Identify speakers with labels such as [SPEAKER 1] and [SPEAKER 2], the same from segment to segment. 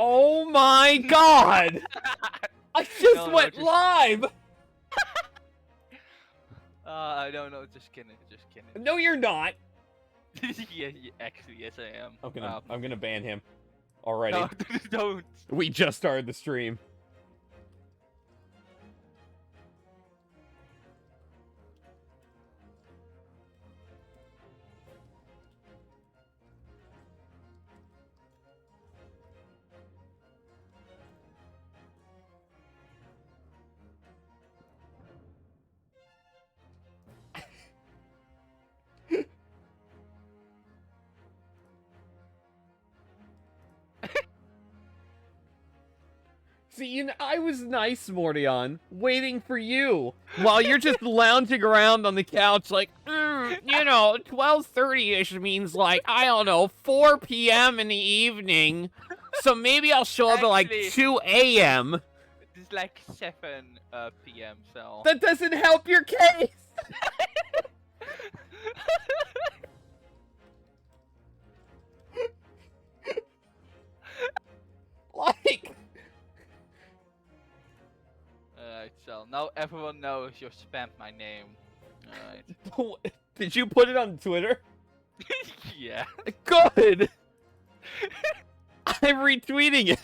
[SPEAKER 1] Oh my god! I just went live!
[SPEAKER 2] I don't know, just kidding.
[SPEAKER 1] No, you're not.
[SPEAKER 2] Yeah, actually, yes, I am.
[SPEAKER 1] I'm gonna ban him already.
[SPEAKER 2] No, don't.
[SPEAKER 1] We just started the stream. See, you know, I was nice, Mordion, waiting for you, while you're just lounging around on the couch like, you know, 12:30-ish means like, I don't know, 4 p.m. in the evening, so maybe I'll show up at like 2 a.m.
[SPEAKER 2] It's like 7 p.m., so...
[SPEAKER 1] That doesn't help your case! Like...
[SPEAKER 2] Alright, so now everyone knows you spammed my name. Alright.
[SPEAKER 1] Did you put it on Twitter?
[SPEAKER 2] Yeah.
[SPEAKER 1] Good! I'm retweeting it!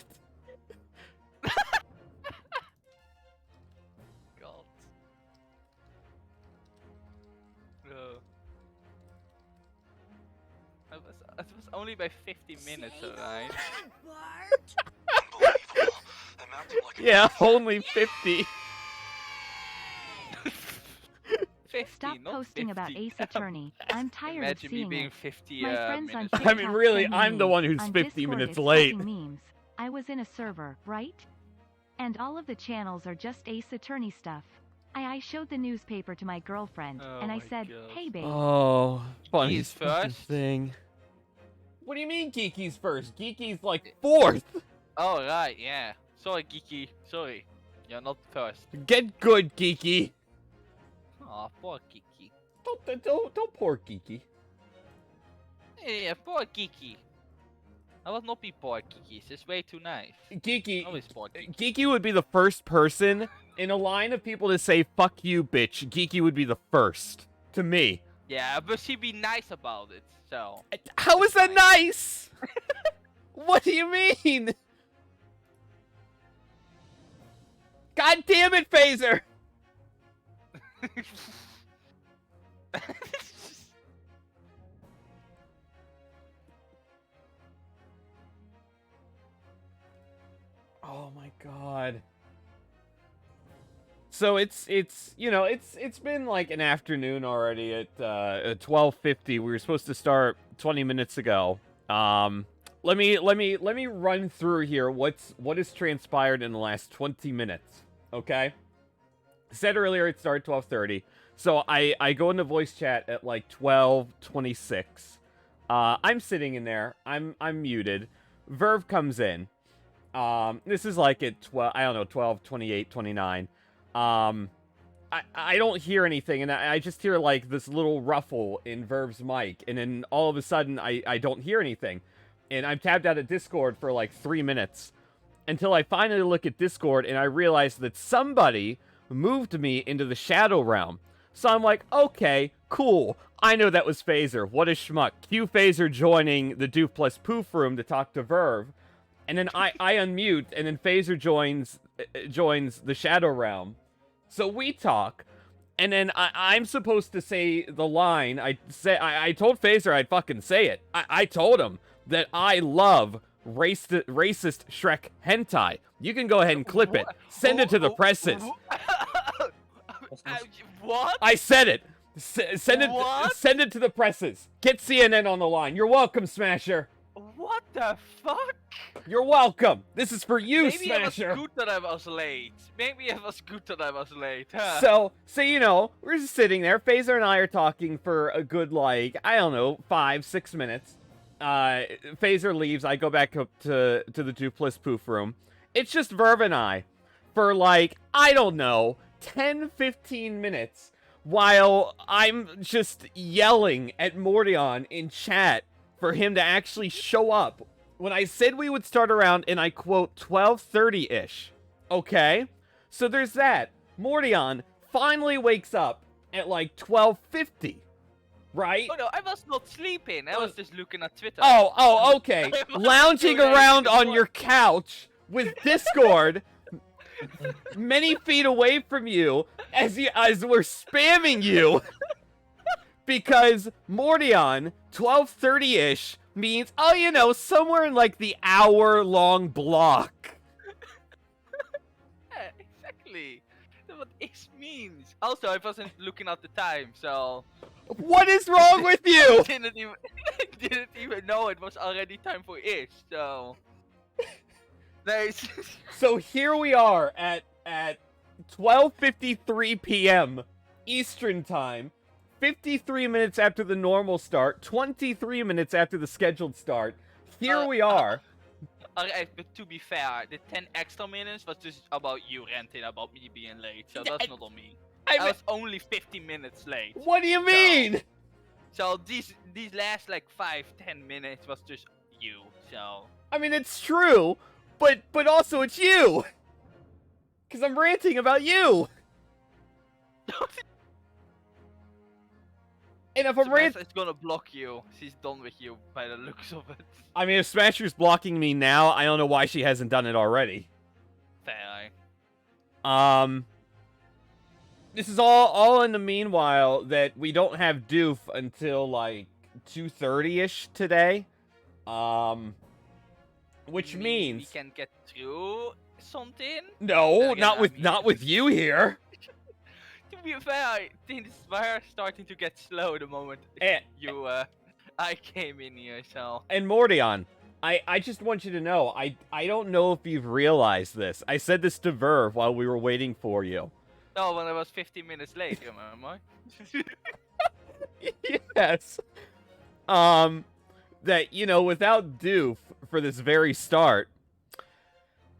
[SPEAKER 2] God. It was only by 50 minutes, alright?
[SPEAKER 1] Yeah, only 50.
[SPEAKER 2] 50,
[SPEAKER 3] Stop
[SPEAKER 2] not
[SPEAKER 3] posting
[SPEAKER 2] 50.
[SPEAKER 3] about Ace Attorney. I'm tired
[SPEAKER 2] Imagine
[SPEAKER 3] of seeing
[SPEAKER 2] me being
[SPEAKER 3] it.
[SPEAKER 2] 50
[SPEAKER 3] My friends on
[SPEAKER 2] minutes.
[SPEAKER 3] TikTok
[SPEAKER 1] I mean, really,
[SPEAKER 3] send me
[SPEAKER 1] I'm the
[SPEAKER 3] memes.
[SPEAKER 1] one who's
[SPEAKER 3] On
[SPEAKER 1] 50
[SPEAKER 3] Discord
[SPEAKER 1] minutes
[SPEAKER 3] is
[SPEAKER 1] late.
[SPEAKER 3] fucking memes. I was in a server, right? And all of the channels are just Ace Attorney stuff. I showed the newspaper to my girlfriend, and I said, hey babe.
[SPEAKER 1] Oh,
[SPEAKER 2] Geeky's
[SPEAKER 1] funniest fucking
[SPEAKER 2] first?
[SPEAKER 1] thing. What do you mean Geeky's first? Geeky's like 4th!
[SPEAKER 2] Oh, right, yeah. Sorry, Geeky. Sorry. You're not first.
[SPEAKER 1] Get good, Geeky!
[SPEAKER 2] Aw, poor Geeky.
[SPEAKER 1] Don't poor Geeky.
[SPEAKER 2] Yeah, poor Geeky. I will not be poor Geeky. It's way too nice.
[SPEAKER 1] Geeky,
[SPEAKER 2] Always poor Geeky.
[SPEAKER 1] Geeky would be the first person in a line of people to say, fuck you, bitch. Geeky would be the first. To me.
[SPEAKER 2] Yeah, but she'd be nice about it, so...
[SPEAKER 1] How is that nice? What do you mean? God damn it, Phaser! Oh my god. So it's you know, it's been like an afternoon already at 12:50. We were supposed to start 20 minutes ago. Let me run through here what has transpired in the last 20 minutes. Okay? Said earlier it started 12:30. So I go into voice chat at like 12:26. I'm sitting in there. I'm muted. Verve comes in. This is like at 12, I don't know, 12:28, 29. I don't hear anything, and I just hear like this little ruffle in Verve's mic, and then all of a sudden I don't hear anything. And I'm tabbed out of Discord for like 3 minutes until I finally look at Discord and I realize that somebody moved me into the Shadow Realm. So I'm like, okay, cool. I know that was Phaser. What a schmuck. Cue Phaser joining the Doof plus Poof room to talk to Verve. And then I unmute, and then Phaser joins the Shadow Realm. So we talk, and then I'm supposed to say the line. I told Phaser I'd fucking say it. I told him that I love racist Shrek hentai. You can go ahead and clip it. Send it to the presses.
[SPEAKER 2] What?
[SPEAKER 1] I said it. Send it to the presses. Get CNN on the line. You're welcome, Smasher.
[SPEAKER 2] What the fuck?
[SPEAKER 1] You're welcome. This is for you,
[SPEAKER 2] Maybe
[SPEAKER 1] Smasher.
[SPEAKER 2] it was good that I was late. Maybe it was good that I was late. Huh?
[SPEAKER 1] So you know, we're just sitting there. Phaser and I are talking for a good, like, I don't know, 5-6 minutes. Phaser leaves. I go back up to the Duplis Poof room. It's just Verve and I for like, I don't know, 10-15 minutes while I'm just yelling at Mordion in chat for him to actually show up When I said we would start around, and I quote, 12:30-ish. Okay? So there's that. Mordion finally wakes up at like 12:50. Right?
[SPEAKER 2] Oh no, I was not sleeping. I was just looking at Twitter.
[SPEAKER 1] Oh, okay. Lounging around on your couch with Discord many feet away from you as we're spamming you because Mordion 12:30-ish means, oh, you know, somewhere in like the hour-long block.
[SPEAKER 2] Yeah, exactly. That's what it means. Also, I wasn't looking at the time, so
[SPEAKER 1] What is wrong with you?
[SPEAKER 2] didn't even know it was already time for ish. So there's
[SPEAKER 1] So here we are at 12:53 p.m. Eastern Time, 53 minutes after the normal start, 23 minutes after the scheduled start. Here we are.
[SPEAKER 2] Alright, but to be fair, the 10 extra minutes was just about you ranting about me being late, so that's not on me. I was only 50 minutes late.
[SPEAKER 1] What do you mean?
[SPEAKER 2] So these last like 5-10 minutes was just you. So
[SPEAKER 1] I mean, it's true, but also it's you. Cause I'm ranting about you. And if I'm ranting,
[SPEAKER 2] it's gonna block you. She's done with you by the looks of it.
[SPEAKER 1] I mean, if Smasher's blocking me now, I don't know why she hasn't done it already.
[SPEAKER 2] Fair.
[SPEAKER 1] This is all in the meanwhile that we don't have Doof until like 2:30-ish today. Which means
[SPEAKER 2] we can get through something.
[SPEAKER 1] no,
[SPEAKER 2] Again,
[SPEAKER 1] not with you here.
[SPEAKER 2] To be fair, things were starting to get slow the moment I came in here. So
[SPEAKER 1] And Mordion, I just want you to know, I don't know if you've realized this. I said this to Verve while we were waiting for you.
[SPEAKER 2] no, when I was 50 minutes late, remember?
[SPEAKER 1] Yes. That, you know, without Doof for this very start,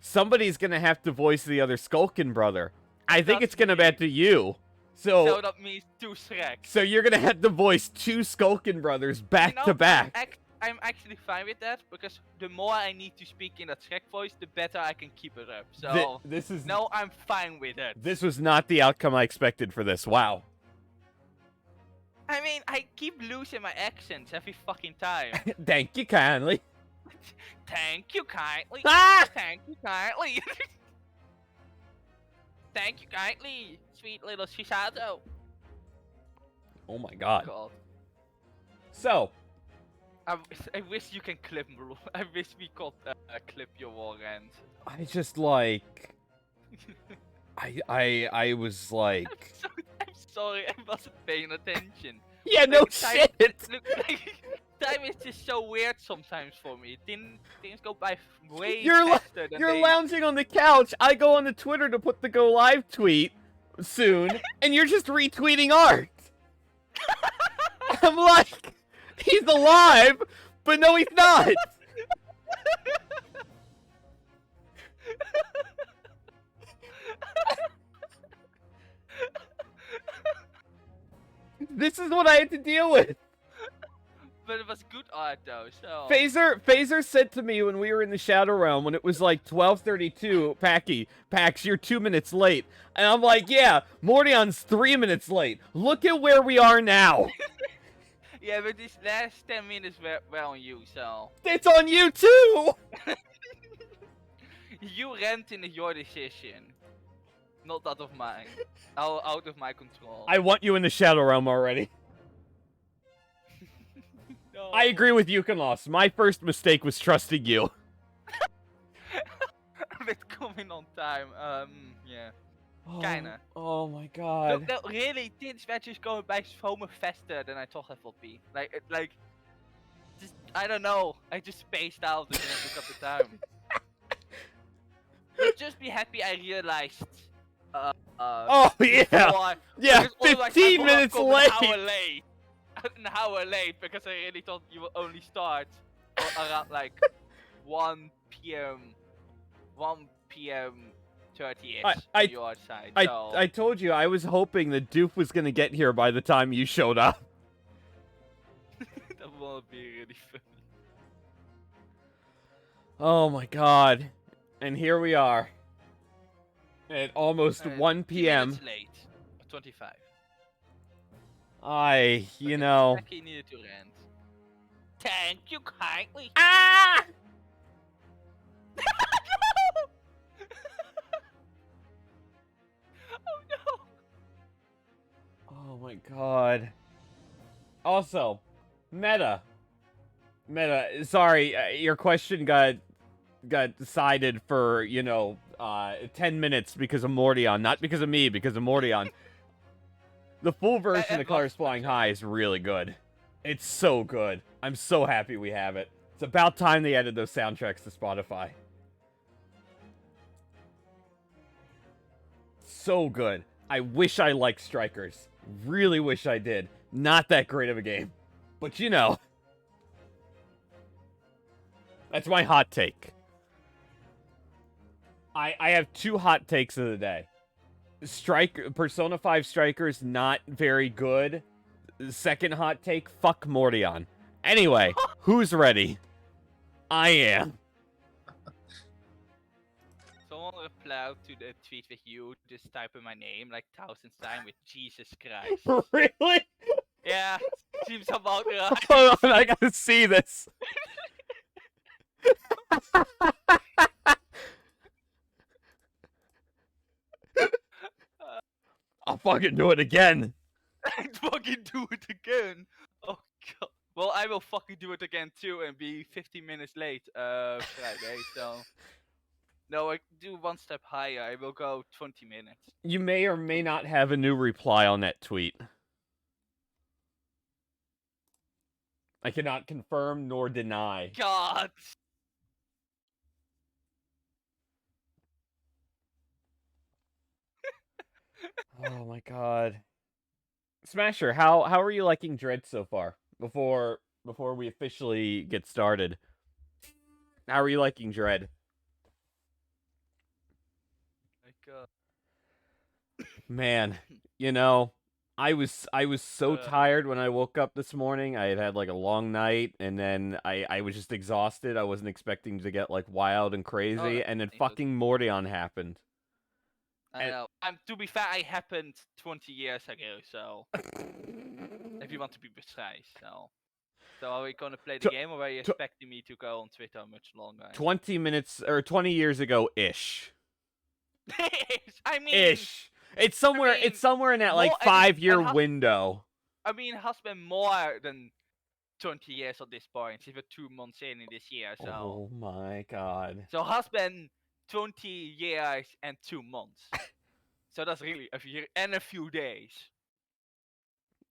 [SPEAKER 1] somebody's gonna have to voice the other Skulkin brother. I think it's gonna be back to you.
[SPEAKER 2] So that means 2 Shrek.
[SPEAKER 1] So you're gonna have to voice 2 Skulkin brothers back to back.
[SPEAKER 2] I'm actually fine with that, because the more I need to speak in that Shrek voice, the better I can keep it up. So
[SPEAKER 1] this is
[SPEAKER 2] no, I'm fine with it.
[SPEAKER 1] This was not the outcome I expected for this. Wow.
[SPEAKER 2] I mean, I keep losing my accents every fucking time.
[SPEAKER 1] Thank you kindly.
[SPEAKER 2] Thank you kindly.
[SPEAKER 1] Ah!
[SPEAKER 2] Thank you kindly. Thank you kindly, sweet little Shisado.
[SPEAKER 1] Oh my god.
[SPEAKER 2] God.
[SPEAKER 1] So,
[SPEAKER 2] I wish you can clip, bro. I wish we could clip your war end.
[SPEAKER 1] I just like I was like
[SPEAKER 2] I'm sorry, I wasn't paying attention.
[SPEAKER 1] yeah, no
[SPEAKER 2] Time-
[SPEAKER 1] shit.
[SPEAKER 2] Look, time is just so weird sometimes for me. Things go by way faster than
[SPEAKER 1] You're
[SPEAKER 2] they...
[SPEAKER 1] lounging on the couch. I go on the Twitter to put the go live tweet soon, and you're just retweeting art. I'm like, he's alive, but no, he's not. This is what I had to deal with.
[SPEAKER 2] But it was good art though, so...
[SPEAKER 1] Phaser said to me when we were in the Shadow Realm, when it was like 12:32, Pax, you're 2 minutes late. And I'm like, yeah, Mordion's 3 minutes late. Look at where we are now.
[SPEAKER 2] Yeah, but these last 10 minutes were on you, so...
[SPEAKER 1] It's on you too!
[SPEAKER 2] You rent in your decision. Not that of mine. Out of my control.
[SPEAKER 1] I want you in the Shadow Realm already.
[SPEAKER 2] No.
[SPEAKER 1] I agree with Yukonloss. My first mistake was trusting you.
[SPEAKER 2] With coming on time, yeah. Kinda.
[SPEAKER 1] Oh my god.
[SPEAKER 2] No, really, things were just going by so much faster than I thought it would be. Just, I don't know. I just spaced out and didn't look at the time. But just be happy I realized.
[SPEAKER 1] Oh yeah. Yeah, 15 minutes late.
[SPEAKER 2] An hour late because I really thought you would only start around like 1 p.m. 30ish on your side. So.
[SPEAKER 1] I told you I was hoping the Doof was gonna get here by the time you showed up.
[SPEAKER 2] That would be really funny.
[SPEAKER 1] Oh my god. And here we are. At almost 1 p.m.
[SPEAKER 2] 2 minutes late. 25.
[SPEAKER 1] You know...
[SPEAKER 2] Jackie needed to rant. Thank you kindly.
[SPEAKER 1] Ah!
[SPEAKER 2] No! Oh no!
[SPEAKER 1] Oh my god. Also, Meta, sorry, your question got decided for, 10 minutes because of Mordion, not because of me, because of Mordion. The full version of Colors Flying High is really good. It's so good. I'm so happy we have it. It's about time they added those soundtracks to Spotify. So good. I wish I liked Strikers. Really wish I did. Not that great of a game. But you know. That's my hot take. I have 2 hot takes of the day. Persona 5 Strikers, not very good. Second hot take, fuck Mordion. Anyway, who's ready? I am.
[SPEAKER 2] Someone replied to the tweet with you, just type in my name like 1,000 times with Jesus Christ.
[SPEAKER 1] Really?
[SPEAKER 2] Yeah, seems about right.
[SPEAKER 1] Hold on, I gotta see this. I'll fucking do it again.
[SPEAKER 2] I'd fucking do it again. Oh god. Well, I will fucking do it again too and be 50 minutes late Friday, so... No, I do one step higher. I will go 20 minutes.
[SPEAKER 1] You may or may not have a new reply on that tweet. I cannot confirm nor deny.
[SPEAKER 2] God!
[SPEAKER 1] Oh my god. Smasher, how are you liking Dread so far? Before we officially get started. How are you liking Dread?
[SPEAKER 2] My god.
[SPEAKER 1] Man, I was so tired when I woke up this morning. I had like a long night, and then I was just exhausted. I wasn't expecting to get like wild and crazy, and then fucking Mordion happened.
[SPEAKER 2] I know. To be fair, it happened 20 years ago, so... if you want to be precise, so... So are we gonna play the game, or are you expecting me to go on Twitter much longer?
[SPEAKER 1] 20 minutes, or 20 years ago-ish.
[SPEAKER 2] I mean...
[SPEAKER 1] Ish. It's somewhere in that, like, 5-year window.
[SPEAKER 2] I mean, it has been more than 20 years at this point. It's even 2 months in this year, so...
[SPEAKER 1] Oh my god.
[SPEAKER 2] So it has been 20 years and 2 months. So that's really a year and a few days.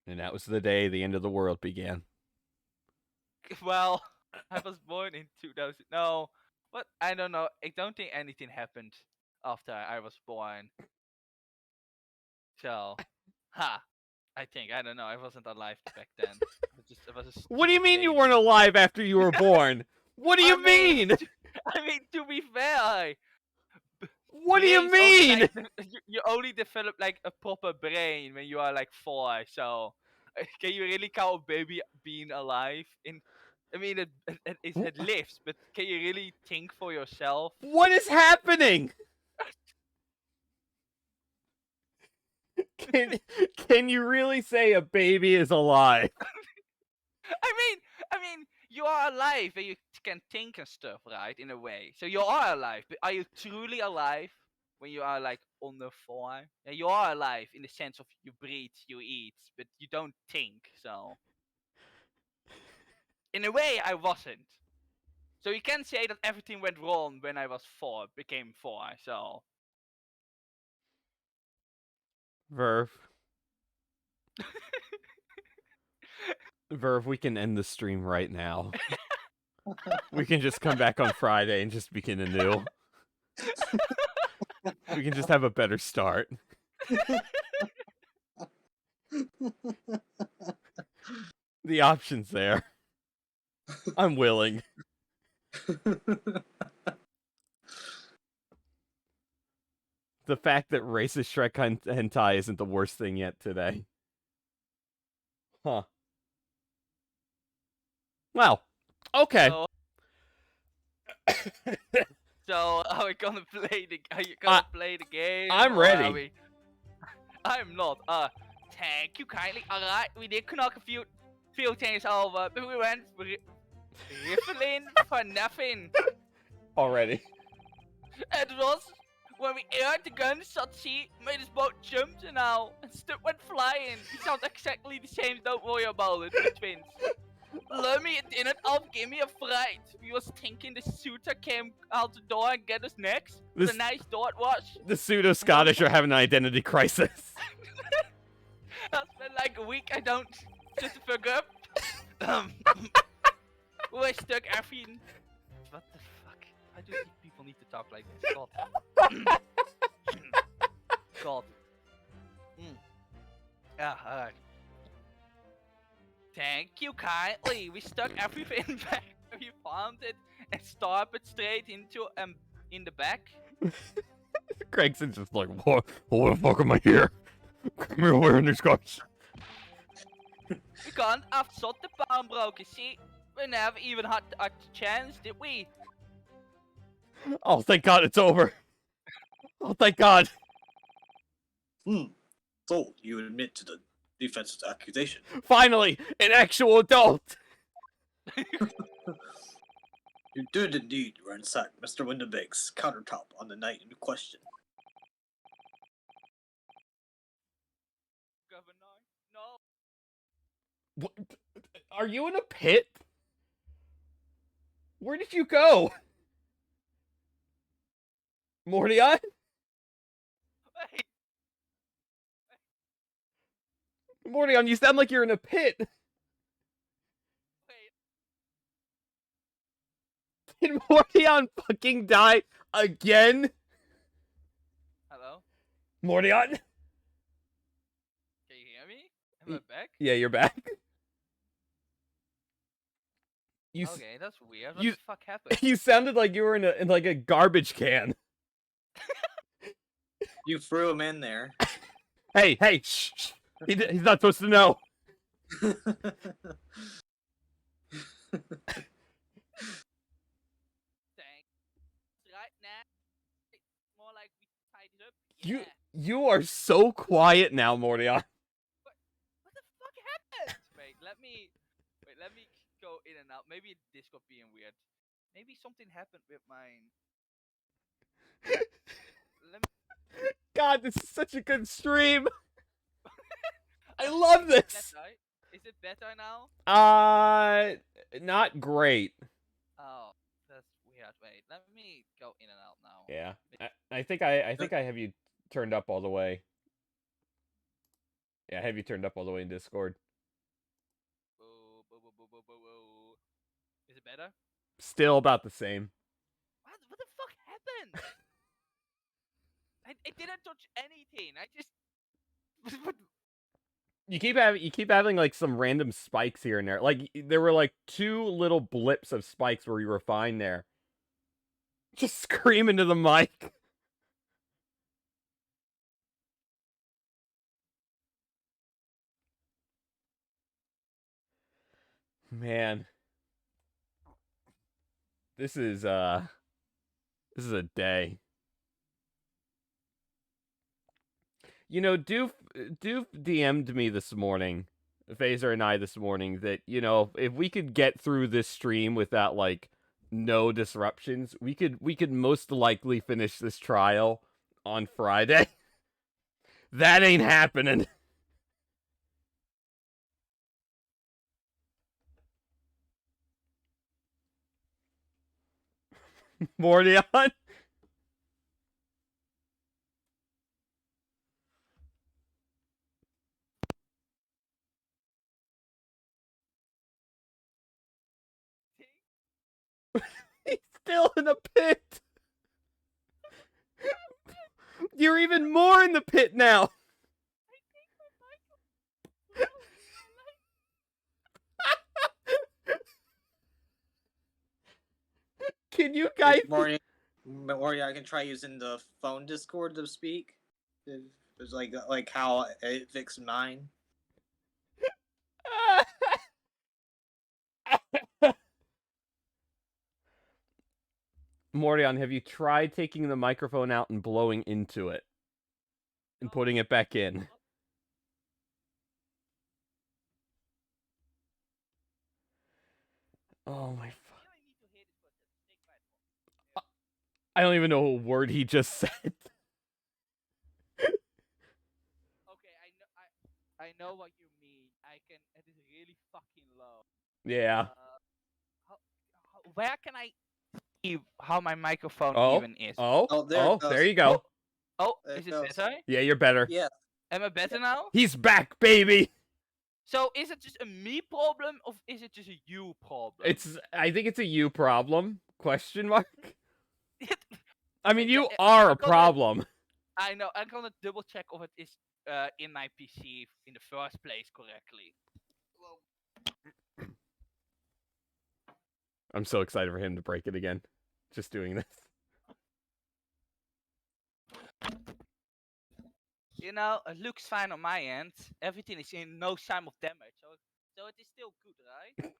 [SPEAKER 1] And that was the day the end of the world began.
[SPEAKER 2] Well, I was born in 2000. No, what? I don't know. I don't think anything happened after I was born. So, I don't know. I wasn't alive back then.
[SPEAKER 1] What do you mean you weren't alive after you were born? What do you mean?
[SPEAKER 2] I mean, to be fair.
[SPEAKER 1] What do you mean?
[SPEAKER 2] You only develop like a proper brain when you are like 4. So, can you really count a baby being alive? I mean, it lives, but can you really think for yourself?
[SPEAKER 1] What is happening? Can you really say a baby is alive?
[SPEAKER 2] I mean, you are alive and you can think and stuff, right? In a way. So you are alive, but are you truly alive when you are like under 4? Yeah, you are alive in the sense of you breathe, you eat, but you don't think. So, in a way, I wasn't. So you can say that everything went wrong when I was 4, became 4. So.
[SPEAKER 1] Verve. Verve, we can end the stream right now. We can just come back on Friday and just begin anew. We can just have a better start. The option's there. I'm willing. The fact that racist Shrek hentai isn't the worst thing yet today. Huh. Well, okay.
[SPEAKER 2] So are we gonna play the? Are you gonna play the game?
[SPEAKER 1] I'm
[SPEAKER 2] or
[SPEAKER 1] ready.
[SPEAKER 2] Are we... I'm not. Thank you kindly. Alright, we did knock a few things over, but we went riffling for nothing.
[SPEAKER 1] Already.
[SPEAKER 2] It was when we heard the gunshot, she made us both jump now and went flying. We sound exactly the same. Don't worry about it. We're twins. Let me in it up, give me a fright. We was thinking the shooter came out the door and get us next. What a nice door it was.
[SPEAKER 1] The pseudo-Scottish are having an identity crisis.
[SPEAKER 2] It's been like a week, I don't just fuck up. We stuck everything. What the fuck? Why do these people need to talk like this? God. God. Yeah, alright. Thank you kindly. We stuck everything back where we found it and started straight into in the back.
[SPEAKER 1] Gregson's just like, what the fuck am I here? Come here, where in these guys?
[SPEAKER 2] We can't have shot the barn broken. See, we never even had a chance, did we?
[SPEAKER 1] Oh, thank God it's over. Oh, thank God.
[SPEAKER 4] So, you admit to the defense's accusation.
[SPEAKER 1] Finally, an actual adult.
[SPEAKER 4] You did indeed ransack Mr. Windabake's countertop on the night in question.
[SPEAKER 2] Governor, no.
[SPEAKER 1] What? Are you in a pit? Where did you go? Mordion?
[SPEAKER 2] Wait.
[SPEAKER 1] Mordion, you sound like you're in a pit.
[SPEAKER 2] Wait.
[SPEAKER 1] Did Mordion fucking die again?
[SPEAKER 2] Hello?
[SPEAKER 1] Mordion?
[SPEAKER 2] Can you hear me? Am I back?
[SPEAKER 1] Yeah, you're back.
[SPEAKER 2] Okay, that's weird. What the fuck happened?
[SPEAKER 1] You sounded like you were in like a garbage can.
[SPEAKER 4] You threw him in there.
[SPEAKER 1] Hey, shh, shh. He's not supposed to know.
[SPEAKER 2] Thanks. Right now, it's more like we tied it up. Yeah.
[SPEAKER 1] You are so quiet now, Mordion.
[SPEAKER 2] What the fuck happened? Wait, let me go in and out. Maybe Discord being weird. Maybe something happened with mine.
[SPEAKER 1] God, this is such a good stream. I love this.
[SPEAKER 2] Is it better now?
[SPEAKER 1] Not great.
[SPEAKER 2] Oh, that's weird. Wait, let me go in and out now.
[SPEAKER 1] Yeah, I think I have you turned up all the way. Yeah, I have you turned up all the way in Discord.
[SPEAKER 2] Is it better?
[SPEAKER 1] Still about the same.
[SPEAKER 2] What the fuck happened? I didn't touch anything. I just.
[SPEAKER 1] You keep having like some random spikes here and there. Like there were like 2 little blips of spikes where you were fine there. Just scream into the mic. Man. This is a day. You know, Doof DM'd me this morning, Phaser and I this morning, that, you know, if we could get through this stream without, like, no disruptions, we could most likely finish this trial on Friday. That ain't happening. Mordion? He's still in a pit. You're even more in the pit now. Can you guys...
[SPEAKER 4] Morning, I can try using the phone Discord to speak. It's like how it fixed mine.
[SPEAKER 1] Mordion, have you tried taking the microphone out and blowing into it? And putting it back in? Oh my I don't even know a word he just said.
[SPEAKER 2] Okay, I know what you mean. It is really fucking low.
[SPEAKER 1] Yeah.
[SPEAKER 2] Where can I see how my microphone even is?
[SPEAKER 1] There you go.
[SPEAKER 2] Is it better?
[SPEAKER 1] Yeah, you're better.
[SPEAKER 4] Yeah.
[SPEAKER 2] Am I better now?
[SPEAKER 1] He's back, baby.
[SPEAKER 2] So is it just a me problem or is it just a you problem?
[SPEAKER 1] I think it's a you problem. Question mark. I mean, you are a problem.
[SPEAKER 2] I know. I'm gonna double check if it is in my PC in the first place correctly.
[SPEAKER 1] I'm so excited for him to break it again. Just doing this.
[SPEAKER 2] You know, it looks fine on my end. Everything is in no sign of damage, so it is still good, right?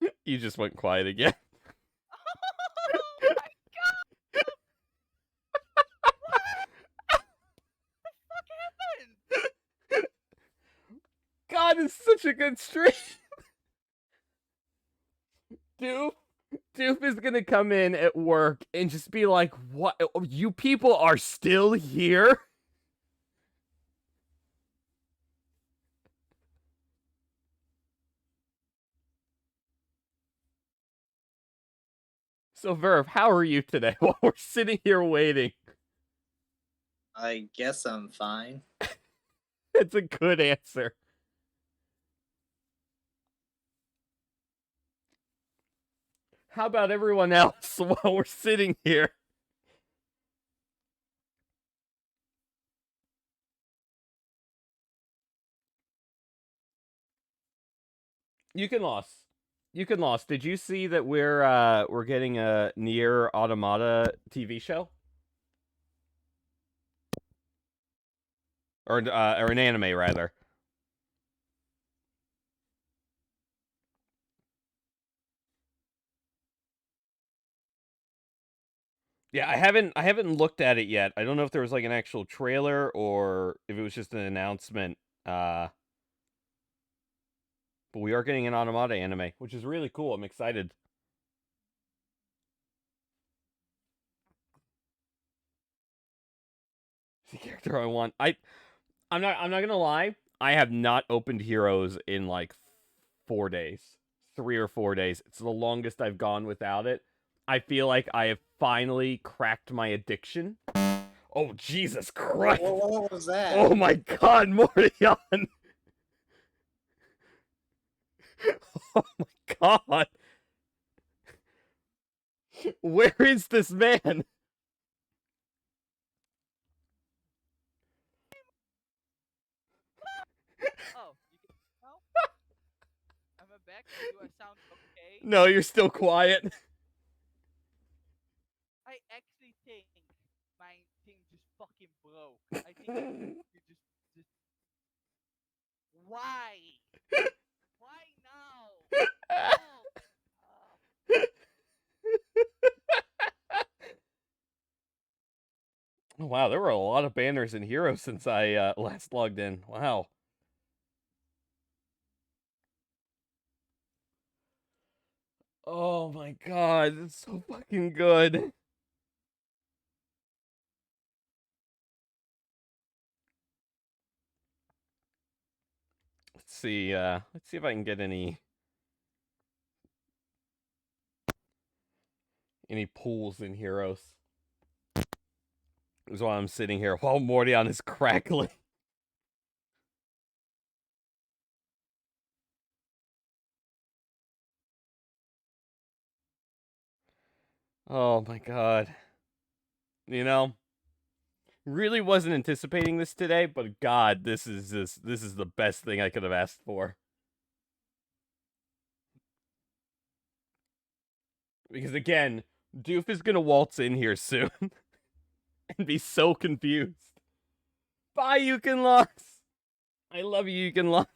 [SPEAKER 2] Right?
[SPEAKER 1] You just went quiet again.
[SPEAKER 2] Oh my god! What the fuck happened?
[SPEAKER 1] God, it's such a good stream. Doof is gonna come in at work and just be like, "What? You people are still here?" So, Verve, how are you today while we're sitting here waiting?
[SPEAKER 4] I guess I'm fine.
[SPEAKER 1] It's a good answer. How about everyone else while we're sitting here? You can lost. Did you see that we're getting a Nier Automata TV show? Or an anime rather. Yeah, I haven't looked at it yet. I don't know if there was like an actual trailer or if it was just an announcement. But we are getting an Automata anime, which is really cool. I'm excited. The character I want. I'm not gonna lie. I have not opened Heroes in like 4 days. 3 or 4 days. It's the longest I've gone without it. I feel like I have finally cracked my addiction. Oh, Jesus Christ.
[SPEAKER 4] What was that?
[SPEAKER 1] Oh my god, Mordion. Oh my god. Where is this man?
[SPEAKER 2] Oh, you can. No? Am I back? Do I sound okay?
[SPEAKER 1] No, you're still quiet.
[SPEAKER 2] I actually think my thing just fucking broke. I think you just. Why? Why now? Oh.
[SPEAKER 1] Oh, wow, there were a lot of banners in Heroes since I last logged in. Wow. Oh my god, it's so fucking good. Let's see if I can get any pools in Heroes. Is why I'm sitting here while Mordion is crackling. Oh my god. You know, really wasn't anticipating this today, but god, this is the best thing I could have asked for. Because again, Doof is gonna waltz in here soon and be so confused. Bye, you can loss. I love you, you can loss.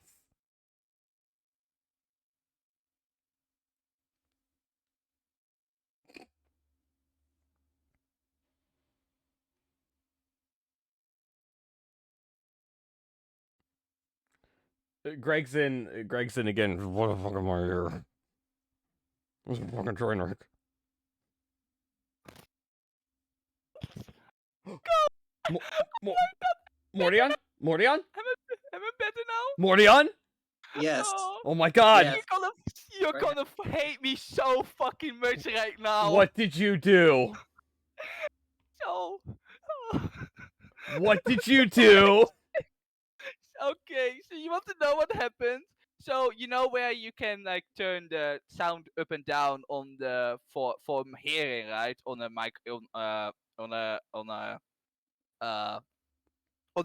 [SPEAKER 1] Greg's in. Greg's in again. What the fuck am I here? This is a fucking train wreck. Mordion? Mordion?
[SPEAKER 2] Am I better now?
[SPEAKER 1] Mordion?
[SPEAKER 4] Yes.
[SPEAKER 1] Oh my god!
[SPEAKER 4] Yes.
[SPEAKER 2] You're gonna hate me so fucking much right now.
[SPEAKER 1] What did you do?
[SPEAKER 2] So.
[SPEAKER 1] What did you do?
[SPEAKER 2] Okay, so you want to know what happened? So you know where you can like turn the sound up and down on the for hearing, right? On a mic on a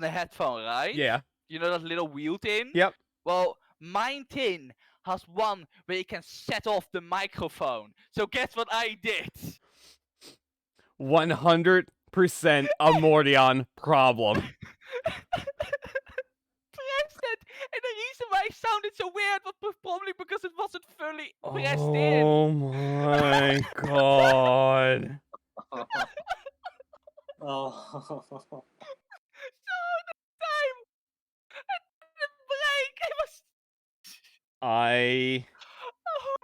[SPEAKER 2] headphone, right?
[SPEAKER 1] Yeah.
[SPEAKER 2] You know that little wheel thing?
[SPEAKER 1] Yep.
[SPEAKER 2] Well, mine tin has one where you can set off the microphone. So guess what I did?
[SPEAKER 1] 100% a Mordion problem.
[SPEAKER 2] Pressed it, and the reason why it sounded so weird was probably because it wasn't fully pressed
[SPEAKER 1] Oh
[SPEAKER 2] in.
[SPEAKER 1] my god.
[SPEAKER 4] Oh.
[SPEAKER 2] So the time the break, it was. Oh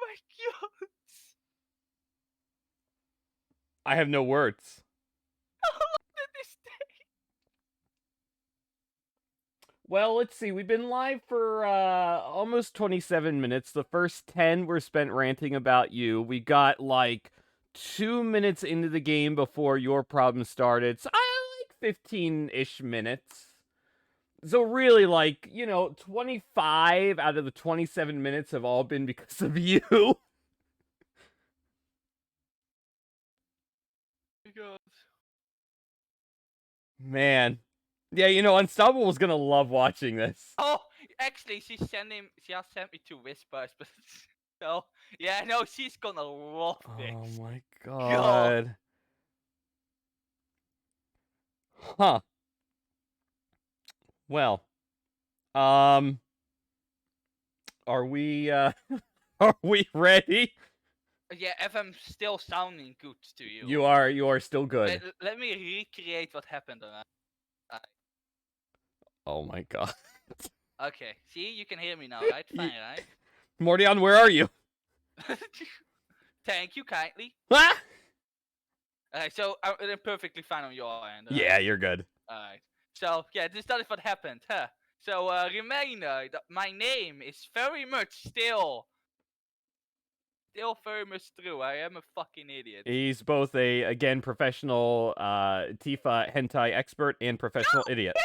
[SPEAKER 2] my god.
[SPEAKER 1] I have no words.
[SPEAKER 2] How long did this take?
[SPEAKER 1] Well, let's see. We've been live for almost 27 minutes. The first 10 were spent ranting about you. We got like 2 minutes into the game before your problem started. So I like 15-ish minutes. So really, like, 25 out of the 27 minutes have all been because of you.
[SPEAKER 2] God.
[SPEAKER 1] Man. Yeah, Unstoppable was gonna love watching this.
[SPEAKER 2] Oh, actually, she has sent me 2 whispers, but so yeah, no, she's gonna love this.
[SPEAKER 1] Oh my god. Huh. Well. Are we are we ready?
[SPEAKER 2] Yeah, if I'm still sounding good to you.
[SPEAKER 1] You are still good.
[SPEAKER 2] Let me recreate what happened.
[SPEAKER 1] Oh my god.
[SPEAKER 2] Okay, see, you can hear me now, right? Fine, right?
[SPEAKER 1] Mordion, where are you?
[SPEAKER 2] Thank you kindly.
[SPEAKER 1] Ah!
[SPEAKER 2] Alright, so I'm perfectly fine on your end. Right?
[SPEAKER 1] Yeah, you're good.
[SPEAKER 2] Alright. So yeah, that is what happened, huh? So reminder that my name is very much still very much true. I am a fucking idiot.
[SPEAKER 1] He's both again professional Tifa hentai expert and professional idiot.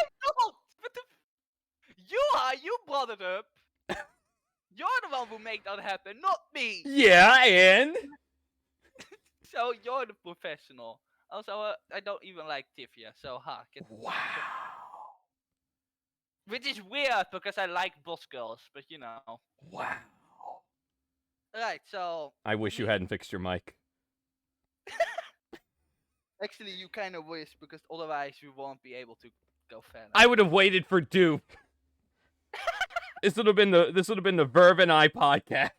[SPEAKER 2] You brought it up. You're the one who made that happen, not me.
[SPEAKER 1] Yeah, and
[SPEAKER 2] So you're the professional. Also, I don't even like Tifia, so
[SPEAKER 1] wow.
[SPEAKER 2] Which is weird because I like boss girls, but
[SPEAKER 1] Wow.
[SPEAKER 2] Right, so
[SPEAKER 1] I wish you hadn't fixed your mic.
[SPEAKER 2] actually you kind of wish, because otherwise we won't be able to go further.
[SPEAKER 1] I would have waited for Dupe. This would have been the Verve and I podcast.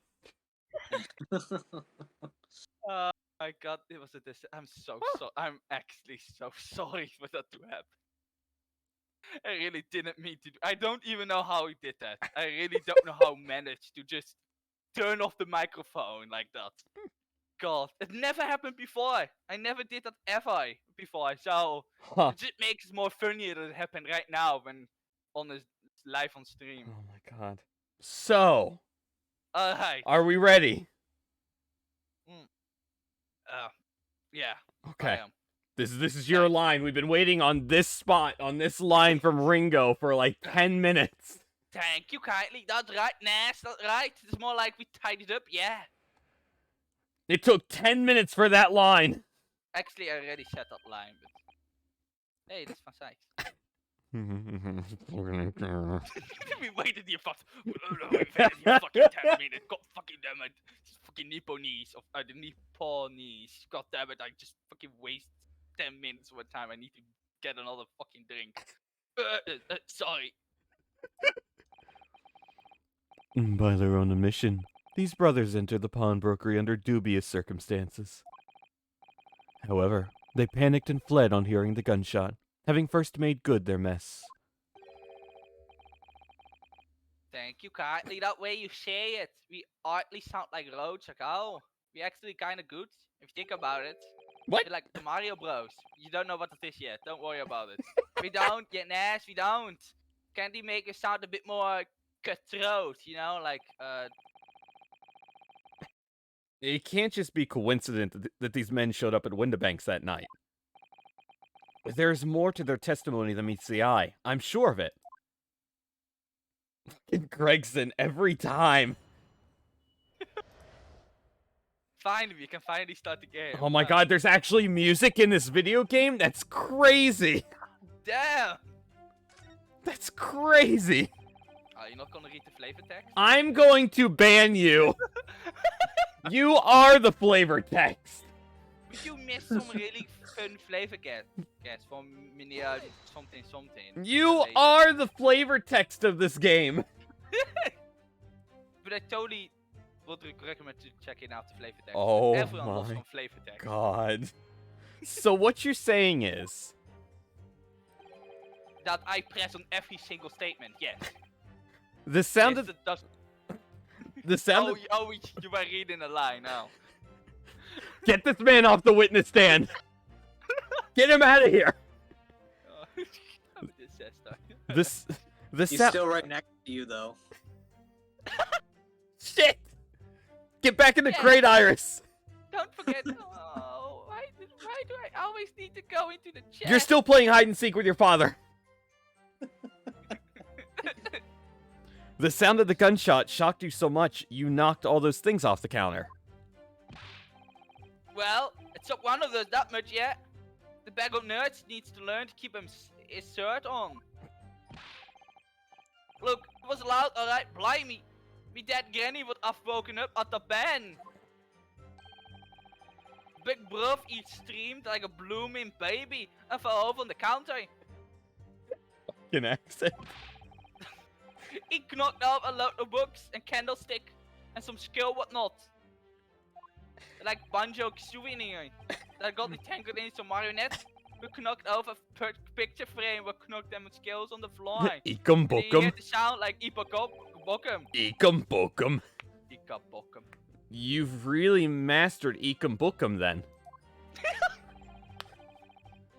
[SPEAKER 2] My god, it was I'm so sorry. I'm actually so sorry for that to happen. I really didn't mean to I don't even know how he did that. I really don't know how he managed to just turn off the microphone like that. God, it never happened before. I never did that ever before, so it just makes it more funny that it happened right now when on this live on stream.
[SPEAKER 1] Oh my god. So,
[SPEAKER 2] Alright.
[SPEAKER 1] are we ready?
[SPEAKER 2] Yeah.
[SPEAKER 1] Okay. This is your line. We've been waiting on this spot, on this line from Ringo for like 10 minutes.
[SPEAKER 2] Thank you kindly. That's right, Nas. That's right. It's more like we tied it up, yeah.
[SPEAKER 1] It took 10 minutes for that line.
[SPEAKER 2] Actually, I already said that line, but... Hey, that's van Sykes. We waited here for fucking 10 minutes. God fucking damn it. Fucking Nipponese. The Nipponese. God damn it, I just fucking waste 10 minutes of my time. I need to get another fucking drink. Sorry.
[SPEAKER 1] By their own admission, these brothers entered the pawnbrokery under dubious circumstances. However, they panicked and fled on hearing the gunshot, having first made good their mess.
[SPEAKER 2] Thank you kindly. That way you say it. We hardly sound like roads like oh. We're actually kind of good if you think about it.
[SPEAKER 1] What?
[SPEAKER 2] We're like the Mario Bros. You don't know what it is yet. Don't worry about it. We don't get Nash. We don't. Can't he make it sound a bit more cutthroat? You know, like
[SPEAKER 1] It can't just be coincident that these men showed up at Windibanks that night. There's more to their testimony than meets the eye. I'm sure of it. Fucking Gregson every time.
[SPEAKER 2] Finally, we can finally start the game.
[SPEAKER 1] Oh my god, there's actually music in this video game? That's crazy!
[SPEAKER 2] Damn!
[SPEAKER 1] That's crazy!
[SPEAKER 2] Are you not gonna read the flavor text?
[SPEAKER 1] I'm going to ban you! You are the flavor text!
[SPEAKER 2] But you missed some really fun flavor guess from Meneer something something.
[SPEAKER 1] You are the flavor text of this game!
[SPEAKER 2] But I totally would recommend to check it out the flavor text.
[SPEAKER 1] Oh
[SPEAKER 2] Everyone was
[SPEAKER 1] my
[SPEAKER 2] from flavor text.
[SPEAKER 1] god. So what you're saying is...
[SPEAKER 2] That I press on every single statement, yes.
[SPEAKER 1] The sound
[SPEAKER 2] Yes,
[SPEAKER 1] of...
[SPEAKER 2] it does-
[SPEAKER 1] The sound of...
[SPEAKER 2] Oh, you were reading a lie now.
[SPEAKER 1] Get this man off the witness stand! Get him out of here!
[SPEAKER 2] I'm a disaster.
[SPEAKER 1] This
[SPEAKER 4] He's
[SPEAKER 1] sound...
[SPEAKER 4] still right next to you, though.
[SPEAKER 1] Shit! Get back in the
[SPEAKER 2] Yeah.
[SPEAKER 1] crate, Iris!
[SPEAKER 2] Don't forget. Oh, why do I always need to go into the chat?
[SPEAKER 1] You're still playing hide and seek with your father. The sound of the gunshot shocked you so much, you knocked all those things off the counter.
[SPEAKER 2] Well, it's not one of those that much yet. The bag of nerds needs to learn to keep his shirt on. Look, it was loud, alright, blimey. Me dead granny would have woken up at the pen. Big bruv eat streamed like a blooming baby and fell over on the counter.
[SPEAKER 1] Fucking accent.
[SPEAKER 2] He knocked out a load of books and candlestick and some skill whatnot. Like Banjo Kazooie that got entangled in some marionette who knocked over a picture frame where knocked them with skills on the floor.
[SPEAKER 1] Eekum
[SPEAKER 2] And you
[SPEAKER 1] bookum.
[SPEAKER 2] hear the sound like Ipakom Bokum.
[SPEAKER 1] Eekum bookum.
[SPEAKER 2] Ika Bokum.
[SPEAKER 1] You've really mastered Eekum bookum then.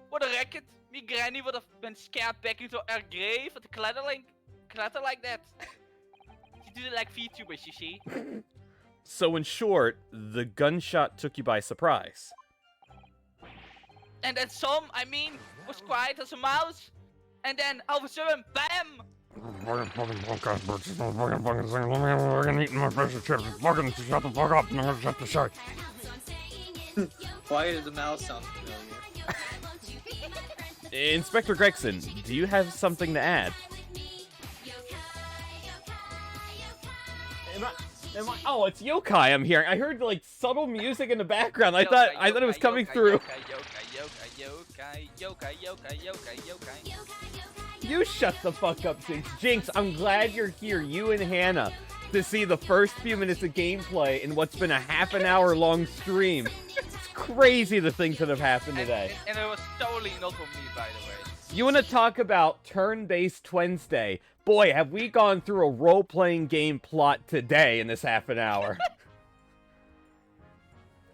[SPEAKER 2] What a racket! Me granny would have been scared back into her grave at the clatter like that. She did it like VTubers, you see.
[SPEAKER 1] So in short, the gunshot took you by surprise.
[SPEAKER 2] And then some, I mean, was quiet as a mouse. And then all of a sudden, BAM!
[SPEAKER 4] Why did the mouse sound familiar?
[SPEAKER 1] Inspector Gregson, do you have something to add? Oh, it's yokai I'm hearing. I heard like subtle music in the background. I thought it was coming through. You shut the fuck up, Jinx. Jinx, I'm glad you're here, you and Hannah, to see the first few minutes of gameplay in what's been a half an hour long stream. It's crazy the things that have happened today.
[SPEAKER 2] And it was totally not on me, by the way.
[SPEAKER 1] You want to talk about turn-based Wednesday? Boy, have we gone through a role-playing game plot today in this half an hour.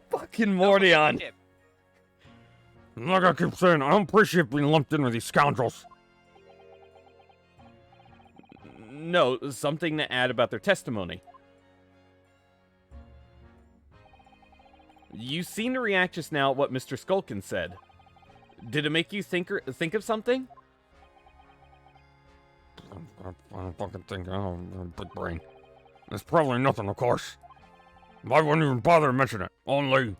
[SPEAKER 1] Fucking Mordion.
[SPEAKER 5] Like I keep saying, I don't appreciate being lumped in with these scoundrels.
[SPEAKER 1] No, something to add about their testimony. You seem to react just now at what Mr. Skulkin said. Did it make you think of something?
[SPEAKER 5] I don't fucking think, I don't have a big brain. It's probably nothing, of course. I wouldn't even bother to mention it. Only,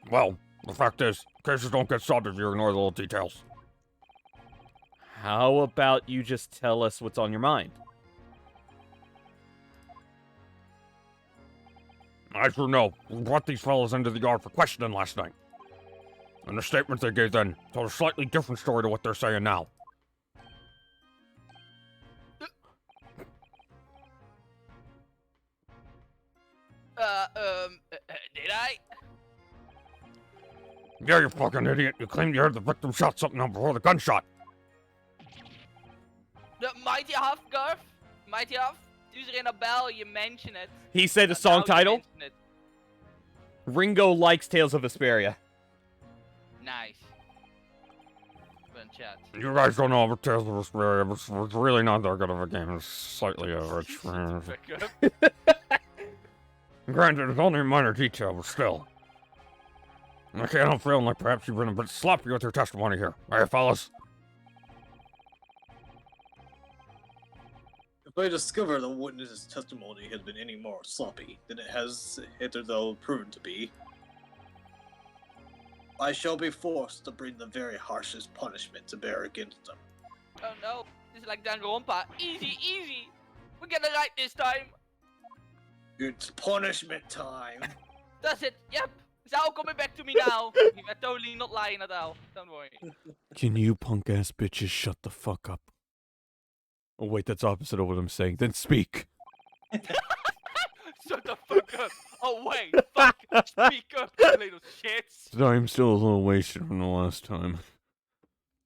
[SPEAKER 5] well, the fact is, cases don't get solved if you ignore the little details.
[SPEAKER 1] How about you just tell us what's on your mind?
[SPEAKER 5] As you know, we brought these fellas into the yard for questioning last night. And the statement they gave then told a slightly different story to what they're saying now.
[SPEAKER 2] Did I?
[SPEAKER 5] Yeah, you fucking idiot. You claimed you heard the victim shot something out before the gunshot.
[SPEAKER 2] Mighty have, Garth? Mighty have? Dus er in a bell, you mention it.
[SPEAKER 1] He said a
[SPEAKER 2] And
[SPEAKER 1] song
[SPEAKER 2] now you
[SPEAKER 1] title.
[SPEAKER 2] mention it.
[SPEAKER 1] Ringo likes Tales of Vesperia.
[SPEAKER 2] Nice. Fun chat.
[SPEAKER 5] You guys don't know about Tales of Vesperia. It's really not that good of a game. It's slightly average.
[SPEAKER 2] Fuck up.
[SPEAKER 5] Granted, it's only a minor detail, but still. I can't help feeling like perhaps you've been a bit sloppy with your testimony here. Hey, fellas.
[SPEAKER 4] If I discover the witness's testimony has been any more sloppy than it has hitherto proven to be, I shall be forced to bring the very harshest punishment to bear against them.
[SPEAKER 2] Oh no, this is like Danganronpa. Easy, easy. We get it right this time.
[SPEAKER 4] It's punishment time!
[SPEAKER 2] That's it. Yep. It's all coming back to me now. You are totally not lying at all. Don't worry.
[SPEAKER 1] Can you punk-ass bitches shut the fuck up? Oh wait, that's opposite of what I'm saying. Then speak.
[SPEAKER 2] Shut the fuck up. Oh wait, fuck. Speak up, you little shits.
[SPEAKER 1] I'm still a little wasted from the last time.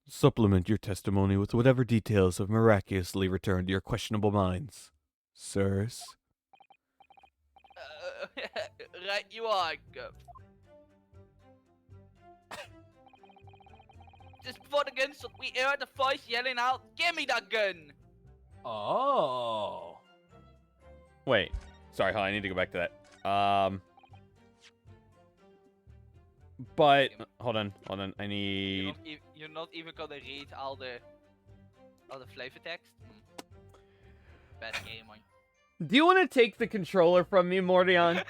[SPEAKER 1] Supplement your testimony with whatever details have miraculously returned to your questionable minds, sirs.
[SPEAKER 2] Right you are, Gup. Just before the gun shot, we heard the voice yelling out, "Give me that gun!"
[SPEAKER 1] Oh. Wait. Sorry, hold on, I need to go back to that. But hold on. I need.
[SPEAKER 2] You're not even gonna read all the flavor text. Bad game, man.
[SPEAKER 1] Do you want to take the controller from me, Mordion?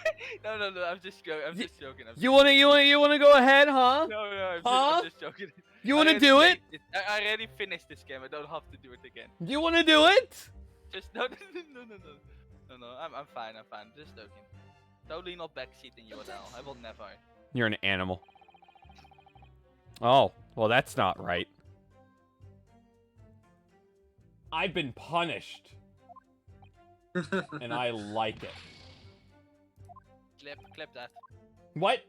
[SPEAKER 2] No, I'm just joking.
[SPEAKER 1] You wanna go ahead, huh?
[SPEAKER 2] No,
[SPEAKER 1] Huh?
[SPEAKER 2] I'm just joking.
[SPEAKER 1] You wanna do it?
[SPEAKER 2] I already finished this game. I don't have to do it again.
[SPEAKER 1] You wanna do it?
[SPEAKER 2] Just no. I'm fine. Just joking. Totally not backseating you at all. I will never.
[SPEAKER 1] You're an animal. Oh, well, that's not right. I've been punished. And I like it.
[SPEAKER 2] Clip that.
[SPEAKER 1] What?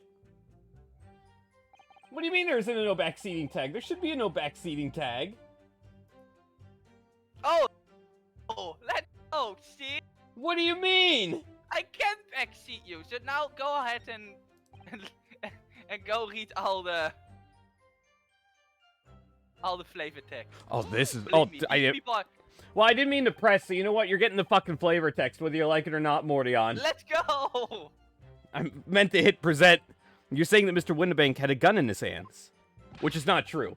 [SPEAKER 1] What do you mean there isn't a no backseating tag? There should be a no backseating tag.
[SPEAKER 2] Oh, let's go. See,
[SPEAKER 1] What do you mean?
[SPEAKER 2] I can't backseat you. So now go ahead and go read all the flavor text.
[SPEAKER 1] Oh, this is.
[SPEAKER 2] Believe
[SPEAKER 1] Oh,
[SPEAKER 2] me,
[SPEAKER 1] I
[SPEAKER 2] these
[SPEAKER 1] did.
[SPEAKER 2] people are,
[SPEAKER 1] Well, I didn't mean to press, so you know what? You're getting the fucking flavor text, whether you like it or not, Mordion.
[SPEAKER 2] let's go.
[SPEAKER 1] I meant to hit present. You're saying that Mr. Winterbank had a gun in his hands, which is not true.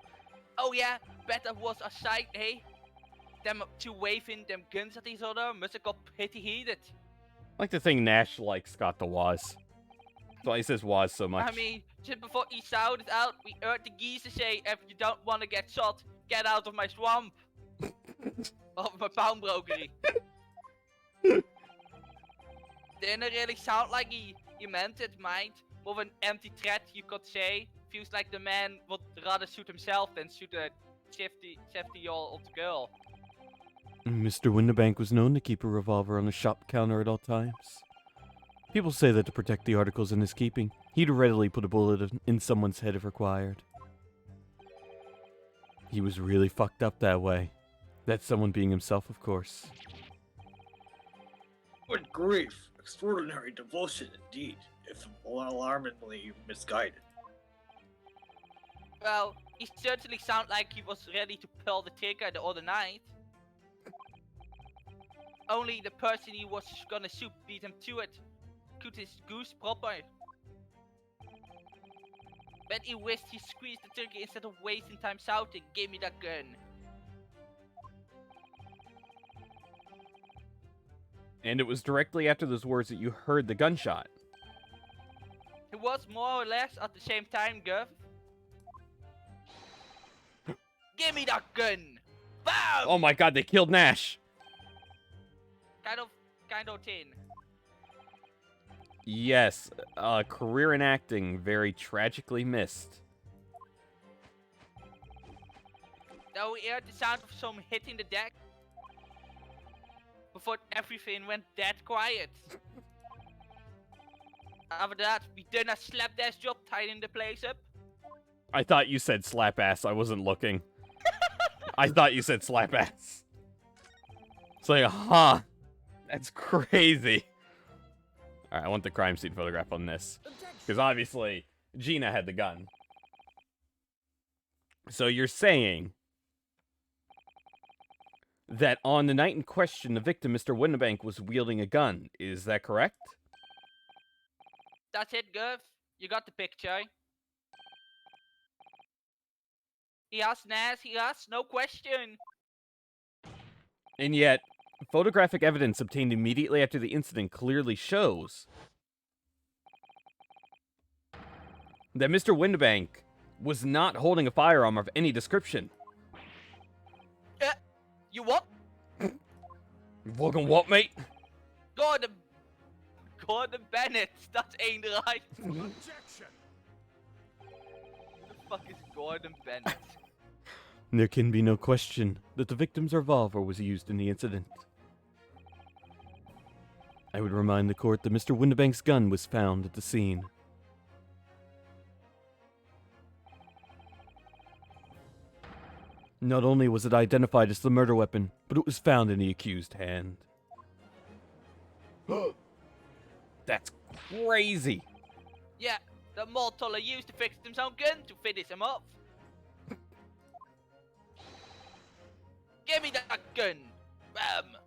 [SPEAKER 2] Oh yeah, bet that was a sight, hey? Them two waving them guns at each other must have got pretty heated.
[SPEAKER 1] I like to think Nash likes Scott the Waz. That's why he says Waz so much.
[SPEAKER 2] I mean, just before he shouted out, we heard the geezer say, if you don't want to get shot, get out of my swamp. Of my pawnbrokery. Didn't it really sound like he meant it, mind? With an empty threat, you could say. Feels like the man would rather shoot himself than shoot a 50-year-old girl.
[SPEAKER 1] Mr. Winterbank was known to keep a revolver on the shop counter at all times. People say that to protect the articles in his keeping, he'd readily put a bullet in someone's head if required. He was really fucked up that way. That someone being himself, of course.
[SPEAKER 4] Good grief! Extraordinary devotion indeed, if alarmingly misguided.
[SPEAKER 2] Well, he certainly sounded like he was ready to pull the trigger the other night. Only the person he was gonna shoot beat him to it. Could his goose proper. Bet he wished he squeezed the trigger instead of wasting time shouting, "Give me that gun."
[SPEAKER 1] And it was directly after those words that you heard the gunshot.
[SPEAKER 2] It was more or less at the same time, Guv. Give me that gun! Bam!
[SPEAKER 1] Oh my god, they killed Nash!
[SPEAKER 2] Kind of tin.
[SPEAKER 1] Yes, career in acting very tragically missed.
[SPEAKER 2] Now we heard the sound of some hitting the deck. Before everything went dead quiet. After that, we done a slapdash job tidying the place up.
[SPEAKER 1] I thought you said slap ass, I wasn't looking. I thought you said slap ass. It's like, huh. That's crazy. Alright, I want the crime scene photograph on this. Because obviously, Gina had the gun. So you're saying that on the night in question, the victim, Mr. Windibank, was wielding a gun. Is that correct?
[SPEAKER 2] That's it, Gov. You got the picture. Yes, Nas, yes, no question.
[SPEAKER 1] And yet, photographic evidence obtained immediately after the incident clearly shows that Mr. Windibank was not holding a firearm of any description.
[SPEAKER 2] You what?
[SPEAKER 1] Fucking what, mate?
[SPEAKER 2] Gordon Bennett, that ain't right.
[SPEAKER 5] Objection!
[SPEAKER 2] Who the fuck is Gordon Bennett?
[SPEAKER 1] There can be no question that the victim's revolver was used in the incident. I would remind the court that Mr. Windibank's gun was found at the scene. Not only was it identified as the murder weapon, but it was found in the accused's hand. That's crazy!
[SPEAKER 2] Yeah, the mortal used to fix his own gun to finish him off. Give me that gun! Bam!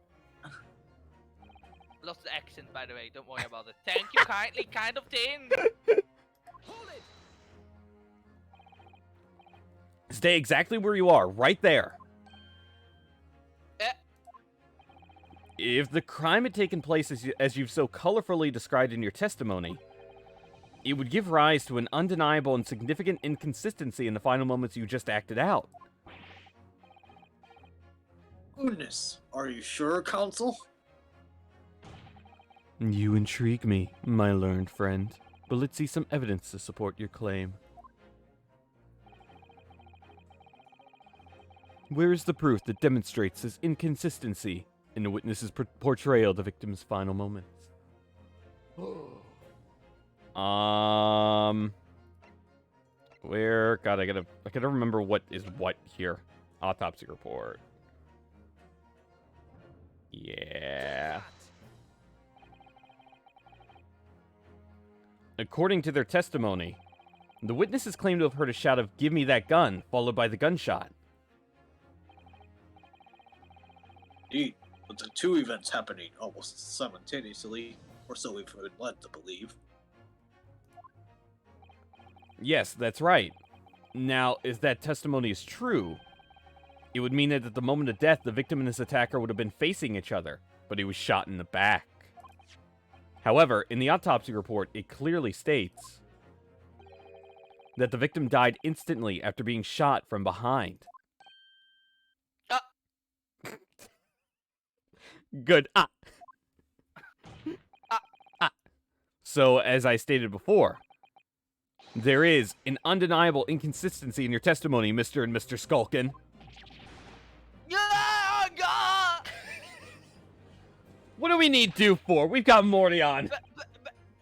[SPEAKER 2] Lost the accent, by the way, don't worry about it. Thank you kindly, kind of thing. Hold it!
[SPEAKER 1] Stay exactly where you are, right there. If the crime had taken place as you've so colorfully described in your testimony, it would give rise to an undeniable and significant inconsistency in the final moments you just acted out.
[SPEAKER 4] Goodness, are you sure, counsel?
[SPEAKER 1] You intrigue me, my learned friend, but let's see some evidence to support your claim. Where is the proof that demonstrates this inconsistency in the witness's portrayal of the victim's final moments? Where? God, I gotta remember what is what here. Autopsy report. Yeah. According to their testimony, the witnesses claim to have heard a shout of "Give me that gun," followed by the gunshot.
[SPEAKER 4] Indeed, with the two events happening almost simultaneously, or so we've been led to believe.
[SPEAKER 1] Yes, that's right. Now, if that testimony is true, it would mean that at the moment of death, the victim and his attacker would have been facing each other, but he was shot in the back. However, in the autopsy report, it clearly states that the victim died instantly after being shot from behind. Good. So, as I stated before, there is an undeniable inconsistency in your testimony, Mr. and Mr. Skulkin. What do we need do for? We've got Mordion.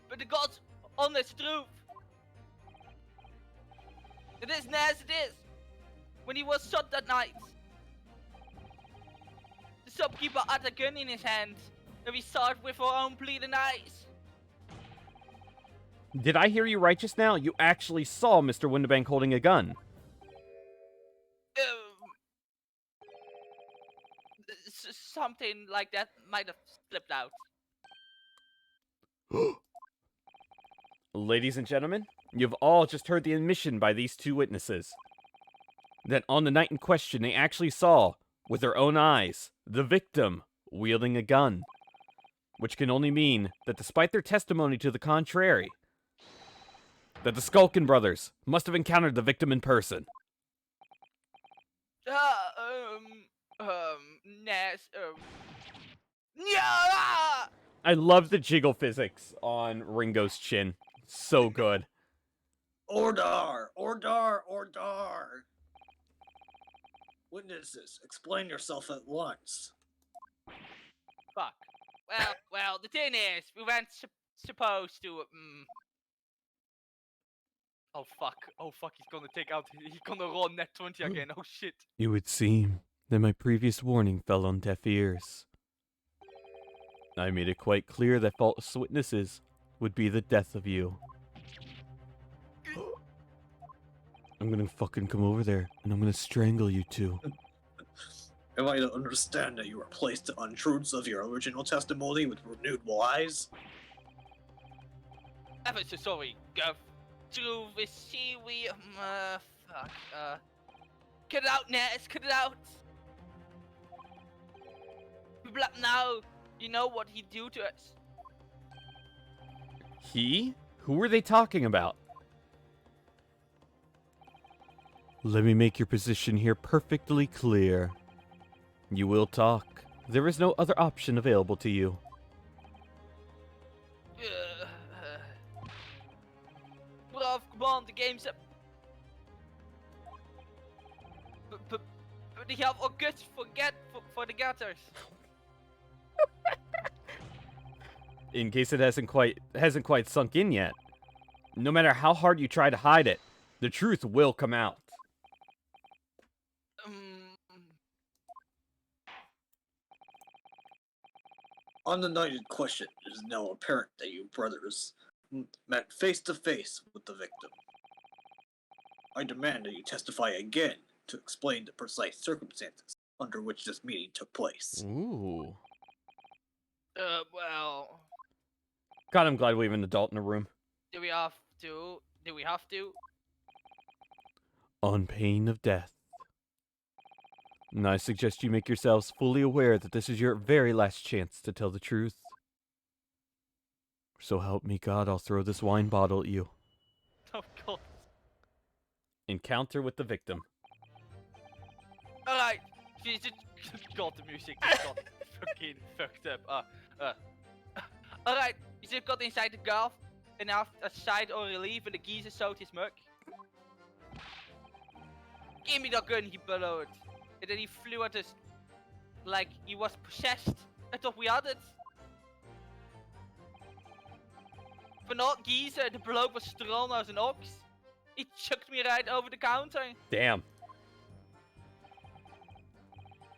[SPEAKER 2] But the God's honest truth. It is as it is. When he was shot that night, the shopkeeper had a gun in his hand, and we saw it with our own bleeding eyes.
[SPEAKER 1] Did I hear you right just now? You actually saw Mr. Windibank holding a gun.
[SPEAKER 2] Something like that might have slipped out.
[SPEAKER 1] Ladies and gentlemen, you've all just heard the admission by these two witnesses that on the night in question they actually saw, with their own eyes, the victim wielding a gun. Which can only mean that despite their testimony to the contrary, that the Skulkin brothers must have encountered the victim in person.
[SPEAKER 2] Yeah!
[SPEAKER 1] I love the jiggle physics on Ringo's chin. So good.
[SPEAKER 4] Ordar! Ordar! Ordar! Witnesses, explain yourself at once.
[SPEAKER 2] Fuck. Well, the thing is, we weren't supposed to, Oh fuck, he's gonna run net 20 again, oh shit.
[SPEAKER 1] It would seem that my previous warning fell on deaf ears. I made it quite clear that false witnesses would be the death of you. I'm gonna fucking come over there, and I'm gonna strangle you two.
[SPEAKER 4] Am I to understand that you replaced the untruths of your original testimony with renewed lies?
[SPEAKER 2] Ever so sorry, Gov. True, we see we. Fuck. Cut it out, Ness. Cut it out. Now, you know what he do to us.
[SPEAKER 1] He? Who were they talking about? Let me make your position here perfectly clear. You will talk. There is no other option available to you.
[SPEAKER 2] Bruv, come on, the game's up. But they have our guts for the gutters.
[SPEAKER 1] In case it hasn't quite sunk in yet. No matter how hard you try to hide it, the truth will come out.
[SPEAKER 4] On the night in question, it is now apparent that you brothers met face to face with the victim. I demand that you testify again to explain the precise circumstances under which this meeting took place.
[SPEAKER 1] Ooh.
[SPEAKER 2] Well.
[SPEAKER 1] God, I'm glad we have an adult in the room.
[SPEAKER 2] Do we have to? Do we have to?
[SPEAKER 1] On pain of death. And I suggest you make yourselves fully aware that this is your very last chance to tell the truth. So help me God, I'll throw this wine bottle at you.
[SPEAKER 2] Oh God.
[SPEAKER 1] Encounter with the victim.
[SPEAKER 2] Alright. Jesus. God, the music just got fucking fucked up. Alright. You just got inside the golf and after a sigh of relief and the geezer showed his mug. Give me the gun, he bellowed. And then he flew at us like he was possessed. I thought we had it. But not geezer, the bloke was strong as an ox. He chucked me right over the counter.
[SPEAKER 1] Damn.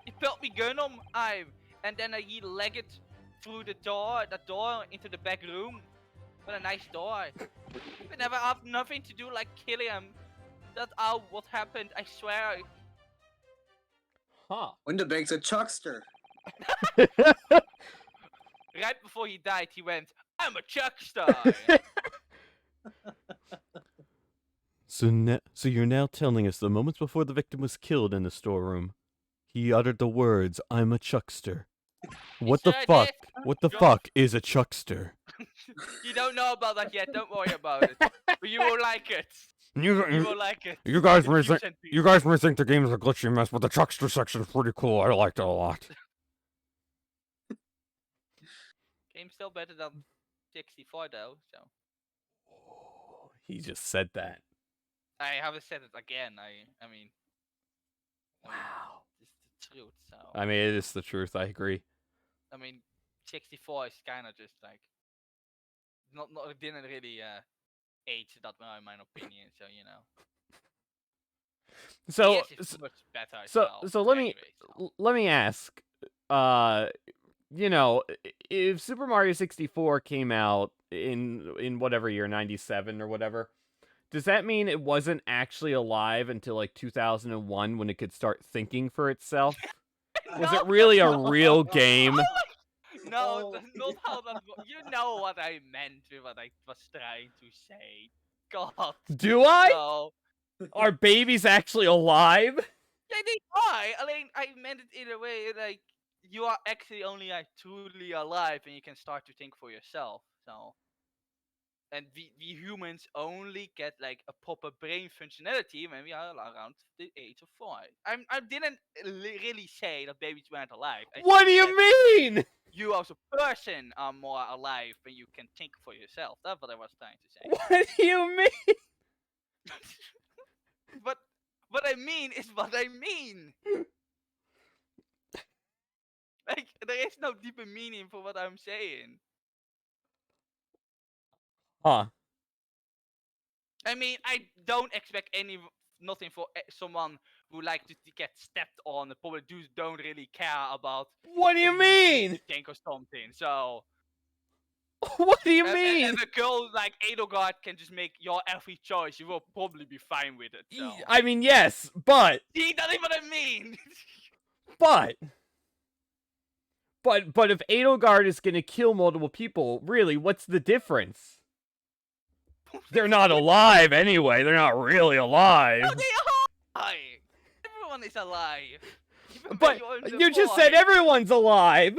[SPEAKER 2] He put me gun on him. And then he legged through that door into the back room. What a nice door. We never have nothing to do like kill him. That's all what happened, I swear.
[SPEAKER 1] Huh.
[SPEAKER 4] Winterbank's a chuckster.
[SPEAKER 2] Right before he died, he went, I'm a chuckster.
[SPEAKER 1] So you're now telling us the moments before the victim was killed in the storeroom, he uttered the words, I'm a chuckster. What the
[SPEAKER 2] sure
[SPEAKER 1] fuck?
[SPEAKER 2] did.
[SPEAKER 1] What the
[SPEAKER 2] Go-
[SPEAKER 1] fuck is a chuckster?
[SPEAKER 2] You don't know about that yet, don't worry about it. But you will like it. You will like it.
[SPEAKER 5] You guys may
[SPEAKER 2] You
[SPEAKER 5] think
[SPEAKER 2] sent me-
[SPEAKER 5] you guys may think the game's a glitchy mess, but the chuckster section's pretty cool. I liked it a lot.
[SPEAKER 2] Game's still better than 64 though, so.
[SPEAKER 1] He just said that.
[SPEAKER 2] I haven't said it again, I mean.
[SPEAKER 1] Wow.
[SPEAKER 2] It's the truth, so.
[SPEAKER 1] I mean, it is the truth. I agree.
[SPEAKER 2] I mean, 64 is kind of just like. It didn't really age that well in my opinion, so you know.
[SPEAKER 1] So,
[SPEAKER 2] PS is much better as well,
[SPEAKER 1] so let
[SPEAKER 2] anyway, so.
[SPEAKER 1] let me ask. You know, if Super Mario 64 came out in whatever year, 97 or whatever, does that mean it wasn't actually alive until like 2001 when it could start thinking for itself? Was it really a real game?
[SPEAKER 2] No, that's not how that works. You know what I meant with what I was trying to say. God.
[SPEAKER 1] Do I?
[SPEAKER 2] No.
[SPEAKER 1] Are babies actually alive?
[SPEAKER 2] Yeah, they are. I mean, I meant it in a way like you are actually only like truly alive and you can start to think for yourself. So, and we humans only get like a proper brain functionality when we are around the age of 4. I didn't really say that babies weren't alive. I
[SPEAKER 1] What
[SPEAKER 2] just
[SPEAKER 1] do you
[SPEAKER 2] said
[SPEAKER 1] mean?
[SPEAKER 2] you as a person are more alive when you can think for yourself. That's what I was trying to say.
[SPEAKER 1] What do you mean?
[SPEAKER 2] But what I mean is what I mean. Like, there is no deeper meaning for what I'm saying.
[SPEAKER 1] Huh.
[SPEAKER 2] I mean, I don't expect any nothing for someone who like to get stepped on and probably don't really care about
[SPEAKER 1] What do you mean?
[SPEAKER 2] think or something. So
[SPEAKER 1] What do you mean?
[SPEAKER 2] if a girl like Edelgard can just make your every choice, you will probably be fine with it. So
[SPEAKER 1] I mean, yes, but
[SPEAKER 2] see, that's what I mean.
[SPEAKER 1] But if Edelgard is gonna kill multiple people, really, what's the difference? They're not alive anyway. They're not really alive.
[SPEAKER 2] No, they are alive. Everyone is alive. Even
[SPEAKER 1] But
[SPEAKER 2] when
[SPEAKER 1] you just said everyone's alive.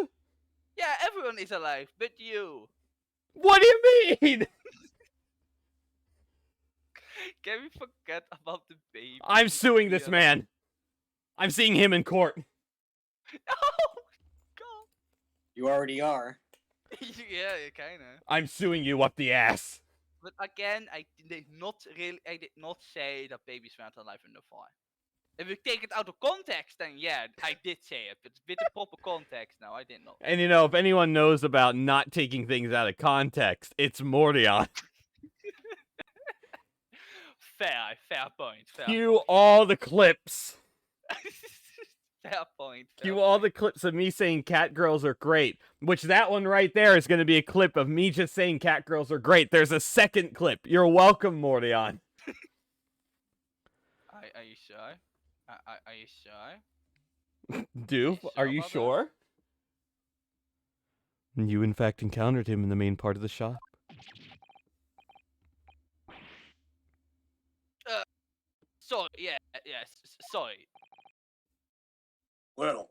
[SPEAKER 2] Yeah, everyone is alive, but you.
[SPEAKER 1] What do you mean?
[SPEAKER 2] Can we forget about the baby?
[SPEAKER 1] I'm suing this man. I'm seeing him in court.
[SPEAKER 2] Oh, God.
[SPEAKER 4] You already are.
[SPEAKER 2] Yeah, kinda.
[SPEAKER 1] I'm suing you up the ass.
[SPEAKER 2] But again, I did not say that babies weren't alive in the fire. If you take it out of context, then yeah, I did say it. But with the proper context now, I did not.
[SPEAKER 1] And you know, if anyone knows about not taking things out of context, it's Mordion.
[SPEAKER 2] Fair point.
[SPEAKER 1] Cue all the clips.
[SPEAKER 2] Fair point.
[SPEAKER 1] Cue all the clips of me saying cat girls are great. Which that one right there is going to be a clip of me just saying cat girls are great. There's a second clip. You're welcome, Mordion.
[SPEAKER 2] Are you sure? Are you sure?
[SPEAKER 1] Doof, are you sure? You in fact encountered him in the main part of the shop.
[SPEAKER 2] Sorry, yes, sorry.
[SPEAKER 4] Well,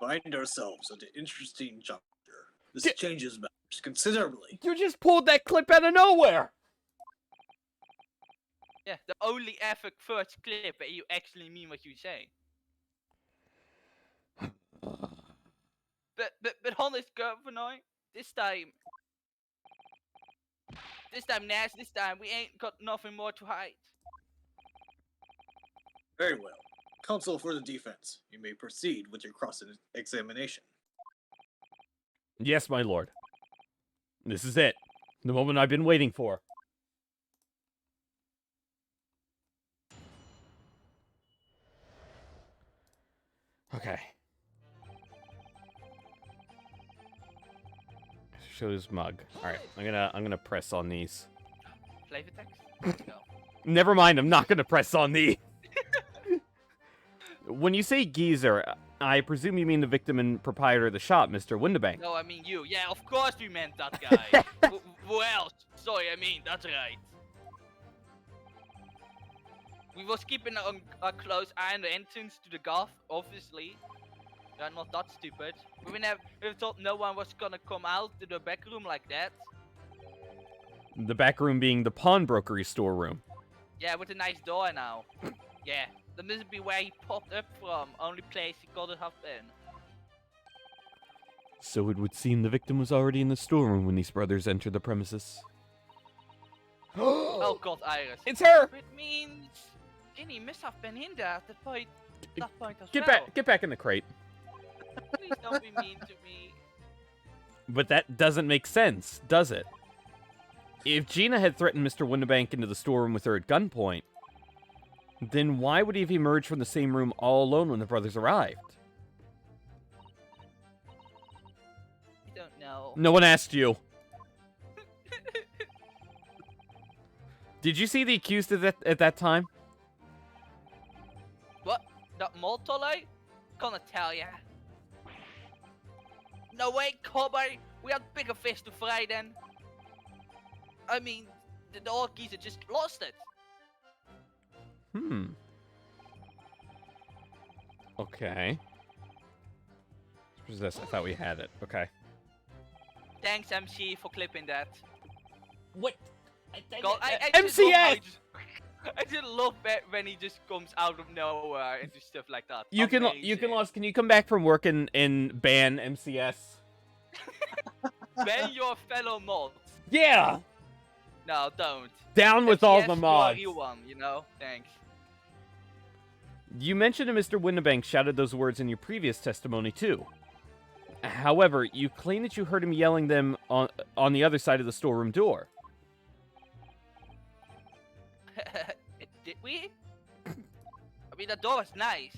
[SPEAKER 4] find ourselves at an interesting juncture. This changes matters considerably.
[SPEAKER 1] You just pulled that clip out of nowhere!
[SPEAKER 2] Yeah, the only ever first clip where you actually mean what you say. But honest, Governor, this time, Nash, this time, we ain't got nothing more to hide.
[SPEAKER 4] Very well. Counsel for the defense, you may proceed with your cross-examination.
[SPEAKER 1] Yes, my lord. This is it. The moment I've been waiting for. Okay. Show his mug. Alright, I'm gonna press on these.
[SPEAKER 2] Flavor text? No.
[SPEAKER 1] Never mind, I'm not gonna press on these. When you say geezer, I presume you mean the victim and proprietor of the shop, Mr. Windibank.
[SPEAKER 2] No, I mean you. Yeah, of course we meant that guy. Who else? Sorry, I mean, that's right. We was keeping a close eye on the entrance to the gaff, obviously. We are not that stupid. We thought no one was gonna come out to the back room like that.
[SPEAKER 1] The back room being the pawnbrokery storeroom.
[SPEAKER 2] Yeah, with a nice door now. Yeah, that must be where he popped up from. Only place he could have been.
[SPEAKER 1] So it would seem the victim was already in the storeroom when these brothers entered the premises.
[SPEAKER 2] Oh God, Iris.
[SPEAKER 1] It's her!
[SPEAKER 2] It means Ginny must have been in there at that point as
[SPEAKER 1] Get
[SPEAKER 2] well.
[SPEAKER 1] get back in the crate.
[SPEAKER 2] Please don't be mean to me.
[SPEAKER 1] But that doesn't make sense, does it? If Gina had threatened Mr. Windibank into the storeroom with her at gunpoint, then why would he have emerged from the same room all alone when the brothers arrived?
[SPEAKER 2] I don't know.
[SPEAKER 1] No one asked you. Did you see the accused at that time?
[SPEAKER 2] What? That Moltolite? Gonna tell ya. No way, Cobber. We had bigger fish to fry then. I mean, the dog geezer just lost it.
[SPEAKER 1] Okay. What is this? I thought we had it. Okay.
[SPEAKER 2] Thanks, MC, for clipping that.
[SPEAKER 1] What?
[SPEAKER 2] God, I
[SPEAKER 1] MCS!
[SPEAKER 2] I just love that when he just comes out of nowhere and do stuff like that.
[SPEAKER 1] You can Can you come back from work and ban MCS?
[SPEAKER 2] Ban your fellow mods.
[SPEAKER 1] Yeah.
[SPEAKER 2] No, don't.
[SPEAKER 1] Down with all the
[SPEAKER 2] MCS,
[SPEAKER 1] mods.
[SPEAKER 2] You one, you know. Thanks.
[SPEAKER 1] You mentioned that Mr. Windibank shouted those words in your previous testimony too. However, you claim that you heard him yelling them on the other side of the storeroom door.
[SPEAKER 2] free? I mean, the door was nice.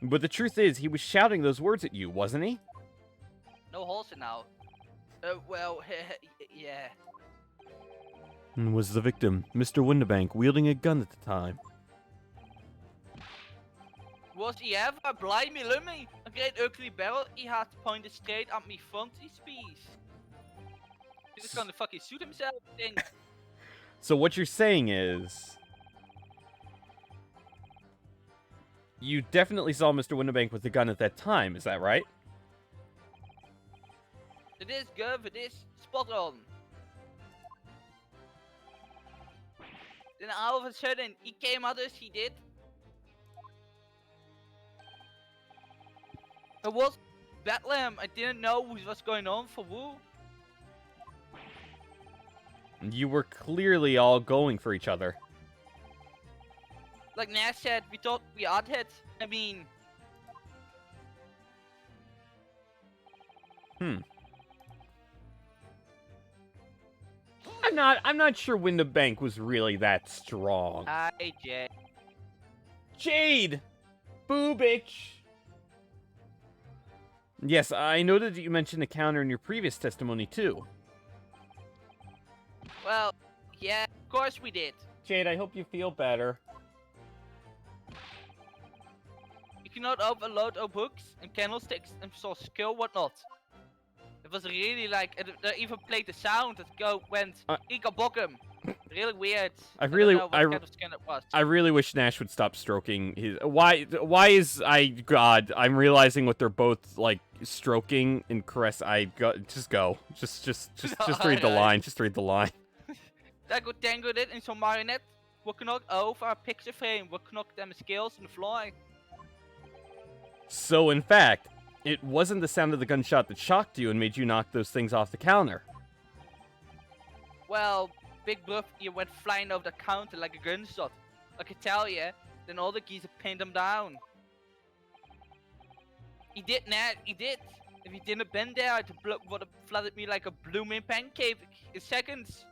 [SPEAKER 1] But the truth is, he was shouting those words at you, wasn't he?
[SPEAKER 2] No holes in now. Well, yeah.
[SPEAKER 1] And was the victim, Mr. Windibank, wielding a gun at the time?
[SPEAKER 2] Was he ever? Blimey, lummy. A great ugly barrel he had pointed straight at me frontispiece. He was gonna fucking shoot himself, I think.
[SPEAKER 1] So what you're saying is... You definitely saw Mr. Windibank with the gun at that time, is that right?
[SPEAKER 2] It is good, it is spot on. Then all of a sudden, he came at us, he did. It was Bethlehem, I didn't know what was going on for who.
[SPEAKER 1] You were clearly all going for each other.
[SPEAKER 2] Like Nash said, we thought we had it. I mean...
[SPEAKER 1] I'm not sure Windibank was really that strong.
[SPEAKER 2] Hi, Jay.
[SPEAKER 1] Jade! Boo, bitch! Yes, I noted that you mentioned a counter in your previous testimony, too.
[SPEAKER 2] Well, yeah, of course we did.
[SPEAKER 1] Jade, I hope you feel better.
[SPEAKER 2] You cannot overload our books and candlesticks and so skill whatnot. It was really like, they even played the sound that went Ika Bockum. Really weird. I don't know what kind of skin it was.
[SPEAKER 1] I really wish Nash would stop stroking his... Why is... God, I'm realizing what they're both, like, stroking and caress. Just go. Just read the line. Just read the line.
[SPEAKER 2] That good tangled it in some marionette. We knocked over a picture frame. We knocked them skills on the floor.
[SPEAKER 1] So, in fact, it wasn't the sound of the gunshot that shocked you and made you knock those things off the counter.
[SPEAKER 2] Well, Big Bluff, you went flying over the counter like a gunshot. I can tell you, then all the geese pinned him down. He did, Nat, he did. If he didn't have been there, the blood would have flooded me like a blooming pancake in seconds.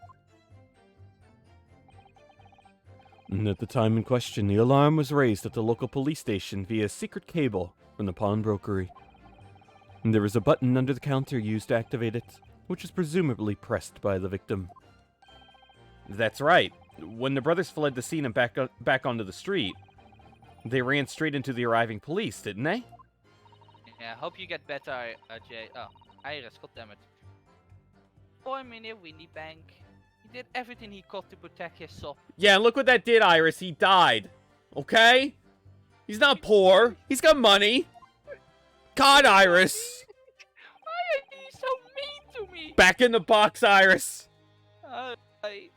[SPEAKER 1] And at the time in question, the alarm was raised at the local police station via secret cable from the pawnbrokery. And there was a button under the counter used to activate it, which was presumably pressed by the victim. That's right. When the brothers fled the scene and back onto the street, they ran straight into the arriving police, didn't they?
[SPEAKER 2] Yeah, hope you get better, Jay. Oh, Iris, goddammit. Poor Mini Winnie Bank. He did everything he could to protect his soul.
[SPEAKER 1] Yeah, look what that did, Iris. He died. Okay? He's not poor. He's got money. God, Iris.
[SPEAKER 2] Why are you so mean to me?
[SPEAKER 1] Back in the box, Iris.
[SPEAKER 2] Alright.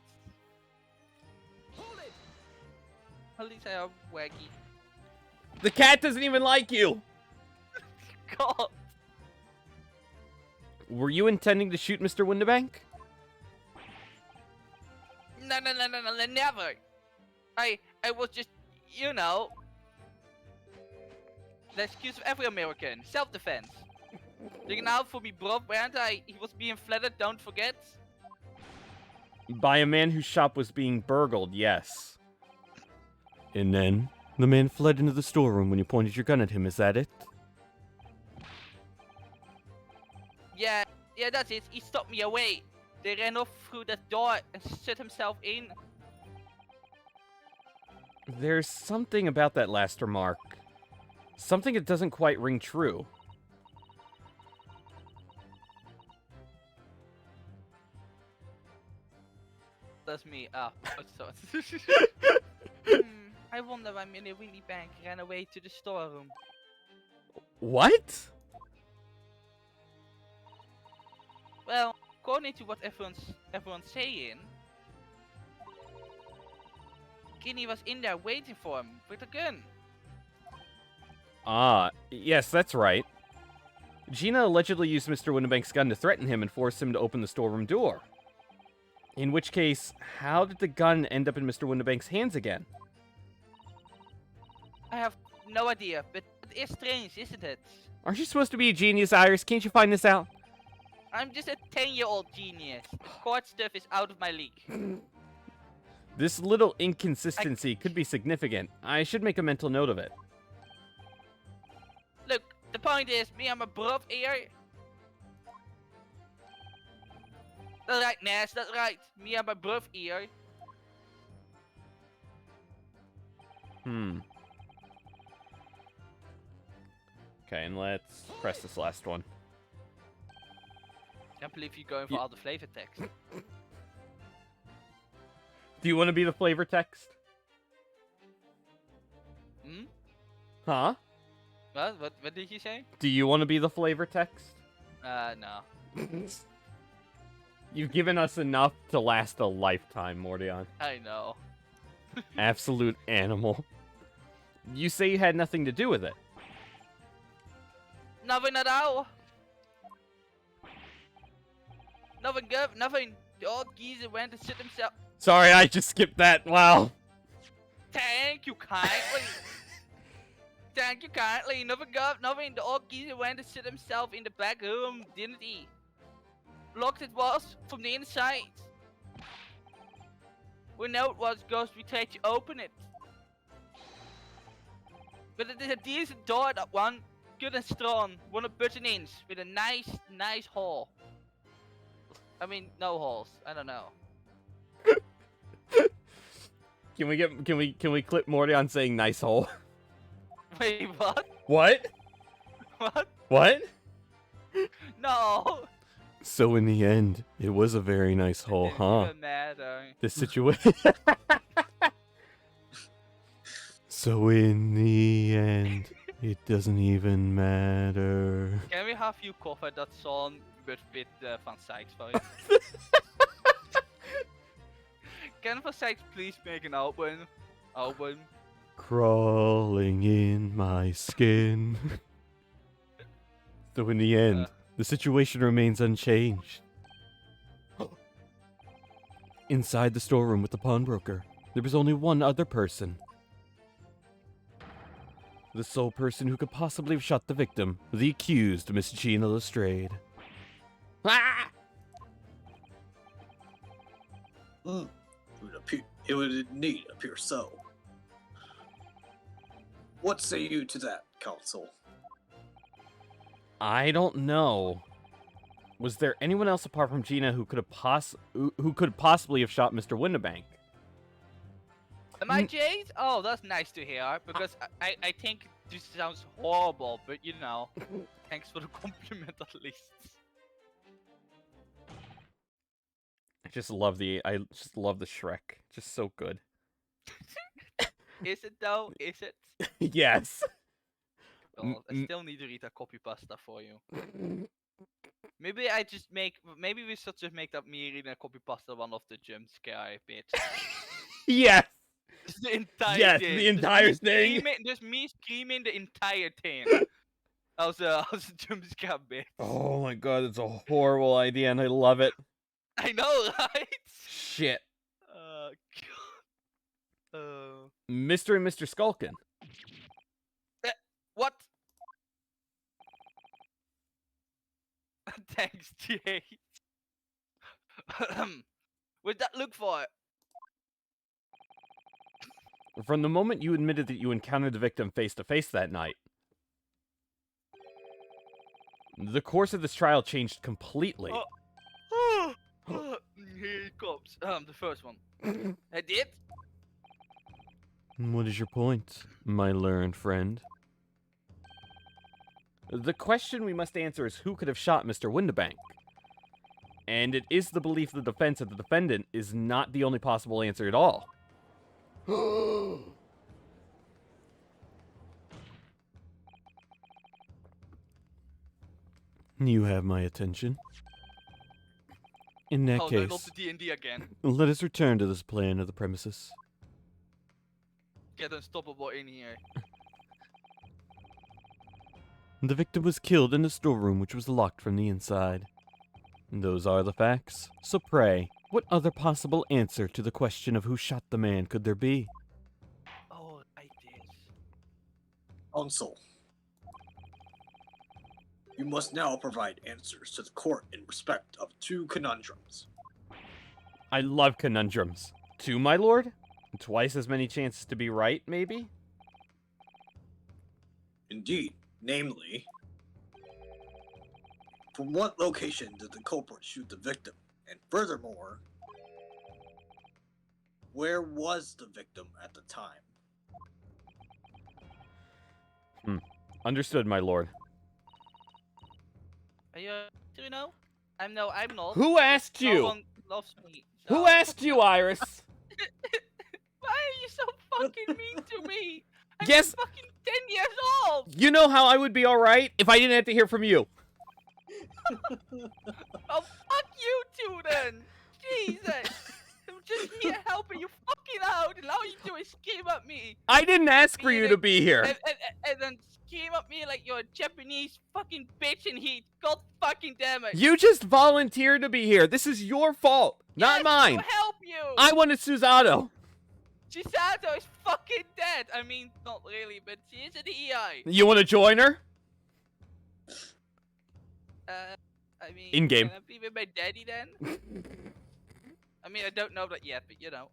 [SPEAKER 2] Hold it. At least I have Waggy.
[SPEAKER 1] The cat doesn't even like you.
[SPEAKER 2] God.
[SPEAKER 1] Were you intending to shoot Mr. Windibank?
[SPEAKER 2] No, never. I was just, you know, the excuse of every American, self-defense. Looking out for me, bro, weren't I? He was being flattered, don't forget.
[SPEAKER 1] By a man whose shop was being burgled, yes. And then, the man fled into the storeroom when you pointed your gun at him, is that it?
[SPEAKER 2] Yeah, that's it. He stopped me away. They ran off through that door and shut himself in.
[SPEAKER 1] There's something about that last remark. Something that doesn't quite ring true.
[SPEAKER 2] That's me. I wonder why Minnie Winnie Bank ran away to the storeroom.
[SPEAKER 1] What?
[SPEAKER 2] Well, according to what everyone's saying, Ginny was in there waiting for him with a gun.
[SPEAKER 1] Ah, yes, that's right. Gina allegedly used Mr. Windibank's gun to threaten him and force him to open the storeroom door. In which case, how did the gun end up in Mr. Windibank's hands again?
[SPEAKER 2] I have no idea, but it is strange, isn't it?
[SPEAKER 1] Aren't you supposed to be a genius, Iris? Can't you find this out?
[SPEAKER 2] I'm just a 10-year-old genius. Court stuff is out of my league.
[SPEAKER 1] This little inconsistency could be significant. I should make a mental note of it.
[SPEAKER 2] Look, the point is, me and my brother here. That's right, Ness, that's right. Me and my brother here.
[SPEAKER 1] Okay, and let's press this last one.
[SPEAKER 2] Can't believe you're going for all the flavor text.
[SPEAKER 1] Do you want to be the flavor text?
[SPEAKER 2] Hmm?
[SPEAKER 1] Huh?
[SPEAKER 2] What did you say?
[SPEAKER 1] Do you want to be the flavor text?
[SPEAKER 2] No.
[SPEAKER 1] You've given us enough to last a lifetime, Mordion.
[SPEAKER 2] I know.
[SPEAKER 1] Absolute animal. You say you had nothing to do with it.
[SPEAKER 2] Nothing at all. Nothing good, nothing. The old geezer went to sit himself.
[SPEAKER 1] Sorry, I just skipped that. Wow.
[SPEAKER 2] Thank you kindly. Thank you kindly. Nothing good, nothing. The old geezer went to sit himself in the back room, didn't he? Locked it was from the inside. We know it was because we tried to open it. But it is a decent door, that one. Good and strong. 1 inch with a nice hole. I mean, no holes. I don't know.
[SPEAKER 1] Can we clip Mordion saying nice hole?
[SPEAKER 2] Wait, what?
[SPEAKER 1] What?
[SPEAKER 2] What?
[SPEAKER 1] What?
[SPEAKER 2] No.
[SPEAKER 1] So in the end, it was a very nice hole,
[SPEAKER 2] It
[SPEAKER 1] huh?
[SPEAKER 2] doesn't matter.
[SPEAKER 1] The situation. So in the end, it doesn't even matter.
[SPEAKER 2] Can we have you cover that song with Van Sykes for it? Can Van Sykes please make an album?
[SPEAKER 1] Crawling in my skin. So in the end, the situation remains unchanged. Inside the storeroom with the pawnbroker, there was only one other person. The sole person who could possibly have shot the victim, the accused, Miss Gina Lestrade. Ah!
[SPEAKER 4] It would indeed appear so. What say you to that, counsel?
[SPEAKER 1] I don't know. Was there anyone else apart from Gina who could possibly have shot Mr. Windibank?
[SPEAKER 2] Am I Jade? Oh, that's nice to hear, because I think this sounds horrible, but you know, thanks for the compliment at least.
[SPEAKER 1] I just love the Shrek. Just so good.
[SPEAKER 2] Is it though? Is it?
[SPEAKER 1] Yes.
[SPEAKER 2] Well, I still need to read a copy pasta for you. Maybe we should just make that me reading a copy pasta one of the jump scare bits.
[SPEAKER 1] Yes.
[SPEAKER 2] The entire
[SPEAKER 1] yes,
[SPEAKER 2] thing.
[SPEAKER 1] the entire thing.
[SPEAKER 2] Just me screaming the entire thing. How's a jump scare bit?
[SPEAKER 1] Oh my god, it's a horrible idea and I love it.
[SPEAKER 2] I know, right?
[SPEAKER 1] Shit.
[SPEAKER 2] God.
[SPEAKER 1] Mr. and Mr. Skulkin.
[SPEAKER 2] What? Thanks, Jade. What'd that look for?
[SPEAKER 1] From the moment you admitted that you encountered the victim face to face that night, the course of this trial changed completely.
[SPEAKER 2] Here it comes. The first one. I did?
[SPEAKER 1] What is your point, my learned friend? The question we must answer is who could have shot Mr. Windibank? And it is the belief of the defense that the defendant is not the only possible answer at all. You have my attention. In that
[SPEAKER 2] Oh,
[SPEAKER 1] case,
[SPEAKER 2] not the D&D again.
[SPEAKER 1] let us return to this plan of the premises.
[SPEAKER 2] Get unstoppable in here.
[SPEAKER 1] The victim was killed in a storeroom which was locked from the inside. Those are the facts. So pray, what other possible answer to the question of who shot the man could there be?
[SPEAKER 2] Oh, I did.
[SPEAKER 4] Counsel, you must now provide answers to the court in respect of 2 conundrums.
[SPEAKER 1] I love conundrums. 2, my lord? Twice as many chances to be right, maybe?
[SPEAKER 4] Indeed. Namely, from what location did the culprit shoot the victim? And furthermore, where was the victim at the time?
[SPEAKER 1] Understood, my lord.
[SPEAKER 2] Are you, do you know? I'm not.
[SPEAKER 1] Who asked
[SPEAKER 2] No
[SPEAKER 1] you?
[SPEAKER 2] one loves me.
[SPEAKER 1] Who
[SPEAKER 2] so-
[SPEAKER 1] asked you, Iris?
[SPEAKER 2] Why are you so fucking mean to me? I'm
[SPEAKER 1] Guess-
[SPEAKER 2] fucking 10 years old!
[SPEAKER 1] You know how I would be alright if I didn't have to hear from you.
[SPEAKER 2] Oh, fuck you two then! Jesus! I'm just here helping you fucking out, and all you do is scream at me!
[SPEAKER 1] I didn't ask for you to be here.
[SPEAKER 2] And then scream at me like you're a Japanese fucking bitch in heat. God fucking damn it!
[SPEAKER 1] You just volunteered to be here. This is your fault, not
[SPEAKER 2] Yes,
[SPEAKER 1] mine.
[SPEAKER 2] To help you!
[SPEAKER 1] I wanted Susato.
[SPEAKER 2] Chisato is fucking dead! I mean, not really, but she is an EI.
[SPEAKER 1] You want to join her?
[SPEAKER 2] I mean,
[SPEAKER 1] In-game.
[SPEAKER 2] Can I be with my daddy then? I mean, I don't know that yet, but you know.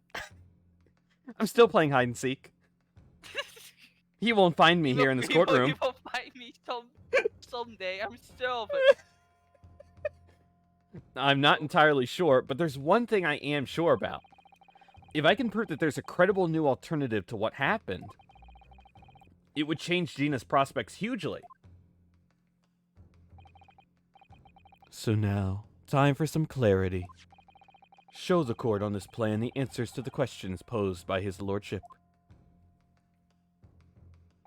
[SPEAKER 1] I'm still playing hide and seek. He won't find me here in this courtroom.
[SPEAKER 2] You will find me someday. I'm sure, but
[SPEAKER 1] I'm not entirely sure, but there's one thing I am sure about. If I can prove that there's a credible new alternative to what happened, it would change Gina's prospects hugely. So now, time for some clarity. Show the court on this plan the answers to the questions posed by his lordship.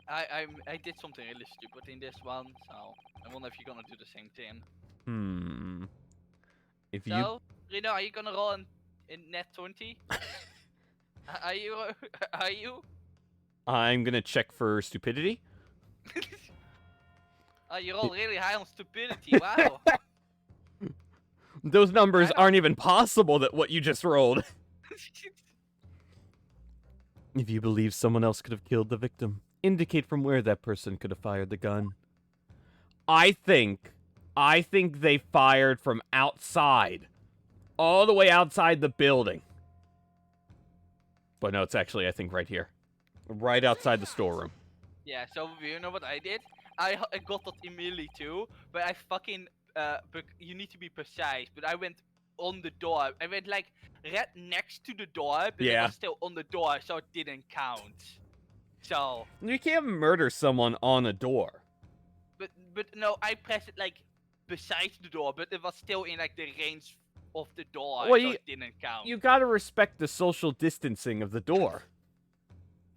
[SPEAKER 2] I did something really stupid in this one, so I wonder if you're gonna do the same thing.
[SPEAKER 1] If you...
[SPEAKER 2] So, Rino, are you gonna roll in net 20? Are you? Are you?
[SPEAKER 1] I'm gonna check for stupidity.
[SPEAKER 2] Oh, you roll really high on stupidity. Wow.
[SPEAKER 1] Those numbers aren't even possible that what you just rolled. If you believe someone else could have killed the victim, indicate from where that person could have fired the gun. I think they fired from outside. All the way outside the building. But no, it's actually, I think, right here. Right outside the storeroom.
[SPEAKER 2] Yeah, so you know what I did? I got that immediately too, but I fucking, but you need to be precise, but I went on the door. I went like right next to the door, but it
[SPEAKER 1] Yeah.
[SPEAKER 2] was still on the door, so it didn't count. So,
[SPEAKER 1] You can't murder someone on a door.
[SPEAKER 2] but no, I pressed it like besides the door, but it was still in like the range of the door,
[SPEAKER 1] Well,
[SPEAKER 2] so
[SPEAKER 1] you-
[SPEAKER 2] it didn't count.
[SPEAKER 1] You gotta respect the social distancing of the door.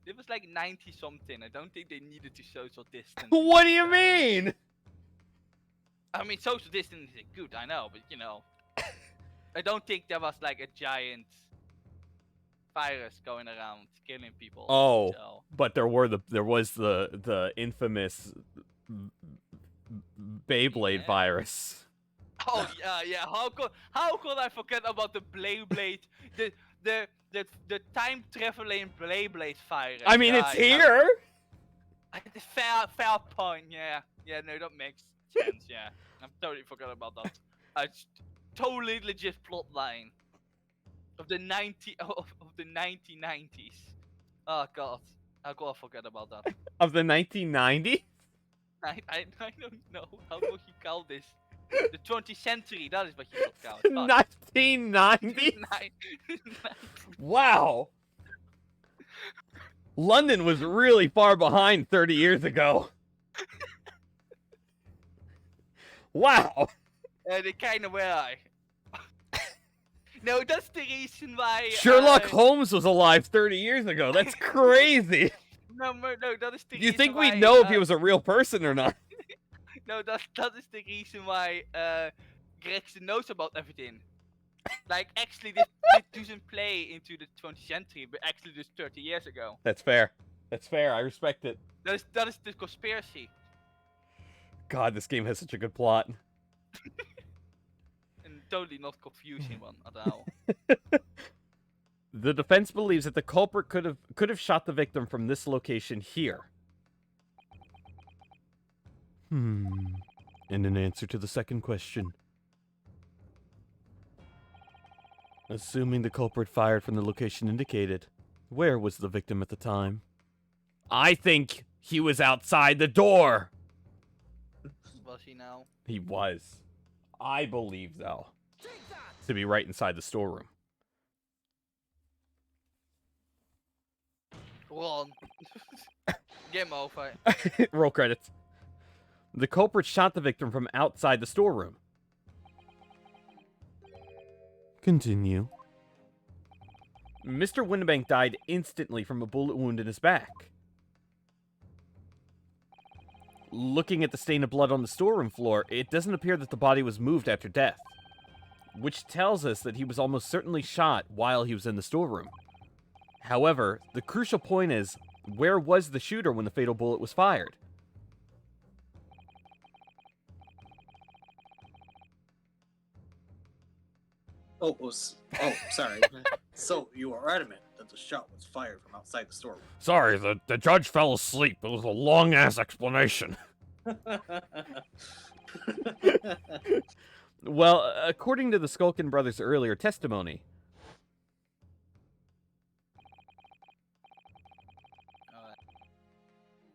[SPEAKER 2] It was like 90 something. I don't think they needed to social distance.
[SPEAKER 1] What do you mean?
[SPEAKER 2] I mean, social distance is good, I know, but you know, I don't think there was like a giant virus going around killing people.
[SPEAKER 1] Oh,
[SPEAKER 2] so.
[SPEAKER 1] but there was the infamous Beyblade
[SPEAKER 2] Yeah.
[SPEAKER 1] virus.
[SPEAKER 2] Oh yeah. How could I forget about the Beyblade, the time traveling Beyblade virus?
[SPEAKER 1] I mean, it's here.
[SPEAKER 2] Fair point. Yeah. No, that makes sense. Yeah, I totally forgot about that. It's totally legit plot line of the 1990s. Oh god, how could I forget about that?
[SPEAKER 1] Of the 1990s?
[SPEAKER 2] I don't know how would you call this. The 20th century, that is what you would call it. Fuck.
[SPEAKER 1] 1990?
[SPEAKER 2] Nine-
[SPEAKER 1] Wow. London was really far behind 30 years ago. Wow.
[SPEAKER 2] They kind of were. No, that's the reason why.
[SPEAKER 1] Sherlock Holmes was alive 30 years ago. That's crazy.
[SPEAKER 2] No, that is the
[SPEAKER 1] You
[SPEAKER 2] reason
[SPEAKER 1] think
[SPEAKER 2] why,
[SPEAKER 1] we'd know if he was a real person or not?
[SPEAKER 2] No, that is the reason why Gregson knows about everything. Like, actually, this doesn't play into the 20th century, but actually just 30 years ago.
[SPEAKER 1] That's fair. That's fair. I respect it.
[SPEAKER 2] That is the conspiracy.
[SPEAKER 1] God, this game has such a good plot.
[SPEAKER 2] And totally not confusing one at all.
[SPEAKER 1] The defense believes that the culprit could have shot the victim from this location here. And in answer to the second question. Assuming the culprit fired from the location indicated, where was the victim at the time? I think he was outside the door!
[SPEAKER 2] Was he now?
[SPEAKER 1] He was. I believe, though, to be right inside the storeroom.
[SPEAKER 2] Run. Game over.
[SPEAKER 1] Roll credits. The culprit shot the victim from outside the storeroom. Continue. Mr. Windibank died instantly from a bullet wound in his back. Looking at the stain of blood on the storeroom floor, it doesn't appear that the body was moved after death, which tells us that he was almost certainly shot while he was in the storeroom. However, the crucial point is, where was the shooter when the fatal bullet was fired?
[SPEAKER 4] Sorry. So, you are adamant that the shot was fired from outside the storeroom?
[SPEAKER 5] Sorry, the judge fell asleep. It was a long-ass explanation.
[SPEAKER 1] Well, according to the Skulkin brothers' earlier testimony...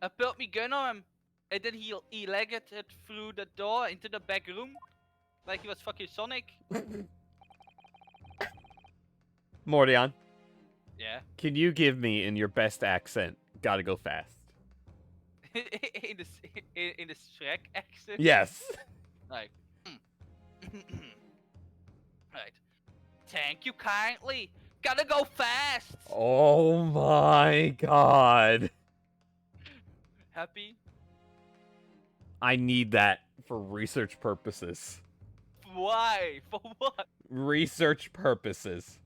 [SPEAKER 2] I pulled my gun on him, and then he legged it through the door into the back room, like he was fucking Sonic.
[SPEAKER 1] Mordion,
[SPEAKER 2] Yeah.
[SPEAKER 1] can you give me, in your best accent, gotta go fast?
[SPEAKER 2] in the Shrek accent.
[SPEAKER 1] Yes.
[SPEAKER 2] Like. Right. Thank you kindly. Gotta go fast.
[SPEAKER 1] Oh my god.
[SPEAKER 2] Happy?
[SPEAKER 1] I need that for research purposes.
[SPEAKER 2] Why? For what?
[SPEAKER 1] Research purposes.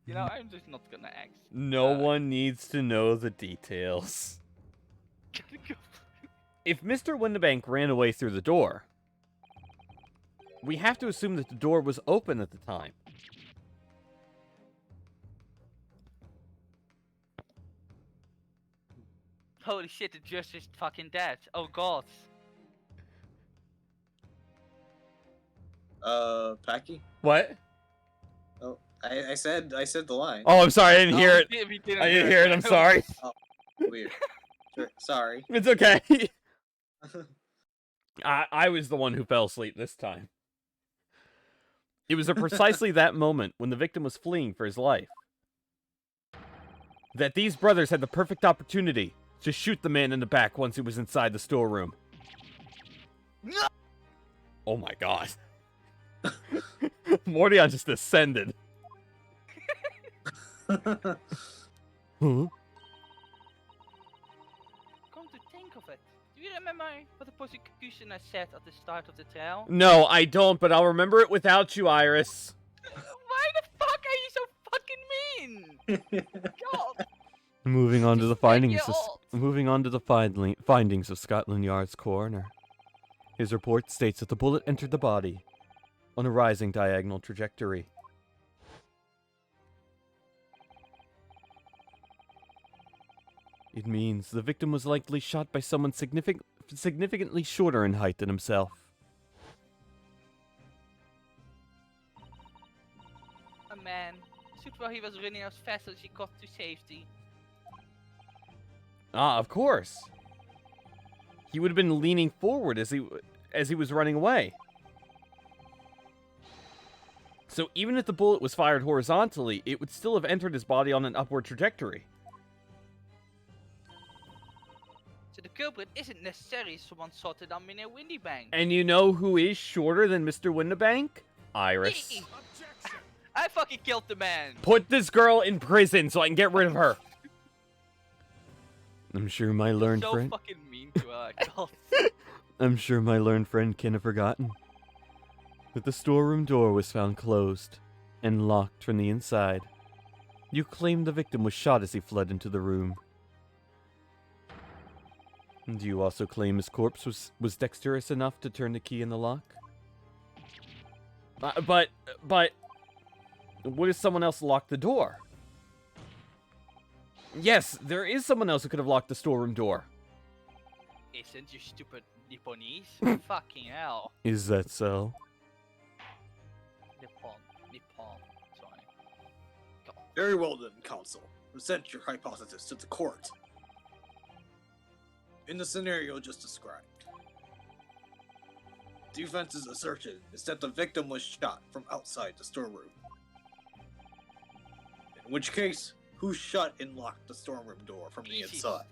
[SPEAKER 2] You know, I'm just not gonna ask.
[SPEAKER 1] No one needs to know the details.
[SPEAKER 2] Gotta go.
[SPEAKER 1] If Mr. Windibank ran away through the door, we have to assume that the door was open at the time.
[SPEAKER 2] Holy shit, the judge is fucking dead. Oh god.
[SPEAKER 4] Packy?
[SPEAKER 1] What?
[SPEAKER 4] Oh, I said the line.
[SPEAKER 1] Oh, I'm sorry, I didn't hear it.
[SPEAKER 2] We
[SPEAKER 1] I didn't hear it, I'm sorry.
[SPEAKER 4] Weird. Sure, sorry.
[SPEAKER 1] It's okay. I was the one who fell asleep this time. It was at precisely that moment, when the victim was fleeing for his life, that these brothers had the perfect opportunity to shoot the man in the back once he was inside the storeroom.
[SPEAKER 2] No!
[SPEAKER 1] Oh my god. Mordion just ascended. Huh?
[SPEAKER 2] Come to think of it, do you remember what the prosecution said at the start of the trial?
[SPEAKER 1] No, I don't, but I'll remember it without you, Iris.
[SPEAKER 2] Why the fuck are you so fucking mean? God.
[SPEAKER 1] Moving on to the
[SPEAKER 2] Just make
[SPEAKER 1] findings.
[SPEAKER 2] it old.
[SPEAKER 1] Moving on to the findings of Scotland Yard's coroner. His report states that the bullet entered the body on a rising diagonal trajectory. It means the victim was likely shot by someone significantly shorter in height than himself.
[SPEAKER 2] A man. Shoot while he was running as fast as he got to safety.
[SPEAKER 1] Ah, of course. He would have been leaning forward as he was running away. So even if the bullet was fired horizontally, it would still have entered his body on an upward trajectory.
[SPEAKER 2] So the culprit isn't necessarily someone shorter than Mr. Windibank.
[SPEAKER 1] And you know who is shorter than Mr. Windibank? Iris.
[SPEAKER 2] Me. I fucking killed the man.
[SPEAKER 1] Put this girl in prison so I can get rid of her. I'm sure my learned
[SPEAKER 2] So
[SPEAKER 1] friend...
[SPEAKER 2] fucking mean to her. God.
[SPEAKER 1] I'm sure my learned friend can't have forgotten that the storeroom door was found closed and locked from the inside. You claim the victim was shot as he fled into the room. Do you also claim his corpse was dexterous enough to turn the key in the lock? But what if someone else locked the door? Yes, there is someone else who could have locked the storeroom door.
[SPEAKER 2] Isn't you stupid Nipponese? Fucking hell.
[SPEAKER 1] Is that so?
[SPEAKER 2] Nippon. Sorry. God.
[SPEAKER 4] Very well then, counsel. Present your hypothesis to the court. In the scenario just described, defense's assertion is that the victim was shot from outside the storeroom. In which case, who shut and locked the storeroom door from the inside?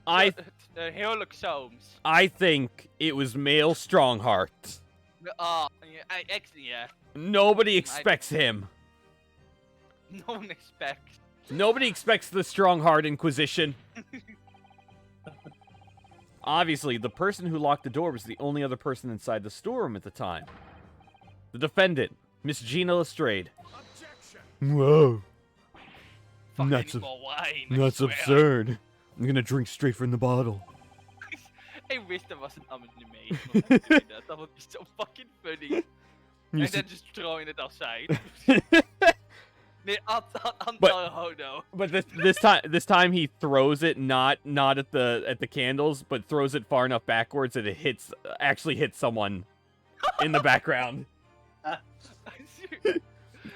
[SPEAKER 2] Herlock Soames.
[SPEAKER 1] I think it was male Strongheart.
[SPEAKER 2] Yeah.
[SPEAKER 1] Nobody expects him.
[SPEAKER 2] No one expects.
[SPEAKER 1] Nobody expects the Strongheart Inquisition. Obviously, the person who locked the door was the only other person inside the storeroom at the time. The defendant, Miss Gina Lestrade. Whoa. That's absurd. I'm gonna drink straight from the bottle.
[SPEAKER 2] I wish there was an animation of him doing that. That would be so fucking funny. And then just throwing it outside. But
[SPEAKER 1] this time he throws it not at the candles, but throws it far enough backwards that it actually hits someone in the background.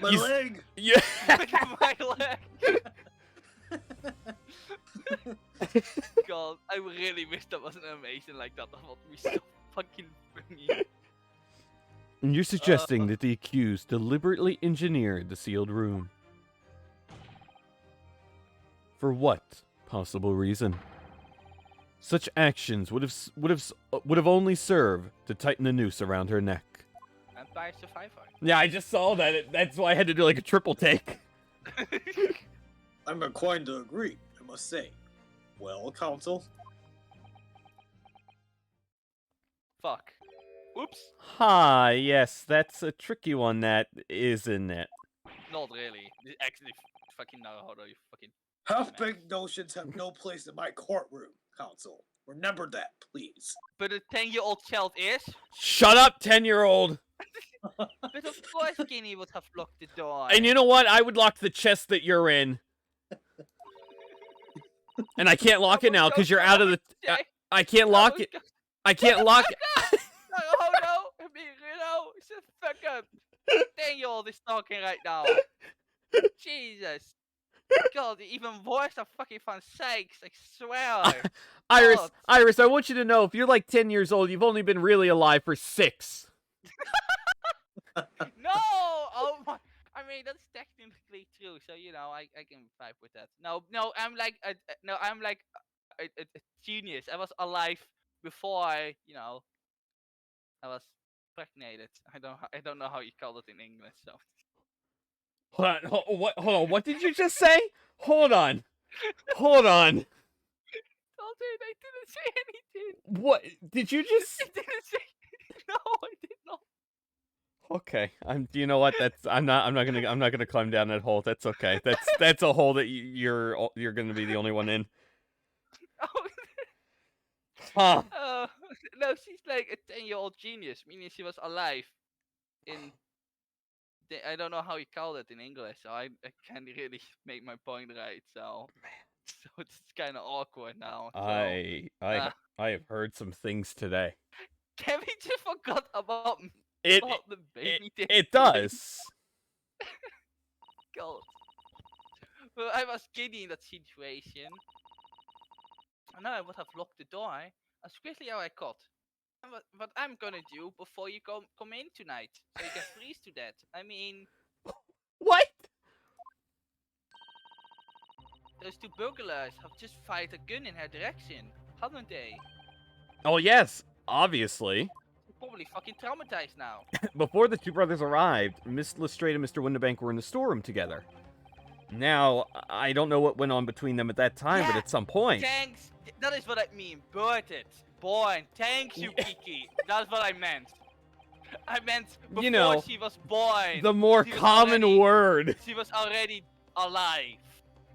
[SPEAKER 4] My leg!
[SPEAKER 1] Yeah.
[SPEAKER 2] My leg! God, I really wish there was an animation like that. That would be so fucking funny.
[SPEAKER 1] And you're suggesting that the accused deliberately engineered the sealed room. For what possible reason? Such actions would have only served to tighten the noose around her neck.
[SPEAKER 2] And by survivor.
[SPEAKER 1] Yeah, I just saw that. That's why I had to do like a triple take.
[SPEAKER 4] I'm inclined to agree, I must say. Well, counsel?
[SPEAKER 2] Fuck. Oops.
[SPEAKER 1] Ha, yes, that's a tricky one, that isn't it?
[SPEAKER 2] Not really. This actually fucking Naruhodo, you fucking...
[SPEAKER 4] Half-baked notions have no place in my courtroom, counsel. Remember that, please.
[SPEAKER 2] But a 10-year-old child is?
[SPEAKER 1] Shut up, 10-year-old!
[SPEAKER 2] But of course Skinny would have locked the door.
[SPEAKER 1] And you know what? I would lock the chest that you're in. And I can't lock it now because you're out of the... I can't lock it. I can't lock it.
[SPEAKER 2] Naruhodo, shut the fuck up. 10-year-old is talking right now. Jesus. God, even worse than fucking Van Sykes, I swear.
[SPEAKER 1] Iris, I want you to know, if you're like 10 years old, you've only been really alive for 6.
[SPEAKER 2] No! Oh my... I mean, that's technically true, so, you know, I can vibe with that. No, I'm like a genius. I was alive before I was pregnated. I don't know how you call it in English, so...
[SPEAKER 1] Hold on, what did you just say? Hold on. Hold on.
[SPEAKER 2] Oh, dude, I didn't say anything.
[SPEAKER 1] What? Did you just...
[SPEAKER 2] I didn't say... No, I did not.
[SPEAKER 1] Okay. You know what? I'm not gonna climb down that hole. That's okay. That's a hole that you're gonna be the only one in.
[SPEAKER 2] Oh.
[SPEAKER 1] Huh.
[SPEAKER 2] No, she's like a 10-year-old genius, meaning she was alive in... I don't know how you call it in English, so I can't really make my point right, so it's kind of awkward now. So,
[SPEAKER 1] I have heard some things today.
[SPEAKER 2] Can we just forgot about the baby thing?
[SPEAKER 1] It does.
[SPEAKER 2] God. Well, I was kidding in that situation. I know I would have locked the door as quickly as I could. What I'm gonna do before you come in tonight, so you can freeze to death. I mean...
[SPEAKER 1] What?
[SPEAKER 2] Those two burglars have just fired a gun in her direction, haven't they?
[SPEAKER 1] Oh yes, obviously.
[SPEAKER 2] They're probably fucking traumatized now.
[SPEAKER 1] Before the two brothers arrived, Miss Lestrade and Mr. Winterbank were in the storeroom together. Now, I don't know what went on between them at that time, but at some point...
[SPEAKER 2] Thanks! That is what I mean. Bird Born. Thank you, Kiki. That's what I meant. I meant before she was born.
[SPEAKER 1] The more common word.
[SPEAKER 2] She was already alive.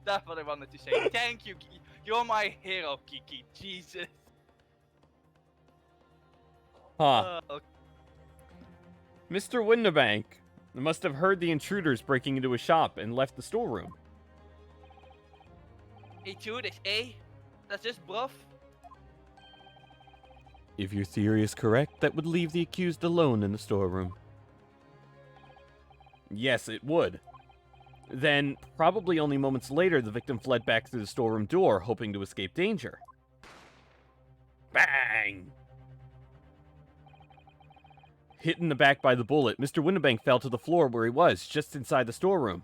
[SPEAKER 2] That's what I wanted to say. Thank you, Kiki. You're my hero, Kiki. Jesus.
[SPEAKER 1] Huh. Mr. Winterbank must have heard the intruders breaking into a shop and left the storeroom.
[SPEAKER 2] Intruders, eh? That's just bluff.
[SPEAKER 1] If your theory is correct, that would leave the accused alone in the storeroom. Yes, it would. Then, probably only moments later, the victim fled back through the storeroom door, hoping to escape danger. Bang! Hit in the back by the bullet, Mr. Windibank fell to the floor where he was, just inside the storeroom.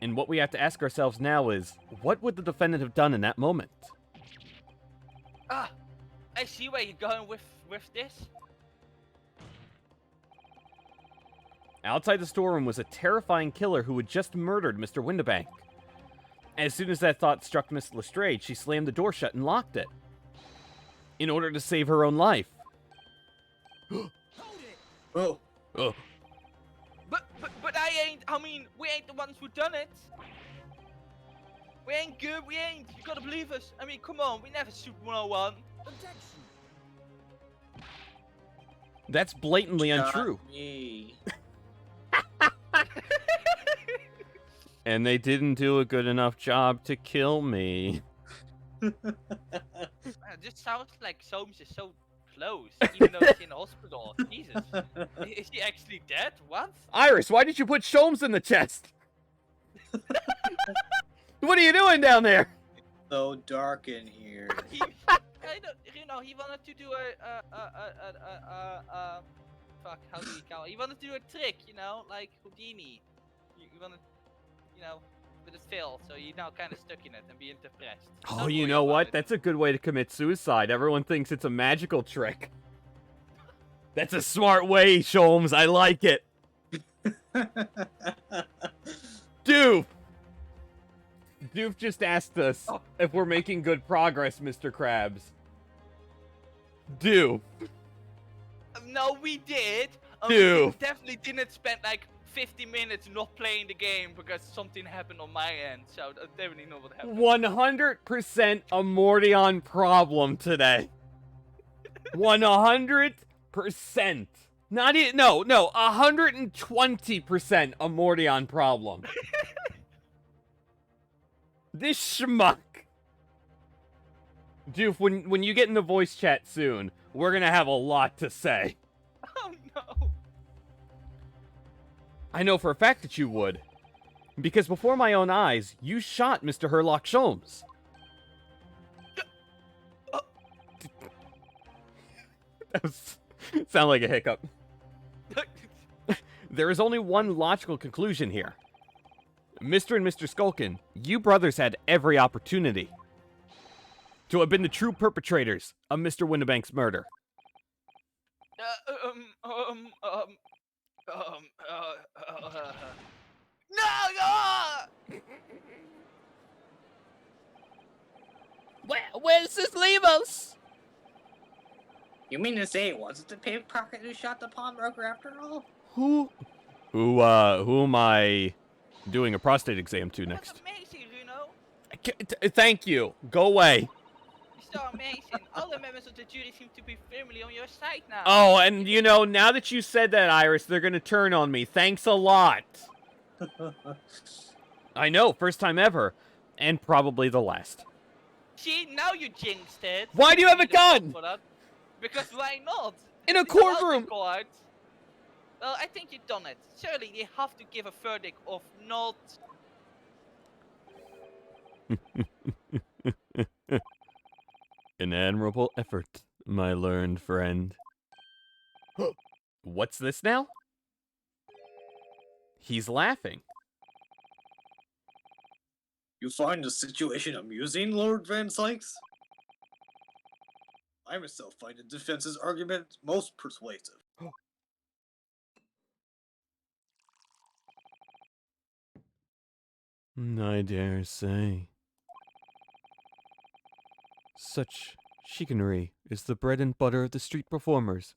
[SPEAKER 1] And what we have to ask ourselves now is, what would the defendant have done in that moment?
[SPEAKER 2] Ah, I see where you're going with this.
[SPEAKER 1] Outside the storeroom was a terrifying killer who had just murdered Mr. Windibank. As soon as that thought struck Miss Lestrade, she slammed the door shut and locked it. In order to save her own life.
[SPEAKER 4] Oh.
[SPEAKER 1] Oh.
[SPEAKER 2] But we ain't the ones who done it. We ain't good, we ain't. You gotta believe us. I mean, come on, we never shoot 101.
[SPEAKER 1] That's blatantly
[SPEAKER 4] Got
[SPEAKER 1] untrue.
[SPEAKER 4] me.
[SPEAKER 1] And they didn't do a good enough job to kill me.
[SPEAKER 2] This sounds like Soames is so close, even though he's in the hospital. Jesus. Is he actually dead? What?
[SPEAKER 1] Iris, why did you put Sholmes in the chest? What are you doing down there?
[SPEAKER 4] So dark in here.
[SPEAKER 2] He wanted to do fuck, how do you call it? He wanted to do a trick, like Houdini. He wanted, but it failed, so you're now kind of stuck in it and being depressed.
[SPEAKER 1] Oh, you know what? That's a good way to commit suicide. Everyone thinks it's a magical trick. That's a smart way, Sholmes. I like it. Doof! Doof just asked us if we're making good progress, Mr. Krabs. Doof.
[SPEAKER 2] No, we did.
[SPEAKER 1] Doof.
[SPEAKER 2] We definitely didn't spend like 50 minutes not playing the game because something happened on my end, so I definitely know what happened. 100% a Mordion problem today. 100%. Not even, no, 120% a Mordion problem. This schmuck. Doof, when you get in the voice chat soon, we're gonna have a lot to say. Oh no.
[SPEAKER 1] I know for a fact that you would. Because before my own eyes, you shot Mr. Herlock Sholmes. That was... sound like a hiccup. There is only one logical conclusion here. Mr. and Mr. Skulkin, you brothers had every opportunity to have been the true perpetrators of Mr. Windibank's murder.
[SPEAKER 2] No!
[SPEAKER 1] Where does this leave us?
[SPEAKER 4] You mean to say it wasn't the pickpocket who shot the pawnbroker after all?
[SPEAKER 1] Who am I doing a prostate exam to next?
[SPEAKER 2] That's amazing, Runo.
[SPEAKER 1] Thank you. Go away.
[SPEAKER 2] You're so amazing. All the members of the jury seem to be firmly on your side now.
[SPEAKER 1] Oh, and now that you said that, Iris, they're gonna turn on me. Thanks a lot. I know, first time ever. And probably the last.
[SPEAKER 2] See, now you jinxed it.
[SPEAKER 1] Why do you have a gun?
[SPEAKER 2] Because why not?
[SPEAKER 1] In a
[SPEAKER 2] It's allowed
[SPEAKER 1] courtroom.
[SPEAKER 2] in court. Well, I think you've done it. Surely they have to give a verdict of not...
[SPEAKER 1] An admirable effort, my learned friend. What's this now? He's laughing.
[SPEAKER 4] You find the situation amusing, Lord Van Sykes? I myself find the defense's argument most persuasive.
[SPEAKER 1] I dare say. Such chicanery is the bread and butter of the street performers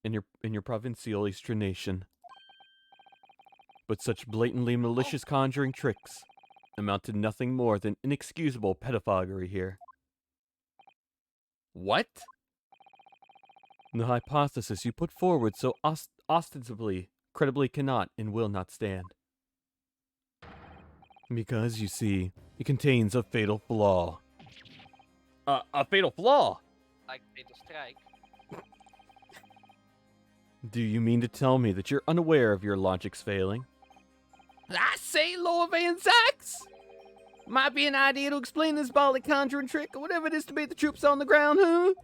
[SPEAKER 1] in your provincial Eastern nation. But such blatantly malicious conjuring tricks amount to nothing more than inexcusable pedophagy here. What? The hypothesis you put forward so ostensibly, credibly cannot and will not stand. Because, you see, it contains a fatal flaw. A fatal flaw?
[SPEAKER 2] Like Fatal Strike.
[SPEAKER 1] Do you mean to tell me that you're unaware of your logic's failing? I say, Lord Van Zyx! Might be an idea to explain this Bolly conjuring trick or whatever it is to beat the troops on the ground, huh?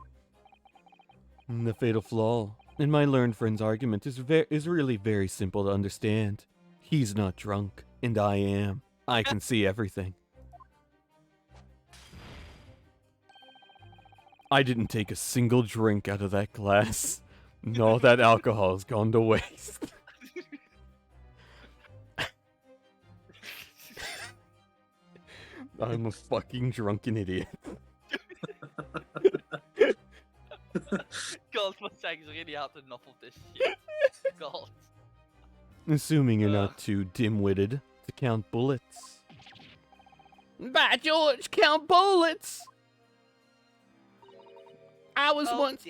[SPEAKER 1] The fatal flaw in my learned friend's argument is really very simple to understand. He's not drunk, and I am. I can see everything. I didn't take a single drink out of that glass. No, that alcohol's gone to waste. I'm a fucking drunken idiot.
[SPEAKER 2] God, what seconds really have enough of this shit. God.
[SPEAKER 1] Assuming you're not too dim-witted to count bullets. By George, count bullets! I was once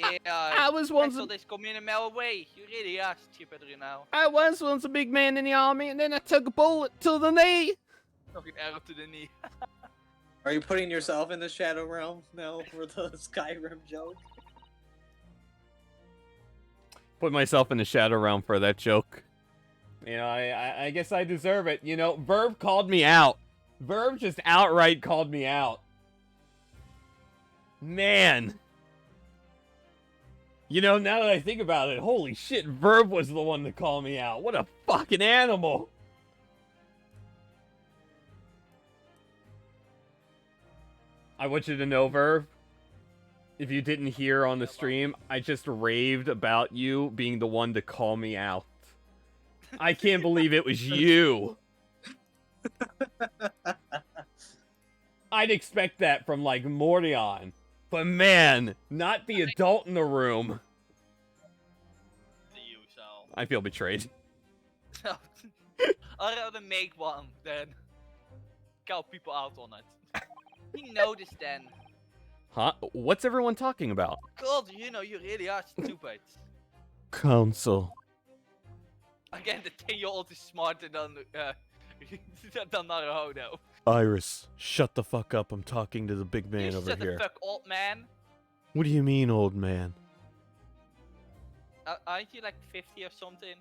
[SPEAKER 2] this coming a mile away. You really are stupid now.
[SPEAKER 1] I was once a big man in the army, and then I took a bullet to the knee.
[SPEAKER 2] Nog een arrow to the knee.
[SPEAKER 4] Are you putting yourself in the Shadow Realm now for the Skyrim joke?
[SPEAKER 1] Put myself in the Shadow Realm for that joke. You know, I guess I deserve it. You know, Verb called me out. Verb just outright called me out. Man. You know, now that I think about it, holy shit, Verb was the one to call me out. What a fucking animal. I want you to know, Verb, if you didn't hear on the stream, I just raved about you being the one to call me out. I can't believe it was you. I'd expect that from, like, Mordion. But man, not the adult in the room. I feel betrayed.
[SPEAKER 2] I'd rather make one than call people out on it. You noticed then.
[SPEAKER 1] Huh? What's everyone talking about?
[SPEAKER 2] God, you know, you really are stupid.
[SPEAKER 1] Council.
[SPEAKER 2] Again, the 10-year-old is smarter than Naruhodo.
[SPEAKER 1] Iris, shut the fuck up. I'm talking to the big man over
[SPEAKER 2] Shut
[SPEAKER 1] here.
[SPEAKER 2] the fuck, old man.
[SPEAKER 1] What do you mean, old man?
[SPEAKER 2] Aren't you like 50 or something?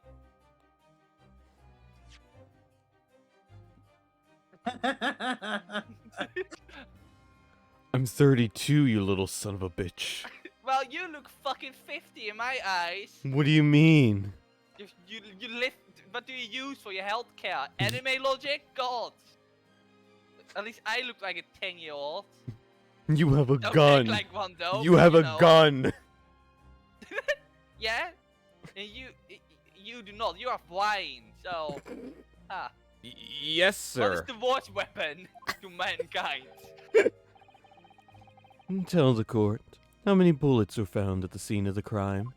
[SPEAKER 1] I'm 32, you little son of a bitch.
[SPEAKER 2] Well, you look fucking 50 in my eyes.
[SPEAKER 1] What do you mean?
[SPEAKER 2] You live. What do you use for your healthcare? Anime logic? God. At least I look like a 10-year-old.
[SPEAKER 1] You have a
[SPEAKER 2] Don't
[SPEAKER 1] gun.
[SPEAKER 2] act like one though.
[SPEAKER 1] You have a
[SPEAKER 2] know.
[SPEAKER 1] gun.
[SPEAKER 2] Yeah? And you do not. You are flying. So,
[SPEAKER 1] Yes, sir.
[SPEAKER 2] what is the worst weapon to mankind?
[SPEAKER 1] Tell the court, how many bullets were found at the scene of the crime?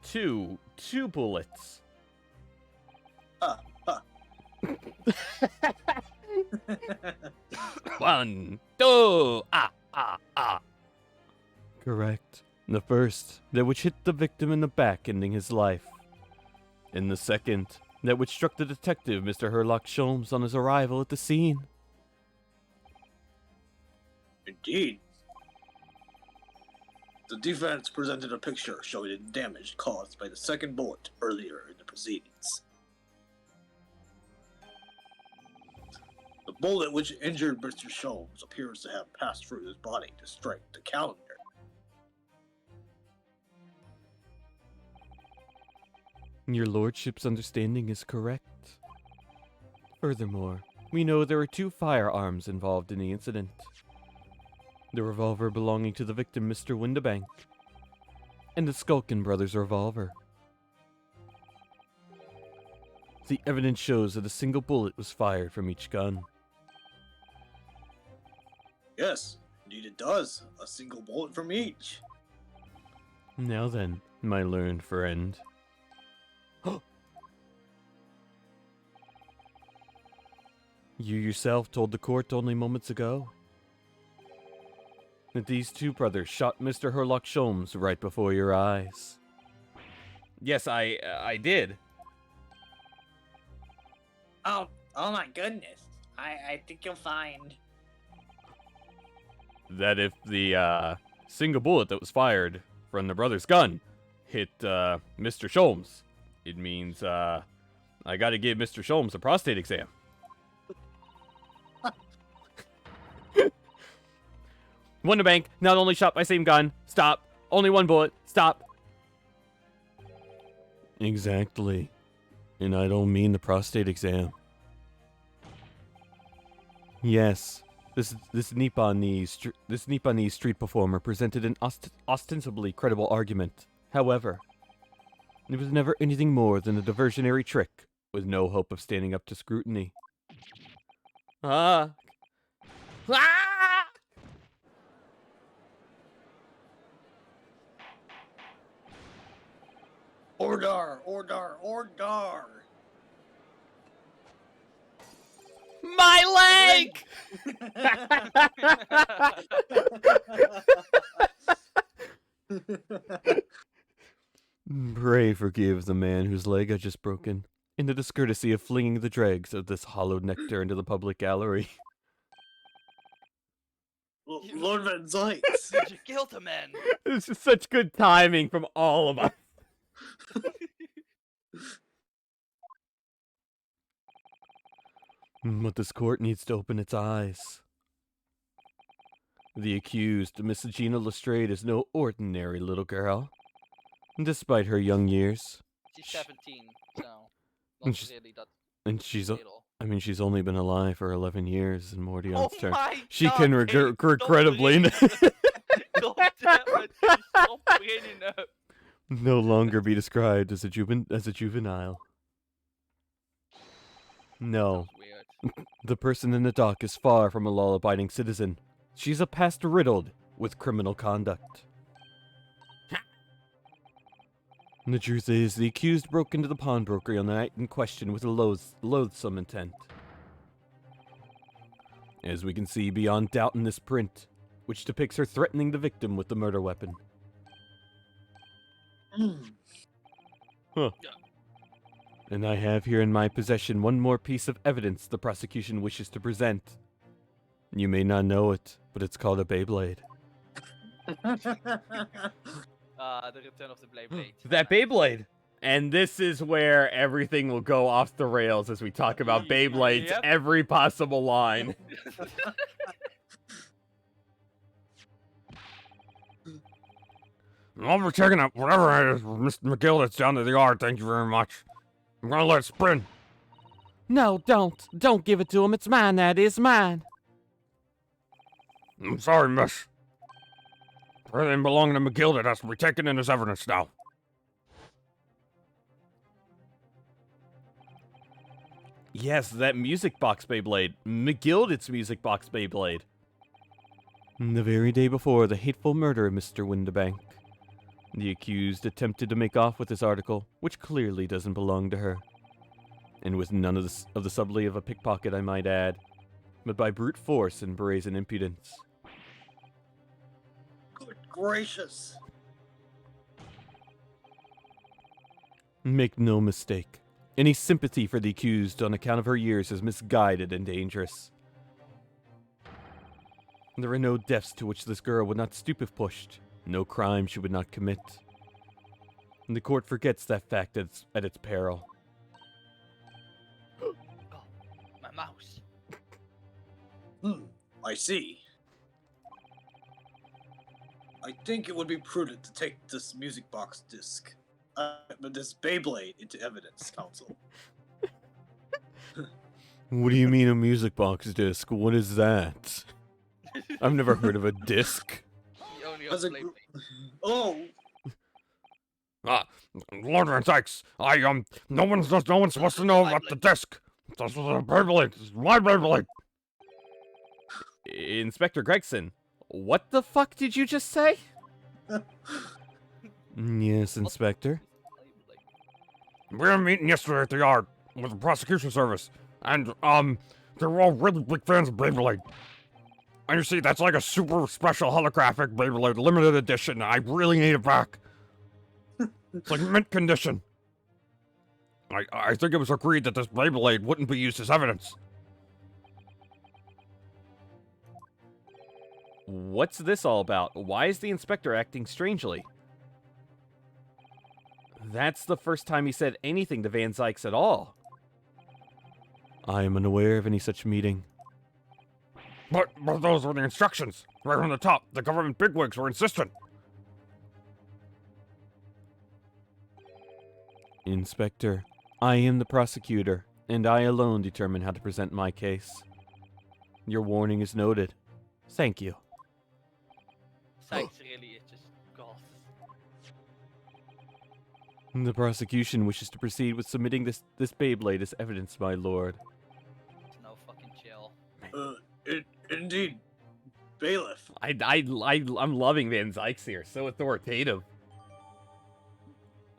[SPEAKER 1] Two bullets. 1, 2, Correct. The first, that which hit the victim in the back, ending his life. And the second, that which struck the detective, Mr. Herlock Sholmes, on his arrival at the scene.
[SPEAKER 4] Indeed. The defense presented a picture showing the damage caused by the second bullet earlier in the proceedings. The bullet which injured Mr. Sholmes appears to have passed through his body to strike the calendar.
[SPEAKER 1] Your lordship's understanding is correct. Furthermore, we know there were 2 firearms involved in the incident. The revolver belonging to the victim, Mr. Windabank, and the Skulkin brothers' revolver. The evidence shows that a single bullet was fired from each gun.
[SPEAKER 4] Yes, indeed it does. A single bullet from each.
[SPEAKER 1] Now then, my learned friend. You yourself told the court only moments ago that these 2 brothers shot Mr. Herlock Sholmes right before your eyes. Yes, I did.
[SPEAKER 6] Oh my goodness. I think you'll find.
[SPEAKER 1] That if the single bullet that was fired from the brother's gun hit Mr. Sholmes, it means I gotta give Mr. Sholmes a prostate exam. Wonder Bank, not only shot by same gun. Stop. Only one bullet. Stop. Exactly. And I don't mean the prostate exam. Yes, this Nipponese street performer presented an ostensibly credible argument. However, it was never anything more than a diversionary trick, with no hope of standing up to scrutiny. Ah!
[SPEAKER 4] Order! Order! Order!
[SPEAKER 1] My leg! Pray forgive the man whose leg I just broken, in the discourtesy of flinging the dregs of this hollowed nectar into the public gallery.
[SPEAKER 4] Lord Van Zykes!
[SPEAKER 2] You killed a man!
[SPEAKER 1] It's just such good timing from all of us. But this court needs to open its eyes. The accused, Miss Gina Lestrade, is no ordinary little girl. Despite her young years.
[SPEAKER 2] She's 17, so
[SPEAKER 1] And
[SPEAKER 2] not
[SPEAKER 1] she's-
[SPEAKER 2] really that
[SPEAKER 1] And she's,
[SPEAKER 2] little.
[SPEAKER 1] I mean, she's only been alive for 11 years in Mordion's turn.
[SPEAKER 2] My
[SPEAKER 1] She
[SPEAKER 2] God,
[SPEAKER 1] can
[SPEAKER 2] hey,
[SPEAKER 1] regrettably
[SPEAKER 2] God damn it, stop bringing up.
[SPEAKER 1] no longer be described as a juvenile. No,
[SPEAKER 2] Sounds weird.
[SPEAKER 1] the person in the dock is far from a law-abiding citizen. She's a past riddled with criminal conduct. The truth is, the accused broke into the pawnbroker on the night in question with a loathsome intent. As we can see beyond doubt in this print, which depicts her threatening the victim with the murder weapon. Huh. And I have here in my possession one more piece of evidence the prosecution wishes to present. You may not know it, but it's called a Beyblade.
[SPEAKER 2] The return of the Blade.
[SPEAKER 1] That Beyblade! And this is where everything will go off the rails as we talk about Beyblades,
[SPEAKER 2] Yep.
[SPEAKER 1] every possible line.
[SPEAKER 5] I'll be taking it, whatever it is, Mr. McGill that's down to the yard, thank you very much. I'm gonna let it spin.
[SPEAKER 1] No, don't. Don't give it to him. It's mine, that is mine.
[SPEAKER 5] I'm sorry, miss. Everything belonging to McGill that has to be taken in as evidence now.
[SPEAKER 1] Yes, that music box Beyblade. McGilded's music box Beyblade. The very day before the hateful murder of Mr. Windibank, the accused attempted to make off with this article, which clearly doesn't belong to her. And with none of the subtlety of a pickpocket, I might add, but by brute force and brazen impudence.
[SPEAKER 4] Good gracious!
[SPEAKER 1] Make no mistake. Any sympathy for the accused on account of her years is misguided and dangerous. There are no deaths to which this girl would not stoop if pushed, no crime she would not commit. And the court forgets that fact at its peril.
[SPEAKER 2] Oh, my mouse.
[SPEAKER 4] I see. I think it would be prudent to take this music box disc, this Beyblade, into evidence, counsel.
[SPEAKER 1] What do you mean a music box disc? What is that? I've never heard of a disc.
[SPEAKER 2] He only
[SPEAKER 4] As
[SPEAKER 2] has
[SPEAKER 4] a
[SPEAKER 2] Blade.
[SPEAKER 4] gr- Oh,
[SPEAKER 5] Lord Van Sykes, no one's supposed to know about the disc. This is a Beyblade, this is my Beyblade.
[SPEAKER 1] Inspector Gregson, what the fuck did you just say? Yes, Inspector.
[SPEAKER 5] We were meeting yesterday at the yard with the prosecution service, and they were all really big fans of Beyblade. And you see, that's like a super special holographic Beyblade, limited edition. I really need it back. It's like mint condition. I think it was agreed that this Beyblade wouldn't be used as evidence.
[SPEAKER 1] What's this all about? Why is the inspector acting strangely? That's the first time he said anything to Van Zykes at all. I am unaware of any such meeting.
[SPEAKER 5] But those were the instructions. Right from the top, the government bigwigs were insistent.
[SPEAKER 1] Inspector, I am the prosecutor, and I alone determine how to present my case. Your warning is noted. Thank you.
[SPEAKER 2] Sykes really is just goth.
[SPEAKER 1] The prosecution wishes to proceed with submitting this Beyblade as evidence, my lord.
[SPEAKER 2] It's no fucking chill.
[SPEAKER 4] Indeed, bailiff.
[SPEAKER 1] I'm loving Van Zykes here. So authoritative.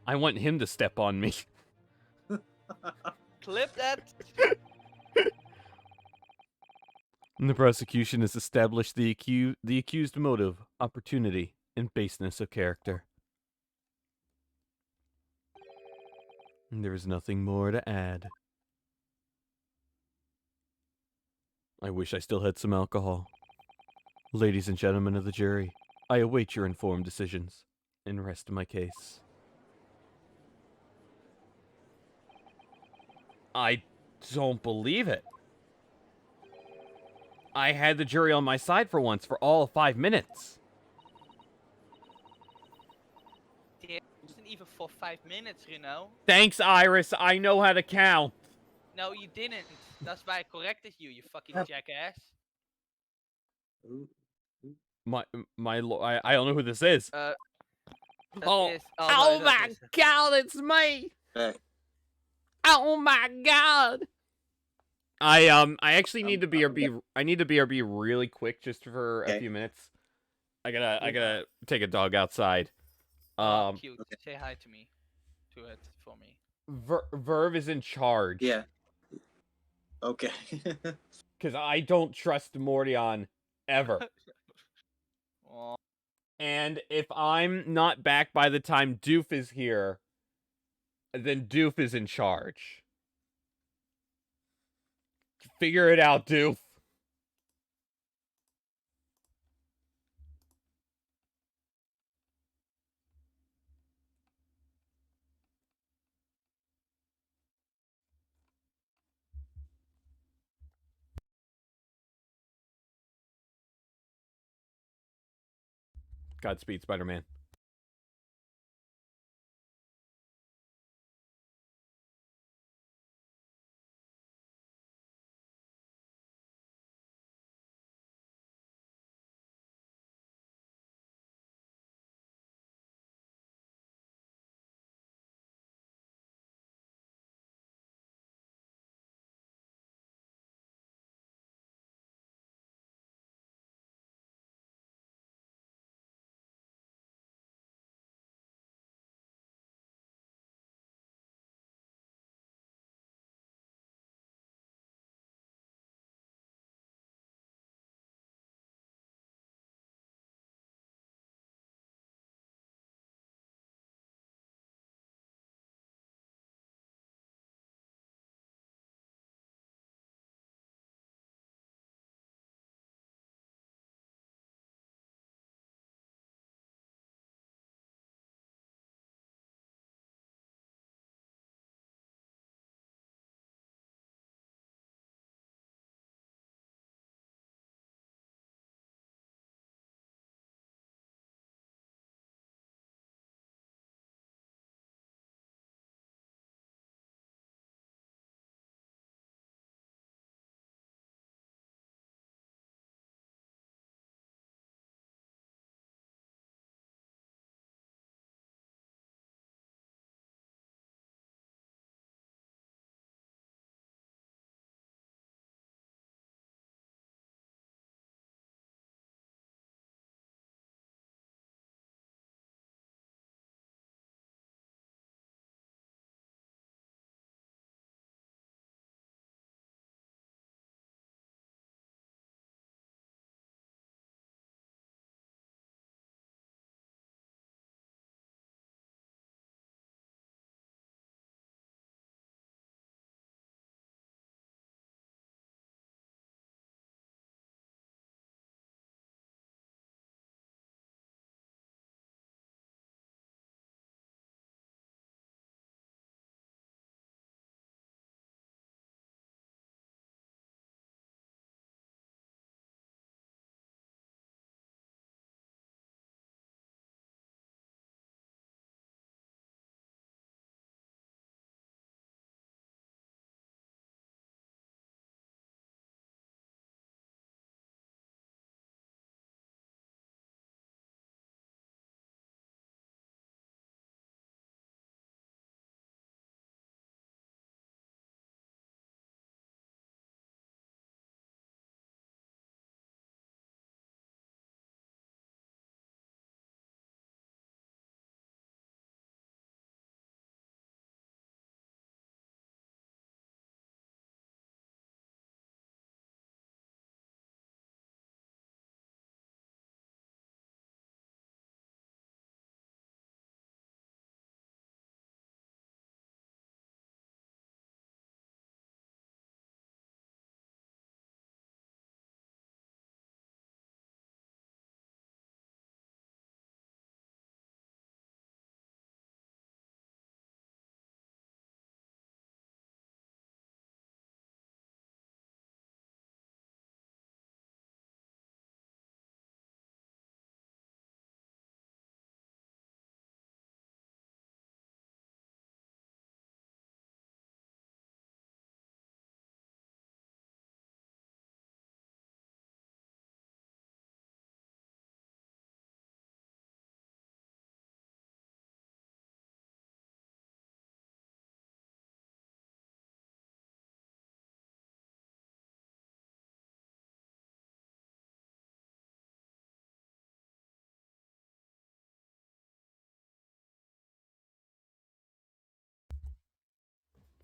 [SPEAKER 1] I want him to step on me.
[SPEAKER 2] Clip that.
[SPEAKER 1] The prosecution has established the accused motive, opportunity, and baseness of character. There is nothing more to add. I wish I still had some alcohol. Ladies and gentlemen of the jury, I await your informed decisions and rest my case. I don't believe it. I had the jury on my side for once for all of 5 minutes.
[SPEAKER 2] It wasn't even for 5 minutes, you know.
[SPEAKER 1] Thanks, Iris. I know how to count.
[SPEAKER 2] No, you didn't. That's why I corrected you, you fucking jackass.
[SPEAKER 1] I don't know who this is.
[SPEAKER 2] That
[SPEAKER 1] Oh,
[SPEAKER 2] is-
[SPEAKER 1] oh
[SPEAKER 2] no,
[SPEAKER 1] my
[SPEAKER 2] that is-
[SPEAKER 1] God, it's me.
[SPEAKER 4] Hey,
[SPEAKER 1] Oh my God. I actually need to BRB. I need to BRB really quick, just for a
[SPEAKER 4] Okay.
[SPEAKER 1] few minutes. I gotta take a dog outside.
[SPEAKER 2] Cute.
[SPEAKER 4] Okay.
[SPEAKER 2] Say hi to me. To it for me.
[SPEAKER 1] Verve is in charge.
[SPEAKER 4] yeah. Okay.
[SPEAKER 1] Because I don't trust Mordion ever.
[SPEAKER 2] Oh,
[SPEAKER 1] And if I'm not back by the time Doof is here, then Doof is in charge. Figure it out, Doof. Godspeed, Spider-Man.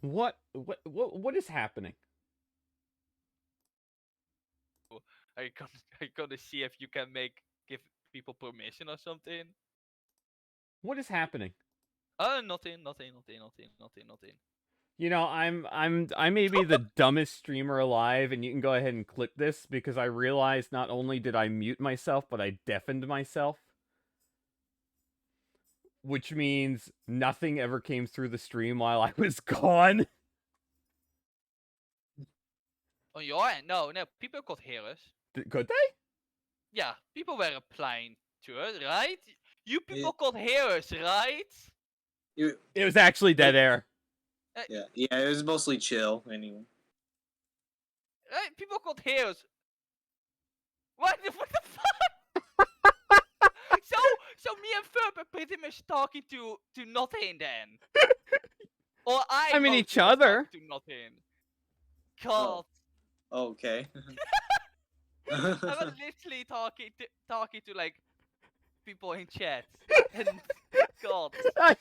[SPEAKER 1] What is happening?
[SPEAKER 2] Are you gonna see if you can give people permission or something?
[SPEAKER 1] What is happening?
[SPEAKER 2] Nothing.
[SPEAKER 1] You know, I may be the dumbest streamer alive, and you can go ahead and clip this because I realized not only did I mute myself, but I deafened myself. Which means nothing ever came through the stream while I was gone.
[SPEAKER 2] On your end? No, people could hear us.
[SPEAKER 1] Could they?
[SPEAKER 2] Yeah, people were replying to us, right? You people could hear us, right?
[SPEAKER 1] It was actually dead air.
[SPEAKER 4] Yeah, it was mostly chill, anyway.
[SPEAKER 2] Right? People could hear us. What the fuck? So me and Ferb are pretty much talking to nothing then. Or
[SPEAKER 1] I mean each other.
[SPEAKER 2] To nothing. God.
[SPEAKER 4] Oh, okay.
[SPEAKER 2] I was literally talking to like people in chat. And God.
[SPEAKER 1] I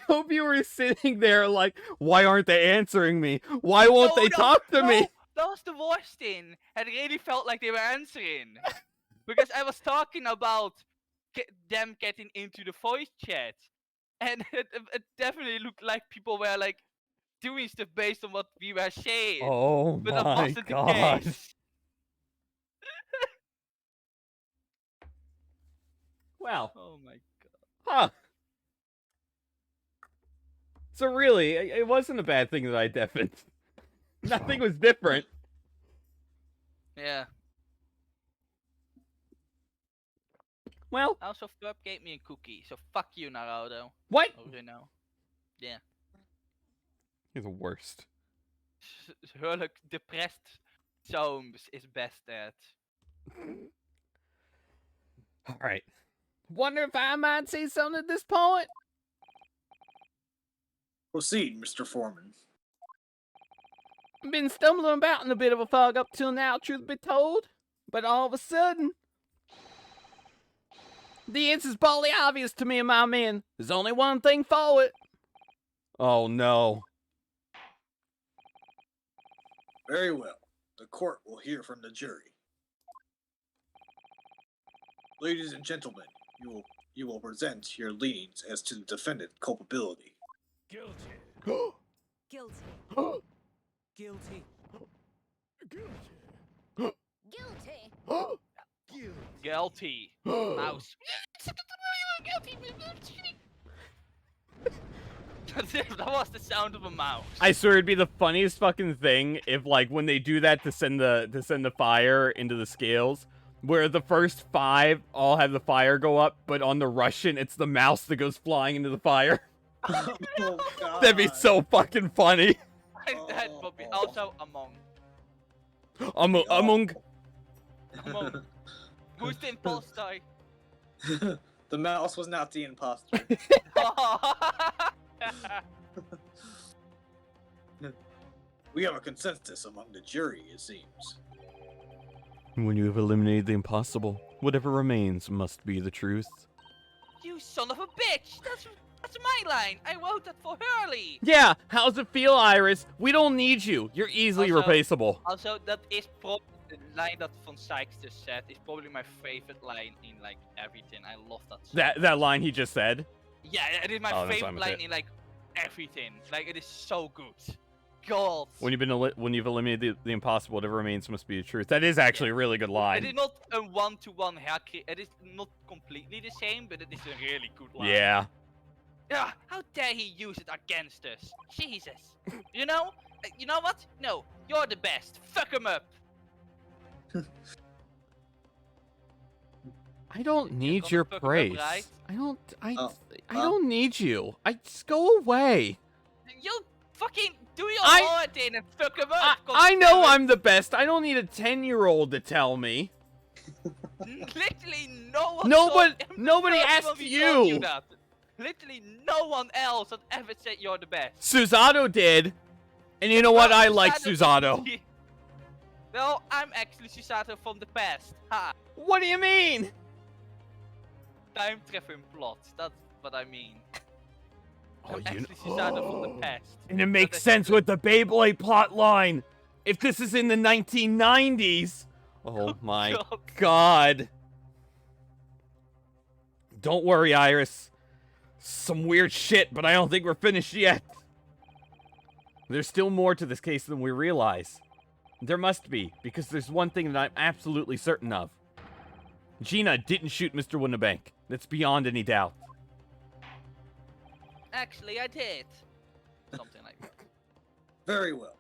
[SPEAKER 1] hope you were sitting there like, why aren't they answering me? Why won't they talk to me?
[SPEAKER 2] That was the worst thing. It really felt like they were answering. Because I was talking about them getting into the voice chat. And it definitely looked like people were like doing stuff based on what we were saying.
[SPEAKER 1] Oh
[SPEAKER 2] but
[SPEAKER 1] my
[SPEAKER 2] that wasn't
[SPEAKER 1] God.
[SPEAKER 2] The case.
[SPEAKER 1] Well.
[SPEAKER 2] Oh my God.
[SPEAKER 1] Huh. So really, it wasn't a bad thing that I deafened. Nothing was different.
[SPEAKER 2] Yeah.
[SPEAKER 1] Well.
[SPEAKER 2] Also, Ferb gave me a cookie, so fuck you, Naruto.
[SPEAKER 1] What?
[SPEAKER 2] Oh, no. Yeah.
[SPEAKER 1] You're the worst.
[SPEAKER 2] Heerlijk depressed zones is best at.
[SPEAKER 1] Alright. Wonder if I might say something at this point?
[SPEAKER 4] Proceed, Mr. Foreman.
[SPEAKER 1] I've been stumbling about in a bit of a fog up till now, truth be told. But all of a sudden, the answer's probably obvious to me and my men. There's only one thing for it. Oh no.
[SPEAKER 4] Very well. The court will hear from the jury. Ladies and gentlemen, you will present your leanings as to the defendant's culpability.
[SPEAKER 7] Guilty.
[SPEAKER 8] Guilty.
[SPEAKER 7] Guilty.
[SPEAKER 8] Guilty.
[SPEAKER 2] Guilty. Mouse. That was the sound of a mouse.
[SPEAKER 1] I swear it'd be the funniest fucking thing if, like, when they do that to send the fire into the scales, where the first 5 all have the fire go up, but on the Russian, it's the mouse that goes flying into the fire.
[SPEAKER 4] Oh, God.
[SPEAKER 1] That'd be so fucking funny.
[SPEAKER 2] That would be also Among.
[SPEAKER 1] Among.
[SPEAKER 2] Who's the imposter?
[SPEAKER 4] The mouse was not the imposter. We have a consensus among the jury, it seems.
[SPEAKER 1] When you have eliminated the impossible, whatever remains must be the truth.
[SPEAKER 2] You son of a bitch! That's my line! I voted for Hurley!
[SPEAKER 1] Yeah, how's it feel, Iris? We don't need you. You're easily
[SPEAKER 2] Also-
[SPEAKER 1] replaceable.
[SPEAKER 2] Also, that is probably the line that Von Sykes just said is probably my favorite line in like everything. I love that song.
[SPEAKER 1] That line he just said.
[SPEAKER 2] Yeah, it is my
[SPEAKER 1] Oh, that's
[SPEAKER 2] favorite
[SPEAKER 1] fine with
[SPEAKER 2] line
[SPEAKER 1] it.
[SPEAKER 2] in like everything. Like it is so good. God.
[SPEAKER 1] When you've eliminated the impossible, whatever remains must be the truth. That is actually a really good
[SPEAKER 2] It
[SPEAKER 1] line.
[SPEAKER 2] is not a one-to-one haircut. It is not completely the same, but it is a really good line.
[SPEAKER 1] Yeah.
[SPEAKER 2] Yeah, how dare he use it against us? Jesus. You know? You know what? No, you're the best. Fuck him up.
[SPEAKER 1] I don't need
[SPEAKER 2] gonna
[SPEAKER 1] your
[SPEAKER 2] fuck it up,
[SPEAKER 1] praise.
[SPEAKER 2] right?
[SPEAKER 1] I don't need you. Just go away.
[SPEAKER 2] You fucking do your
[SPEAKER 1] I-
[SPEAKER 2] own thing and fuck him up.
[SPEAKER 1] I know
[SPEAKER 2] goddammit.
[SPEAKER 1] I'm the best. I don't need a 10-year-old to tell me.
[SPEAKER 2] Literally no one.
[SPEAKER 1] Nobody asked you.
[SPEAKER 2] That. Literally no one else has ever said you're the best.
[SPEAKER 1] Susato did. And you know what? I like Susato.
[SPEAKER 2] Well, I'm actually Susato from the past. Ha.
[SPEAKER 1] What do you mean?
[SPEAKER 2] Time traveling plot. That's what I mean.
[SPEAKER 1] Oh,
[SPEAKER 2] Actually, she's out from the past.
[SPEAKER 1] And it makes sense with the Beyblade plot line. If this is in the 1990s. Oh my god. Don't worry, Iris. Some weird shit, but I don't think we're finished yet. There's still more to this case than we realize. There must be, because there's one thing that I'm absolutely certain of. Gina didn't shoot Mr. Winnebank. That's beyond any doubt.
[SPEAKER 2] Actually, I did. Something like that.
[SPEAKER 4] Very well.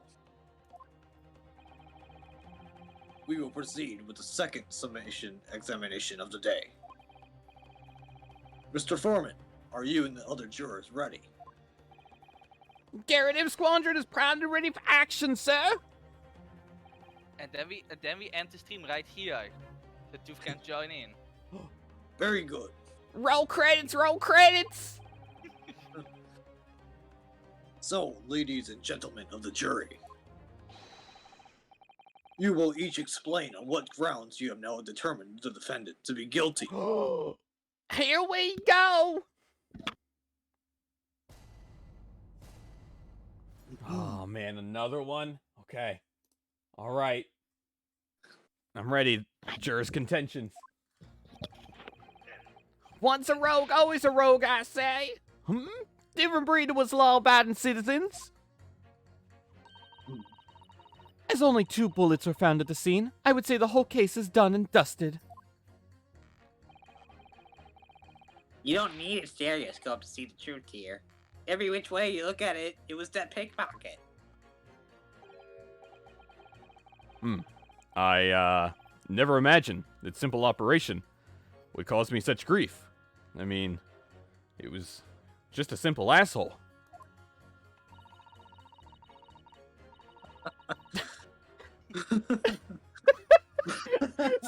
[SPEAKER 4] We will proceed with the second summation examination of the day. Mr. Foreman, are you and the other jurors ready?
[SPEAKER 1] Garrett M. Squadron is primed and ready for action, sir.
[SPEAKER 2] And then we end the stream right here. The two can join in.
[SPEAKER 4] Very good.
[SPEAKER 1] Roll credits, roll credits.
[SPEAKER 4] So, ladies and gentlemen of the jury, you will each explain on what grounds you have now determined the defendant to be guilty.
[SPEAKER 1] Here we go. Oh man, another one? Okay. All right. I'm ready. Jurors' contentions. Once a rogue, always a rogue, I say. Different breed was law-abiding citizens. As only 2 bullets were found at the scene, I would say the whole case is done and dusted.
[SPEAKER 6] You don't need a stereoscope to see the truth here. Every which way you look at it, it was that pickpocket.
[SPEAKER 1] I, never imagined that simple operation would cause me such grief. I mean, it was just a simple asshole.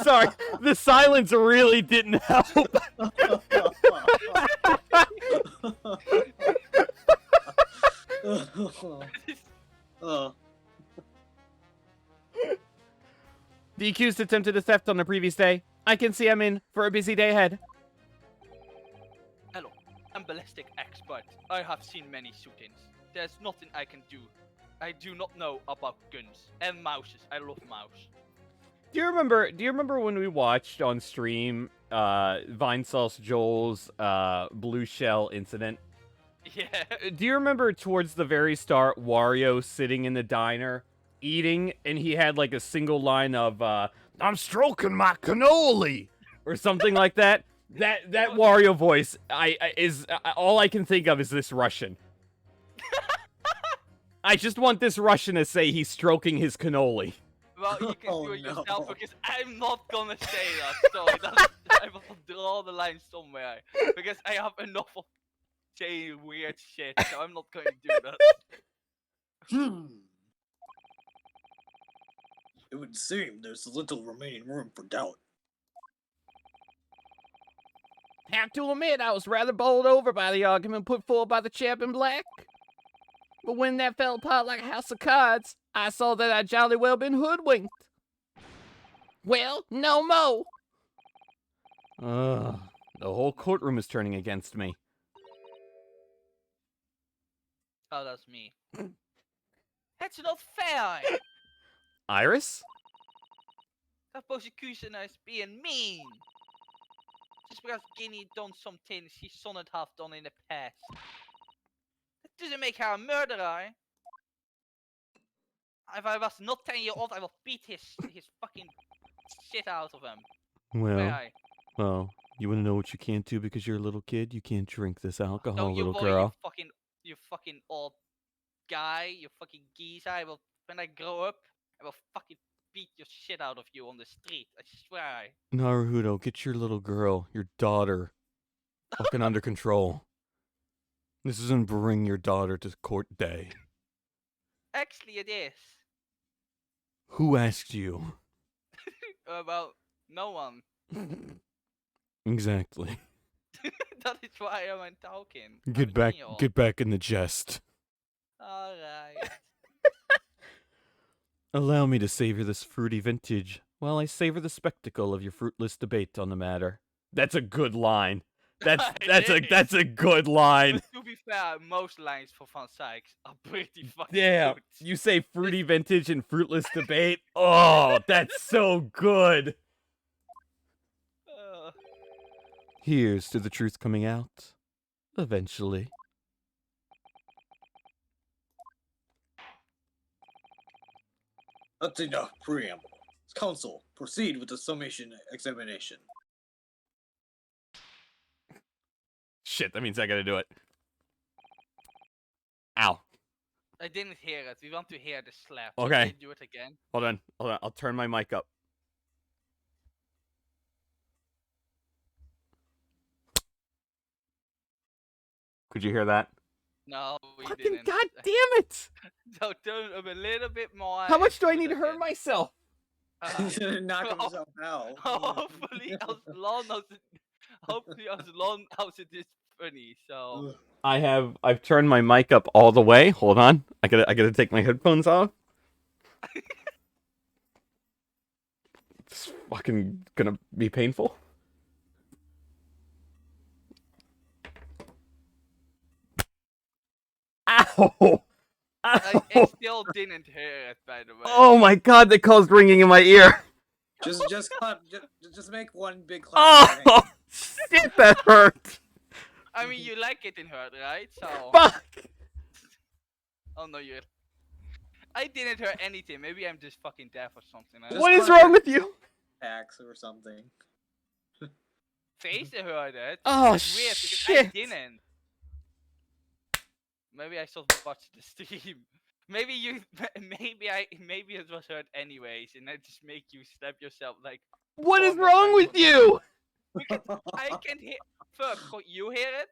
[SPEAKER 1] Sorry, the silence really didn't help. The accused attempted a theft on the previous day. I can see I'm in for a busy day ahead.
[SPEAKER 2] Hello, I'm ballistic expert. I have seen many shootings. There's nothing I can do. I do not know about guns and mouses. I love mouse.
[SPEAKER 1] Do you remember when we watched on stream Vinesauce Joel's Blue Shell incident?
[SPEAKER 2] Yeah.
[SPEAKER 1] Do you remember towards the very start, Wario sitting in the diner eating, and he had like a single line of "I'm stroking my cannoli" or something like that? That Wario voice, is all I can think of is this Russian. I just want this Russian to say he's stroking his cannoli.
[SPEAKER 2] Well, you can do it
[SPEAKER 4] no.
[SPEAKER 2] yourself because I'm not gonna say that. So I will draw the line somewhere because I have enough of saying weird shit. So I'm not going to do that.
[SPEAKER 4] It would seem there's little remaining room for doubt.
[SPEAKER 1] Have to admit, I was rather bowled over by the argument put forward by the chap in black. But when that fell apart like a house of cards, I saw that I'd jolly well been hoodwinked. Well, no mo. The whole courtroom is turning against me.
[SPEAKER 2] Oh, that's me. That's not fair.
[SPEAKER 1] Iris?
[SPEAKER 2] That prosecution is being mean. Just because Guinea done some things his son had have done in the past. That doesn't make her a murderer. If I was not 10 years old, I will beat his fucking shit out of him.
[SPEAKER 1] Well, you wanna know what you can't do because you're a little kid? You can't drink this alcohol,
[SPEAKER 2] No,
[SPEAKER 1] little
[SPEAKER 2] boy,
[SPEAKER 1] girl.
[SPEAKER 2] you fucking old guy, you fucking geezer. When I grow up, I will fucking beat your shit out of you on the street. I swear.
[SPEAKER 1] Naruto, get your little girl, your daughter, fucking under control. This isn't bring your daughter to court day.
[SPEAKER 2] Actually, it is.
[SPEAKER 1] Who asked you?
[SPEAKER 2] Well, no one.
[SPEAKER 1] Exactly.
[SPEAKER 2] That is why I'm talking.
[SPEAKER 1] Get back in the jest.
[SPEAKER 2] Alright.
[SPEAKER 1] Allow me to savor this fruity vintage while I savor the spectacle of your fruitless debate on the matter. That's a good line. That's a good line.
[SPEAKER 2] But to be fair, most lines for Van Sykes are pretty fucking
[SPEAKER 1] Yeah,
[SPEAKER 2] good.
[SPEAKER 1] you say fruity vintage and fruitless debate. Oh, that's so good. Here's to the truth coming out. Eventually.
[SPEAKER 4] That's enough preamble. Counsel, proceed with the summation examination.
[SPEAKER 1] Shit, that means I gotta do it. Ow.
[SPEAKER 2] I didn't hear it. We want to hear the slap.
[SPEAKER 1] Okay.
[SPEAKER 2] Can you do it again?
[SPEAKER 1] Hold on. I'll turn my mic up. Could you hear that?
[SPEAKER 2] No, we
[SPEAKER 1] Fucking
[SPEAKER 2] didn't.
[SPEAKER 1] god damn it!
[SPEAKER 2] So turn up a little bit more.
[SPEAKER 1] How much do I
[SPEAKER 2] and
[SPEAKER 1] need to
[SPEAKER 2] do it
[SPEAKER 1] hurt
[SPEAKER 2] again.
[SPEAKER 1] myself?
[SPEAKER 4] Knock himself out.
[SPEAKER 2] Hopefully as long as it is funny. So
[SPEAKER 1] I've turned my mic up all the way. Hold on. I gotta take my headphones off. It's fucking gonna be painful. Ow!
[SPEAKER 2] I still didn't hear it, by the way.
[SPEAKER 1] Oh my god, the call's ringing in my ear.
[SPEAKER 4] Just clap. Just make one big clap.
[SPEAKER 1] Oh shit, that hurt.
[SPEAKER 2] I mean, you like it in hurt, right? So.
[SPEAKER 1] Fuck.
[SPEAKER 2] Oh no, you. I didn't hear anything. Maybe I'm just fucking deaf or something.
[SPEAKER 4] Just
[SPEAKER 1] What is
[SPEAKER 4] clap
[SPEAKER 1] wrong with you?
[SPEAKER 4] Packs or something.
[SPEAKER 2] Face heard it.
[SPEAKER 1] Oh
[SPEAKER 2] It's weird because
[SPEAKER 1] shit.
[SPEAKER 2] I didn't. Maybe I should watch the stream. Maybe it was heard anyways, and I just make you slap yourself like.
[SPEAKER 1] What is
[SPEAKER 2] 4 more
[SPEAKER 1] wrong
[SPEAKER 2] times
[SPEAKER 1] with
[SPEAKER 2] on
[SPEAKER 1] you?
[SPEAKER 2] I can hear. Fuck, you hear it?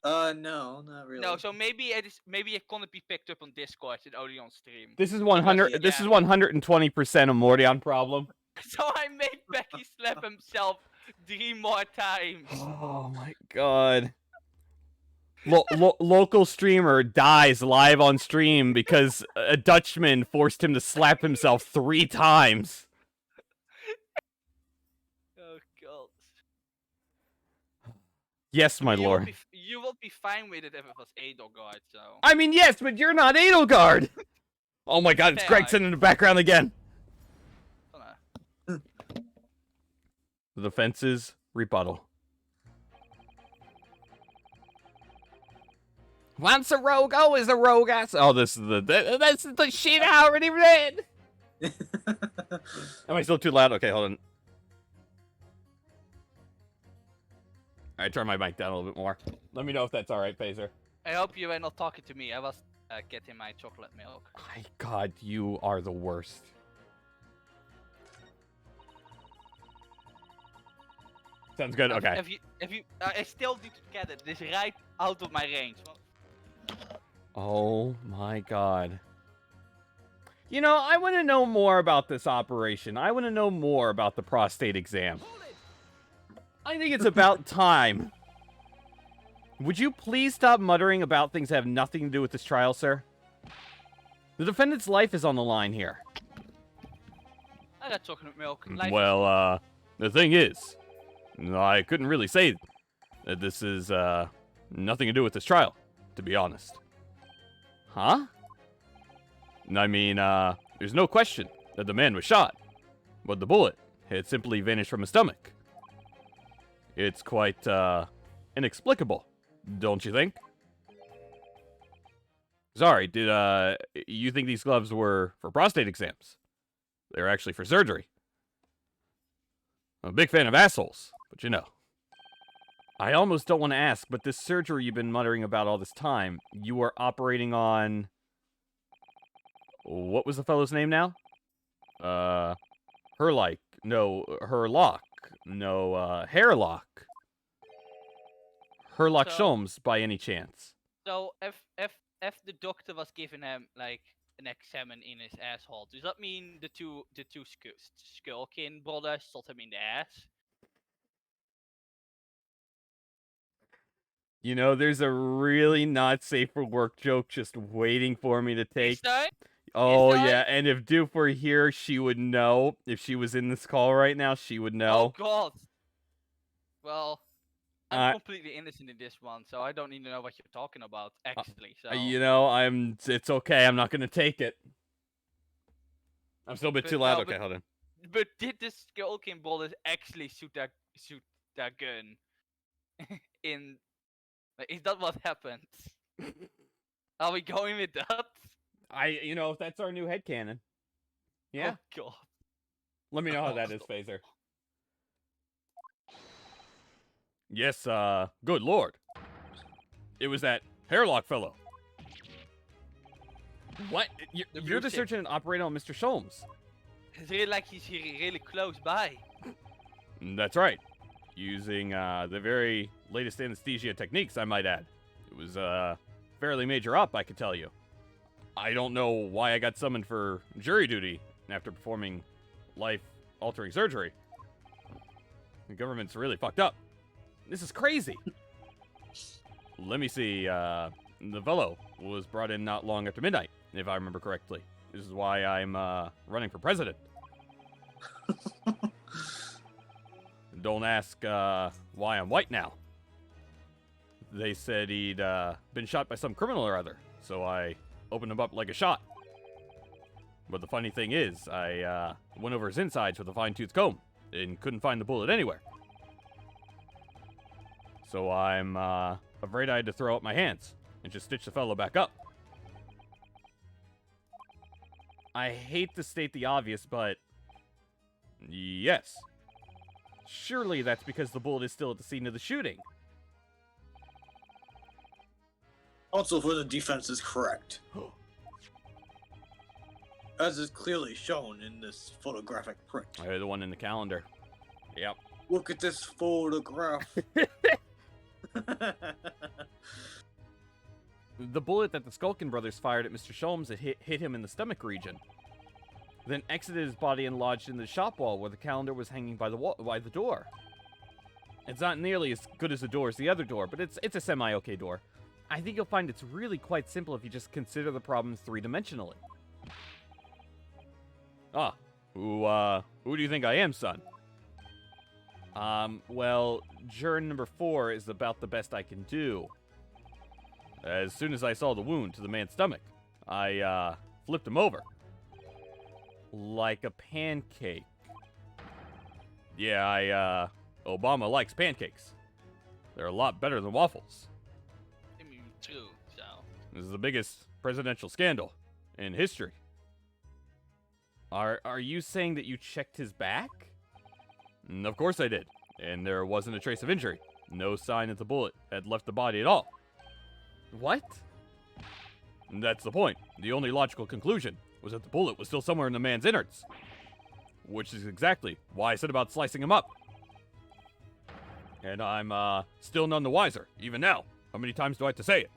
[SPEAKER 4] No, not really.
[SPEAKER 2] No, so maybe it couldn't be picked up on Discord and only on stream.
[SPEAKER 1] This is 100.
[SPEAKER 2] Yeah.
[SPEAKER 1] This is 120% a Mordion problem.
[SPEAKER 2] So I made Becky slap himself 3 more times.
[SPEAKER 1] Oh my god. Local streamer dies live on stream because a Dutchman forced him to slap himself 3 times.
[SPEAKER 2] Oh god.
[SPEAKER 1] Yes, my lord.
[SPEAKER 2] You would be fine with it if it was Edelgard, so.
[SPEAKER 1] I mean, yes, but you're not Edelgard. Oh my god, it's
[SPEAKER 2] Fair.
[SPEAKER 1] Gregson in the background again.
[SPEAKER 2] Dunno.
[SPEAKER 1] The defense's rebuttal. Once a rogue, always a rogue ass. Oh, that's the shit I already read. Am I still too loud? Okay, hold on. Alright, turn my mic down a little bit more. Let me know if that's alright, Phaser.
[SPEAKER 2] I hope you were not talking to me. I was getting my chocolate milk.
[SPEAKER 1] My god, you are the worst. Sounds good, okay.
[SPEAKER 2] If you, I still need to get it. This is right out of my range.
[SPEAKER 1] Oh my god. You know, I want to know more about this operation. I want to know more about the prostate exam. I think it's about time. Would you please stop muttering about things that have nothing to do with this trial, sir? The defendant's life is on the line here.
[SPEAKER 2] I got chocolate milk. Life
[SPEAKER 1] Well, the thing is, I couldn't really say that this is, nothing to do with this trial, to be honest. Huh? I mean, there's no question that the man was shot, but the bullet had simply vanished from his stomach. It's quite, inexplicable, don't you think? Sorry, did, you think these gloves were for prostate exams? They were actually for surgery. I'm a big fan of assholes, but you know. I almost don't want to ask, but this surgery you've been muttering about all this time, you were operating on... What was the fellow's name now? Herlock. No, Herlock. No, Hairlock. Herlock
[SPEAKER 2] So-
[SPEAKER 1] Sholmes, by any chance.
[SPEAKER 2] So if the doctor was giving him like an examine in his asshole, does that mean the two Skullkin brothers shot him in the ass?
[SPEAKER 1] You know, there's a really not safe for work joke just waiting for me to take.
[SPEAKER 2] Is there?
[SPEAKER 1] Oh,
[SPEAKER 2] there?
[SPEAKER 1] yeah, and if Dupe were here, she would know. If she was in this call right now, she would know.
[SPEAKER 2] Oh god. Well, I'm completely innocent in this one, so I don't even know what you're talking about, actually. So
[SPEAKER 1] You know, it's okay. I'm not gonna take it. I'm still a bit
[SPEAKER 2] But
[SPEAKER 1] too loud.
[SPEAKER 2] no,
[SPEAKER 1] Okay, hold on.
[SPEAKER 2] But did the Skulking Bullet actually shoot that gun? In like, is that what happened? Are we going with that?
[SPEAKER 1] You know, if that's our new headcanon. Yeah.
[SPEAKER 2] Oh god.
[SPEAKER 1] Let me know how that is, Phaser. Yes, good lord. It was that hairlock fellow. What? You're the surgeon and operator on Mr. Sholmes.
[SPEAKER 2] It's really like he's really close by.
[SPEAKER 1] That's right. Using, the very latest anesthesia techniques, I might add. It was, fairly major up, I could tell you. I don't know why I got summoned for jury duty after performing life-altering surgery. The government's really fucked up. This is crazy. Let me see, the fellow was brought in not long after midnight, if I remember correctly. This is why I'm, running for president. Don't ask, why I'm white now. They said he'd, been shot by some criminal or other, so I opened him up like a shot. But the funny thing is, I, went over his insides with a fine-tooth comb, and couldn't find the bullet anywhere. So I'm, afraid I had to throw up my hands, and just stitch the fellow back up. I hate to state the obvious, but... yes. Surely that's because the bullet is still at the scene of the shooting.
[SPEAKER 4] Also, for the defense is correct. As is clearly shown in this photographic print.
[SPEAKER 1] The one in the calendar. Yep.
[SPEAKER 4] Look at this photograph.
[SPEAKER 1] The bullet that the Skulkin brothers fired at Mr. Sholmes had hit him in the stomach region. Then exited his body and lodged in the shop wall where the calendar was hanging by the door. It's not nearly as good as the door as the other door, but it's a semi-okay door. I think you'll find it's really quite simple if you just consider the problem three-dimensionally. Ah, who do you think I am, son? Well, juror number 4 is about the best I can do. As soon as I saw the wound to the man's stomach, I, flipped him over. Like a pancake. Yeah, Obama likes pancakes. They're a lot better than waffles.
[SPEAKER 2] I mean, true, so.
[SPEAKER 1] This is the biggest presidential scandal in history. Are you saying that you checked his back? Of course I did. And there wasn't a trace of injury. No sign that the bullet had left the body at all. What? That's the point. The only logical conclusion was that the bullet was still somewhere in the man's innards. Which is exactly why I said about slicing him up. And I'm, still none the wiser, even now. How many times do I have to say it?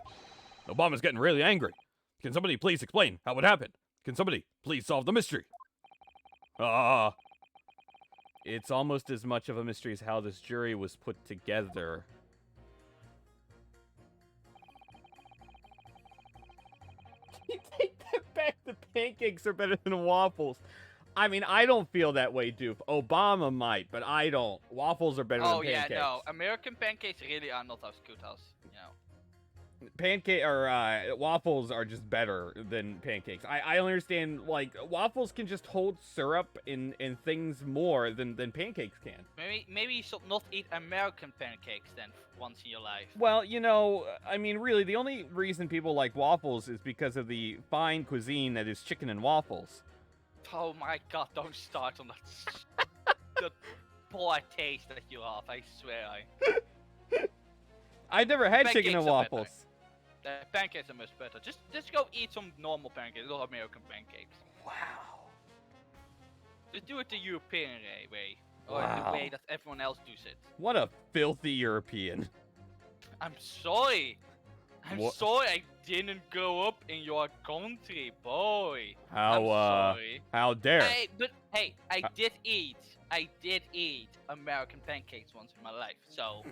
[SPEAKER 1] Obama's getting really angry. Can somebody please explain how it happened? Can somebody please solve the mystery? It's almost as much of a mystery as how this jury was put together. You take that back. The pancakes are better than waffles. I mean, I don't feel that way, Doof. Obama might, but I don't. Waffles are better than pancakes.
[SPEAKER 2] Oh, yeah, no. American pancakes really are not as good as, you know.
[SPEAKER 1] Waffles are just better than pancakes. I understand, like, waffles can just hold syrup in things more than pancakes can.
[SPEAKER 2] Maybe you should not eat American pancakes then once in your life.
[SPEAKER 1] Well, you know, I mean, really, the only reason people like waffles is because of the fine cuisine that is chicken and waffles.
[SPEAKER 2] Oh my god, don't start on that the poor taste that you have, I swear.
[SPEAKER 1] I've never had chicken and waffles.
[SPEAKER 2] The pancakes are much better. Just go eat some normal pancakes, not American pancakes.
[SPEAKER 1] Wow.
[SPEAKER 2] Just do it the European way. Or
[SPEAKER 1] Wow.
[SPEAKER 2] the way that everyone else does it.
[SPEAKER 1] What a filthy European.
[SPEAKER 2] I'm sorry. I'm
[SPEAKER 1] What?
[SPEAKER 2] sorry I didn't grow up in your country, boy.
[SPEAKER 1] How,
[SPEAKER 2] I'm sorry.
[SPEAKER 1] how dare.
[SPEAKER 2] I did eat American pancakes once in my life, so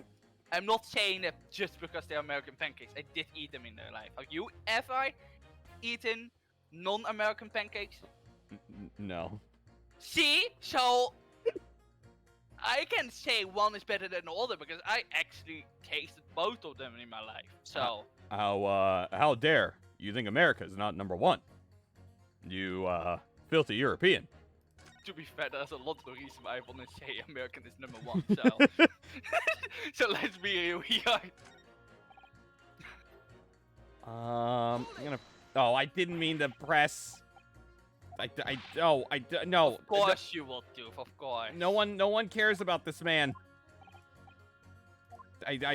[SPEAKER 2] I'm not saying that just because they're American pancakes. I did eat them in their life. Have you ever eaten non-American pancakes?
[SPEAKER 1] No.
[SPEAKER 2] See? So I can say one is better than the other because I actually tasted both of them in my life. So
[SPEAKER 1] How dare you think America is not number one? You, filthy European.
[SPEAKER 2] to be fair, there's a lot of reasons why I want to say American is number one. So, so let's be real here.
[SPEAKER 1] I'm gonna. Oh, I didn't mean to press. No.
[SPEAKER 2] Of course you will do, of course.
[SPEAKER 1] No one cares about this man.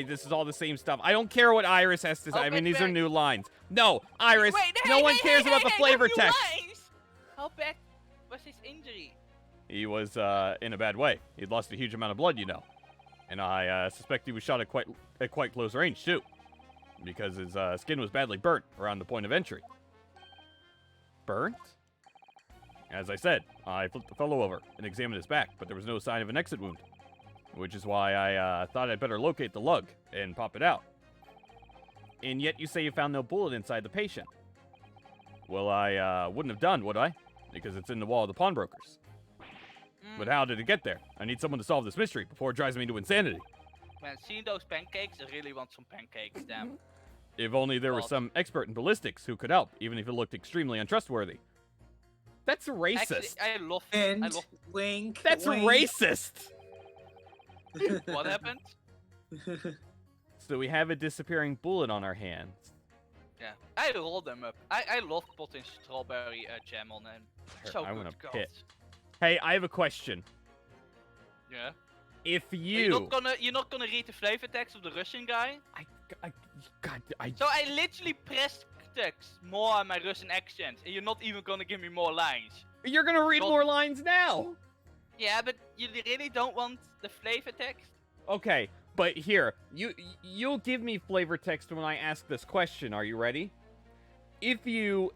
[SPEAKER 1] This is all the same stuff. I don't care what Iris has to say. I mean, these are new lines. No, Iris, no one cares about the flavor text.
[SPEAKER 2] How bad was his injury?
[SPEAKER 1] He was, in a bad way. He'd lost a huge amount of blood, you know. And I, suspect he was shot at quite close range, too. Because his, skin was badly burnt around the point of entry. Burnt? As I said, I flipped the fellow over and examined his back, but there was no sign of an exit wound. Which is why I thought I'd better locate the lug and pop it out. And yet you say you found no bullet inside the patient. Well, I wouldn't have done, would I? Because it's in the wall of the pawnbrokers. But how did it get there? I need someone to solve this mystery before it drives me to insanity.
[SPEAKER 2] Man, seeing those pancakes, I really want some pancakes, damn.
[SPEAKER 1] If only there was
[SPEAKER 2] God.
[SPEAKER 1] some expert in ballistics who could help, even if it looked extremely untrustworthy. That's racist.
[SPEAKER 2] Actually, I love
[SPEAKER 4] Wink.
[SPEAKER 1] That's
[SPEAKER 4] wink.
[SPEAKER 1] racist!
[SPEAKER 2] what happened.
[SPEAKER 1] So we have a disappearing bullet on our hands.
[SPEAKER 2] Yeah, I roll them up. I love putting strawberry jam on them.
[SPEAKER 1] Here,
[SPEAKER 2] So
[SPEAKER 1] I
[SPEAKER 2] good,
[SPEAKER 1] wanna
[SPEAKER 2] God.
[SPEAKER 1] pit. Hey, I have a question.
[SPEAKER 2] Yeah.
[SPEAKER 1] If
[SPEAKER 2] You're not gonna read the flavor text of the Russian guy?
[SPEAKER 1] So
[SPEAKER 2] I literally pressed text more on my Russian accent, and you're not even gonna give me more lines.
[SPEAKER 1] You're gonna read
[SPEAKER 2] God.
[SPEAKER 1] more lines now!
[SPEAKER 2] Yeah, but you really don't want the flavor text?
[SPEAKER 1] Okay, but here, you'll give me flavor text when I ask this question. Are you ready? If you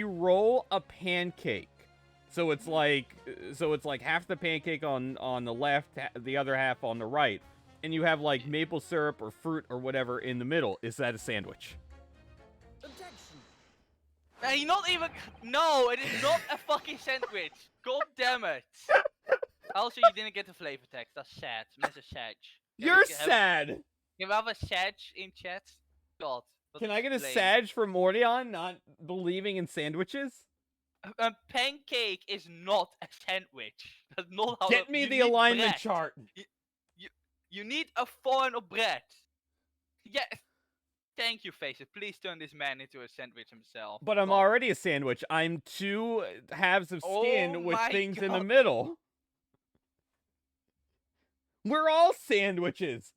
[SPEAKER 1] roll a pancake, so it's like half the pancake on the left, the other half on the right, and you have like maple syrup or fruit or whatever in the middle, is that a sandwich?
[SPEAKER 2] Man, you're not even. No, it is not a fucking sandwich. God damn it. Also, you didn't get the flavor text. That's sad. Mr. Sag.
[SPEAKER 1] You're sad!
[SPEAKER 2] Can we have a Sag in chat? God.
[SPEAKER 1] Can I get a
[SPEAKER 2] lame.
[SPEAKER 1] Sag for Mordion not believing in sandwiches?
[SPEAKER 2] A pancake is not a sandwich. That's not how.
[SPEAKER 1] Get me
[SPEAKER 2] you
[SPEAKER 1] the
[SPEAKER 2] need
[SPEAKER 1] alignment
[SPEAKER 2] bread.
[SPEAKER 1] chart.
[SPEAKER 2] You need a form of bread. Yeah. Thank you, Faces. Please turn this man into a sandwich himself.
[SPEAKER 1] But I'm
[SPEAKER 2] God.
[SPEAKER 1] already a sandwich. I'm two halves of skin
[SPEAKER 2] Oh
[SPEAKER 1] with
[SPEAKER 2] my
[SPEAKER 1] things in the
[SPEAKER 2] God.
[SPEAKER 1] middle. We're all sandwiches.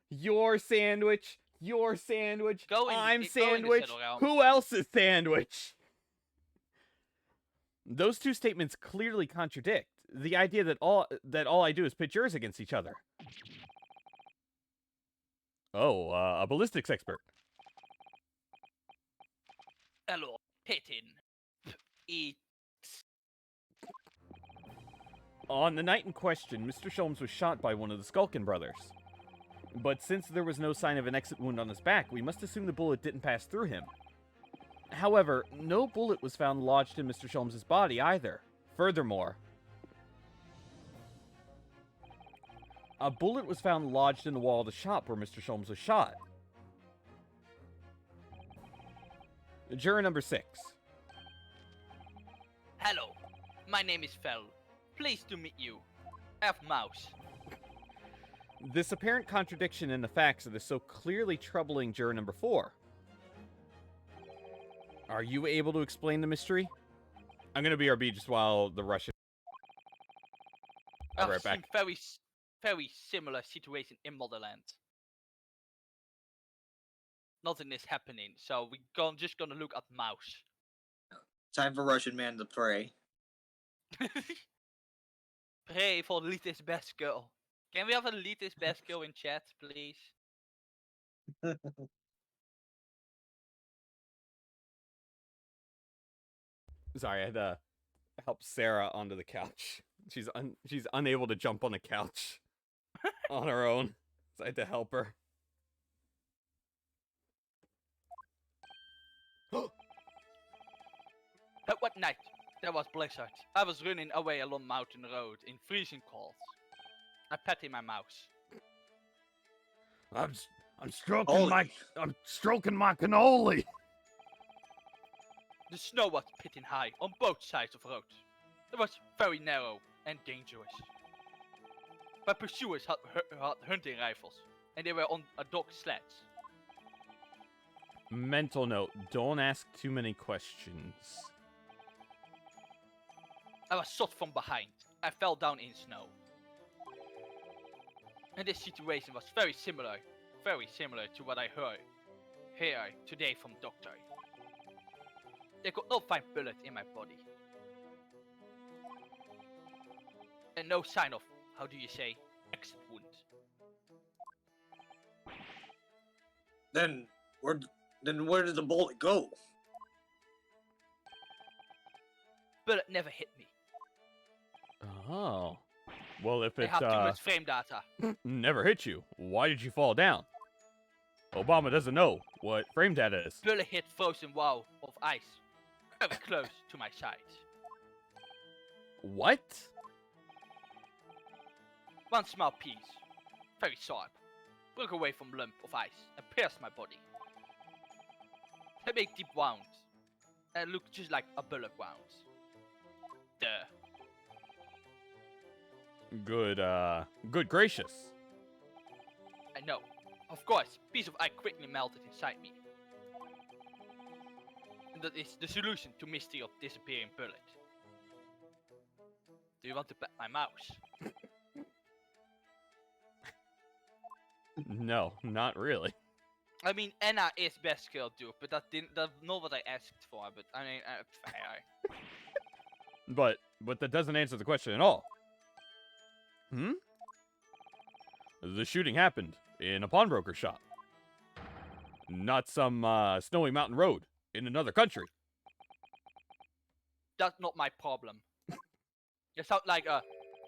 [SPEAKER 1] Your sandwich. Your sandwich.
[SPEAKER 2] Go in-
[SPEAKER 1] I'm
[SPEAKER 2] go in the
[SPEAKER 1] sandwich.
[SPEAKER 2] settle realm.
[SPEAKER 1] Who else is sandwich? Those two statements clearly contradict the idea that all I do is pit yours against each other. Oh, a ballistics expert.
[SPEAKER 2] Hello, Pittin. Eat.
[SPEAKER 1] On the night in question, Mr. Sholmes was shot by one of the Skulkin brothers. But since there was no sign of an exit wound on his back, we must assume the bullet didn't pass through him. However, no bullet was found lodged in Mr. Sholmes' body either. Furthermore, a bullet was found lodged in the wall of the shop where Mr. Sholmes was shot. Juror number 6.
[SPEAKER 2] Hello, my name is Fel. Pleased to meet you. I have mouse.
[SPEAKER 1] This apparent contradiction in the facts that is so clearly troubling juror number 4. Are you able to explain the mystery? I'm gonna BRB just while the Russian... I'll be right back.
[SPEAKER 2] Very similar situation in MordionLand. Nothing is happening, so we're just gonna look at mouse.
[SPEAKER 4] Time for Russian man to pray.
[SPEAKER 2] Pray for Lita's best girl. Can we have a Lita's best girl in chat, please?
[SPEAKER 1] Sorry, I had to help Sarah onto the couch. She's unable to jump on the couch on her own, so I had to help her.
[SPEAKER 2] At what night There was blizzard. I was running away along mountain road in freezing cold. I petted my mouse.
[SPEAKER 5] I'm stroking
[SPEAKER 4] Ollie.
[SPEAKER 5] I'm stroking my cannoli.
[SPEAKER 2] The snow was pitting high on both sides of the road. It was very narrow and dangerous. My pursuers had hunting rifles, and they were on a dog sleds.
[SPEAKER 1] Mental note, don't ask too many questions.
[SPEAKER 2] I was shot from behind. I fell down in snow. And this situation was very similar to what I heard here today from doctor. They could not find bullet in my body. And no sign of, how do you say, exit wound.
[SPEAKER 4] Then where did the bullet go?
[SPEAKER 2] Bullet never hit me.
[SPEAKER 1] Oh. Well, if
[SPEAKER 2] I
[SPEAKER 1] it
[SPEAKER 2] have too much frame data.
[SPEAKER 1] never hit you, why did you fall down? Obama doesn't know what frame data is.
[SPEAKER 2] Bullet hit frozen wall of ice. Very close to my side.
[SPEAKER 1] What?
[SPEAKER 2] One small piece. Very sharp. Broke away from lump of ice and pierced my body. I make deep wounds. And look just like a bullet wound. Duh.
[SPEAKER 1] Good gracious.
[SPEAKER 2] I know. Of course, piece of ice quickly melted inside me. And that is the solution to mystery of disappearing bullet. Do you want to pet my mouse?
[SPEAKER 1] No, not really.
[SPEAKER 2] I mean, Anna is best girl dude, but that's not what I asked for. But I mean, fair.
[SPEAKER 1] But that doesn't answer the question at all. The shooting happened in a pawnbroker shop. Not some snowy mountain road in another country.
[SPEAKER 2] That's not my problem. You sound like a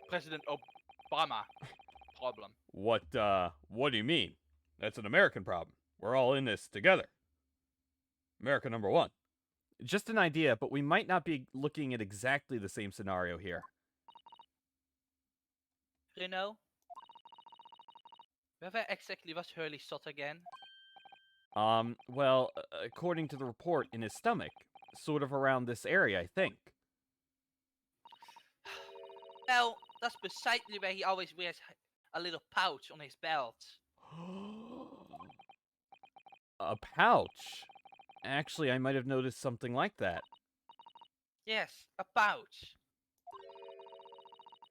[SPEAKER 2] President Obama problem.
[SPEAKER 1] What do you mean? That's an American problem. We're all in this together. America number one. Just an idea, but we might not be looking at exactly the same scenario here.
[SPEAKER 2] Renault? Where exactly was Hurley shot again?
[SPEAKER 1] Well, according to the report, in his stomach. Sort of around this area, I think.
[SPEAKER 2] Well, that's precisely where he always wears a little pouch on his belt.
[SPEAKER 1] A pouch? Actually, I might have noticed something like that.
[SPEAKER 2] Yes, a pouch.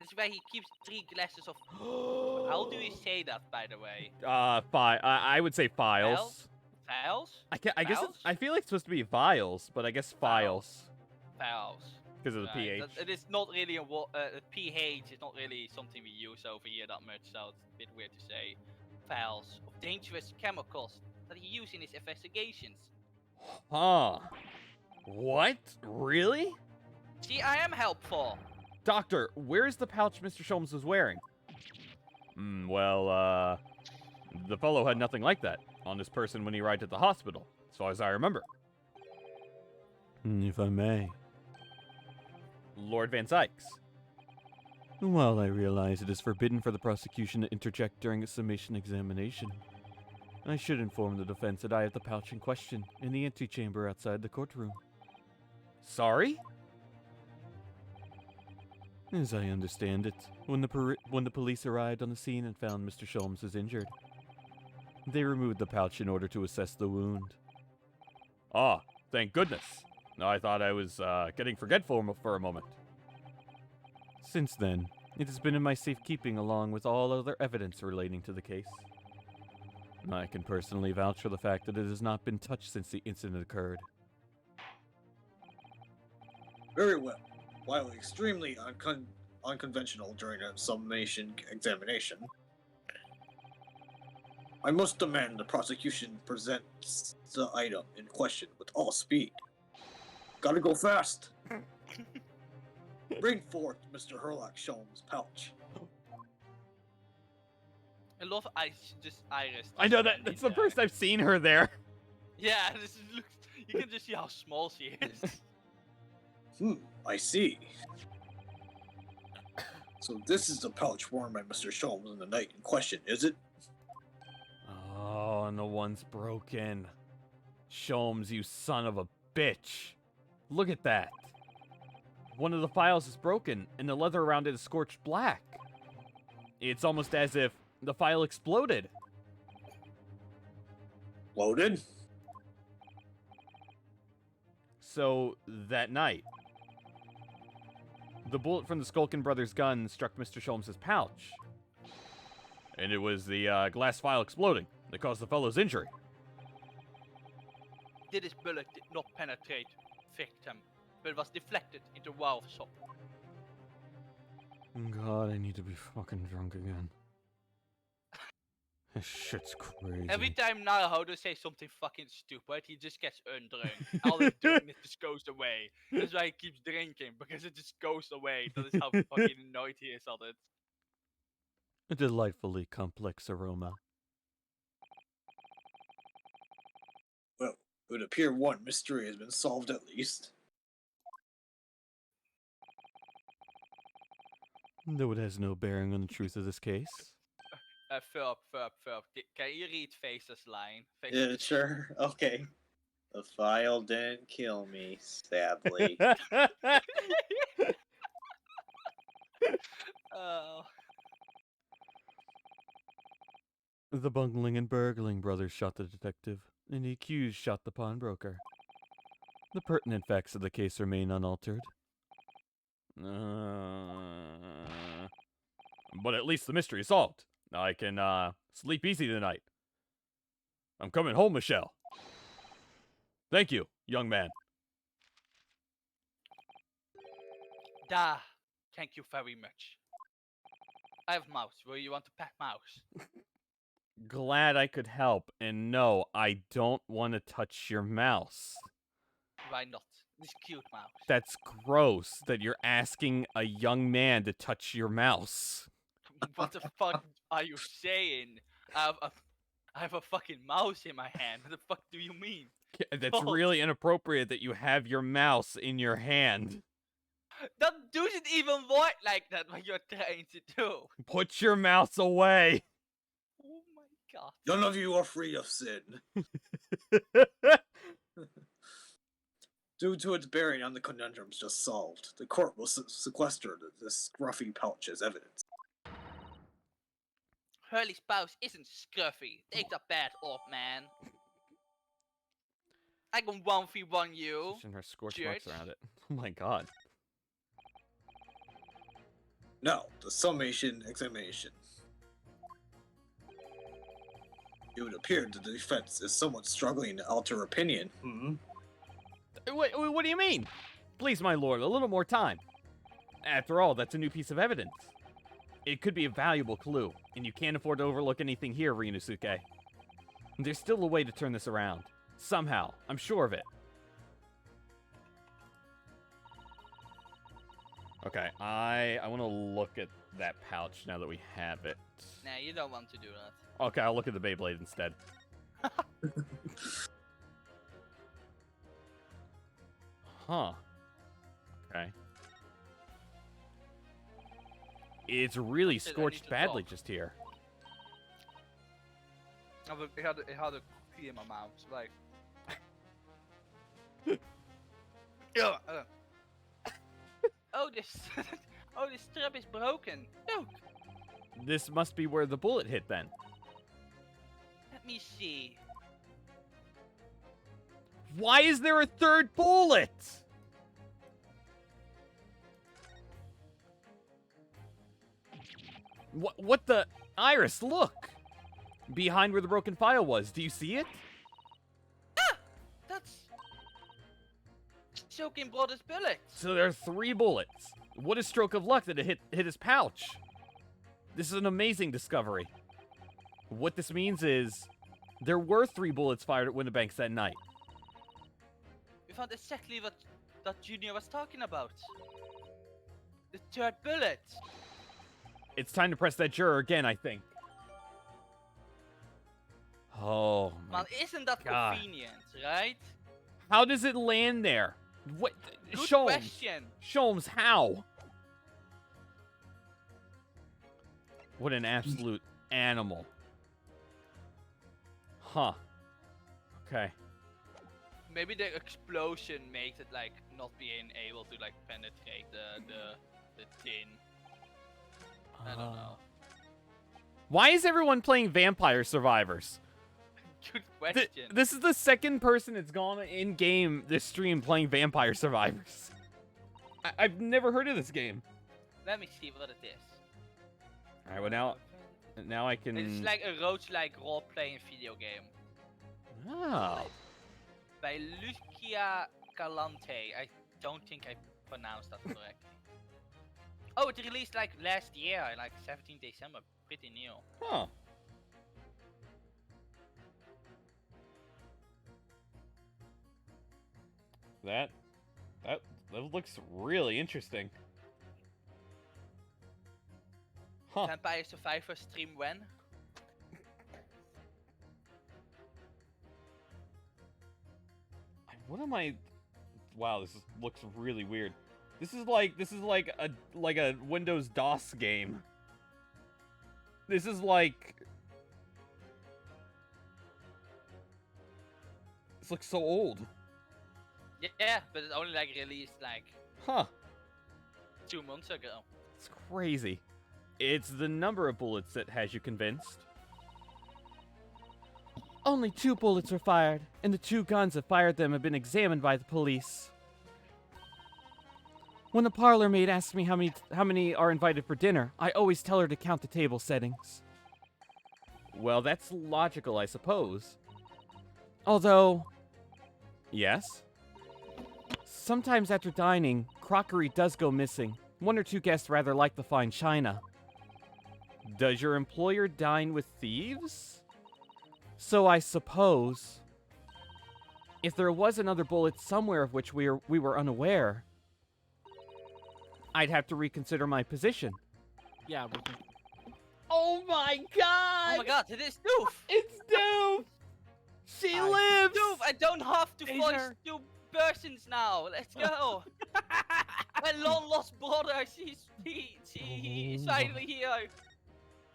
[SPEAKER 2] That's where he keeps 3 glasses of... How do you say that, by the way?
[SPEAKER 1] I would say files.
[SPEAKER 2] Files?
[SPEAKER 1] I guess it's, I feel like it's supposed to be vials, but I guess files.
[SPEAKER 2] Files.
[SPEAKER 1] Because of the pH.
[SPEAKER 2] It is not really a pH is not really something we use over here that much, so it's a bit weird to say. Files of dangerous chemicals that he used in his investigations.
[SPEAKER 1] Huh. What? Really?
[SPEAKER 2] See, I am helpful.
[SPEAKER 1] Doctor, where's the pouch Mr. Sholmes was wearing? Well, the fellow had nothing like that on this person when he arrived at the hospital, as far as I remember. If I may. Lord Van Sykes. While I realize it is forbidden for the prosecution to interject during a summation examination, I should inform the defense that I have the pouch in question in the antechamber outside the courtroom. Sorry? As I understand it, when the police arrived on the scene and found Mr. Sholmes was injured, they removed the pouch in order to assess the wound. Ah, thank goodness. I thought I was getting forgetful for a moment. Since then, it has been in my safekeeping along with all other evidence relating to the case. I can personally vouch for the fact that it has not been touched since the incident occurred.
[SPEAKER 4] Very well. While extremely unconventional during a summation examination, I must demand the prosecution presents the item in question with all speed. Gotta go fast! Bring forth Mr. Herlock Sholmes' pouch.
[SPEAKER 2] I love Iris.
[SPEAKER 1] I know that's the first I've seen her there.
[SPEAKER 2] Yeah, this looks. You can just see how small she is.
[SPEAKER 4] I see. So this is the pouch worn by Mr. Sholmes in the night in question, is it?
[SPEAKER 1] Oh, and the one's broken. Sholmes, you son of a bitch. Look at that. One of the files is broken, and the leather around it is scorched black. It's almost as if the file exploded.
[SPEAKER 4] Loaded?
[SPEAKER 1] So, that night, the bullet from the Skulkin brothers' gun struck Mr. Sholmes' pouch. And it was the glass file exploding that caused the fellow's injury.
[SPEAKER 2] This bullet did not penetrate victim, but was deflected into valve shop.
[SPEAKER 1] God, I need to be fucking drunk again. This shit's crazy.
[SPEAKER 2] Every time Naruto says something fucking stupid, he just gets undrunk. All he's doing it just goes away. That's why he keeps drinking, because it just goes away. That is how fucking annoyed he is at it.
[SPEAKER 1] A delightfully complex aroma.
[SPEAKER 4] Well, it would appear one mystery has been solved at least.
[SPEAKER 1] Though it has no bearing on the truth of this case.
[SPEAKER 2] Philip. Can you read Face's line?
[SPEAKER 4] Yeah, sure. Okay. The file didn't kill me, sadly.
[SPEAKER 2] Oh.
[SPEAKER 1] The bungling and burgling brothers shot the detective, and the accused shot the pawnbroker. The pertinent facts of the case remain unaltered. But at least the mystery is solved. I can, sleep easy tonight. I'm coming home, Michelle. Thank you, young man.
[SPEAKER 2] Da. Thank you very much. I have mouse. Will you want to pet mouse?
[SPEAKER 1] Glad I could help, and no, I don't want to touch your mouse.
[SPEAKER 2] Why not? This cute mouse.
[SPEAKER 1] That's gross that you're asking a young man to touch your mouse.
[SPEAKER 2] What the fuck are you saying? I have a fucking mouse in my hand. What the fuck do you mean?
[SPEAKER 1] That's really inappropriate that you have your mouse in your hand.
[SPEAKER 2] That doesn't even work like that, what you're trying to do.
[SPEAKER 1] Put your mouse away.
[SPEAKER 2] Oh my god.
[SPEAKER 4] None of you are free of sin. Due to its bearing on the conundrums just solved, the court will sequester this scruffy pouch as evidence.
[SPEAKER 2] Hurley's spouse isn't scruffy. Take the bat off, man. I can 1v1 you.
[SPEAKER 1] And her scorch
[SPEAKER 2] Jerks.
[SPEAKER 1] marks around it. Oh my god.
[SPEAKER 4] Now, the summation examination. It would appear the defense is somewhat struggling to alter opinion.
[SPEAKER 1] What do you mean? Please, my lord, a little more time. After all, that's a new piece of evidence. It could be a valuable clue, and you can't afford to overlook anything here, Ryunosuke. There's still a way to turn this around. Somehow. I'm sure of it. Okay, I want to look at that pouch now that we have it.
[SPEAKER 2] Nah, you don't want to do that.
[SPEAKER 1] Okay, I'll look at the Beyblade instead. Huh. Okay. It's really
[SPEAKER 2] Shit, I need
[SPEAKER 1] scorched
[SPEAKER 2] to
[SPEAKER 1] badly
[SPEAKER 2] talk.
[SPEAKER 1] just here.
[SPEAKER 2] It had a key in my mouth, so like. Yeah. Oh, this strap is broken. Look.
[SPEAKER 1] This must be where the bullet hit then.
[SPEAKER 2] Let me see.
[SPEAKER 1] Why is there a third bullet? What the? Iris, look! Behind where the broken file was. Do you see it?
[SPEAKER 2] Ah! That's... Soaking Brothers bullets.
[SPEAKER 1] So there are 3 bullets. What a stroke of luck that it hit his pouch. This is an amazing discovery. What this means is, there were 3 bullets fired at Windibanks that night.
[SPEAKER 2] We found exactly what that Junior was talking about. The third bullet.
[SPEAKER 1] It's time to press that juror again, I think. Oh, my
[SPEAKER 2] Man, isn't that
[SPEAKER 1] God.
[SPEAKER 2] convenient, right?
[SPEAKER 1] How does it land there? What?
[SPEAKER 2] Good
[SPEAKER 1] Sholmes.
[SPEAKER 2] question.
[SPEAKER 1] Sholmes, how? What an absolute animal. Huh. Okay.
[SPEAKER 2] Maybe the explosion makes it like not being able to like penetrate the tin. I don't know.
[SPEAKER 1] Why is everyone playing Vampire Survivors?
[SPEAKER 2] Good question.
[SPEAKER 1] This is the second person that's gone in game this stream playing Vampire Survivors. I've never heard of this game.
[SPEAKER 2] Let me see what it is.
[SPEAKER 1] All right, well now I can.
[SPEAKER 2] It's like a roguelike role-playing video game.
[SPEAKER 1] Oh.
[SPEAKER 2] By Lucia Calante. I don't think I pronounced that correctly. Oh, it released like last year, like 17 December. Pretty new.
[SPEAKER 1] Huh. That looks really interesting. Huh.
[SPEAKER 2] Vampire Survivor stream when?
[SPEAKER 1] What am I? Wow, looks really weird. This is like a Windows DOS game. This is like. This looks so old.
[SPEAKER 2] Yeah, but it's only like released like
[SPEAKER 1] Huh.
[SPEAKER 2] 2 months ago.
[SPEAKER 1] It's crazy. It's the number of bullets that has you convinced. Only 2 bullets were fired, and the 2 guns that fired them have been examined by the police. When the parlor maid asks me how many are invited for dinner, I always tell her to count the table settings. Well, that's logical, I suppose. Although... Yes? Sometimes after dining, crockery does go missing. 1 or 2 guests rather like the fine china. Does your employer dine with thieves? So I suppose... if there was another bullet somewhere of which we were unaware... I'd have to reconsider my position.
[SPEAKER 9] Yeah, we can...
[SPEAKER 1] Oh my god!
[SPEAKER 2] Oh my god, it is Doof!
[SPEAKER 1] It's Doof! She lives!
[SPEAKER 2] Doof, I don't have to voice
[SPEAKER 9] Taser.
[SPEAKER 2] 2 persons now. Let's go. My long lost brother, he's finally here.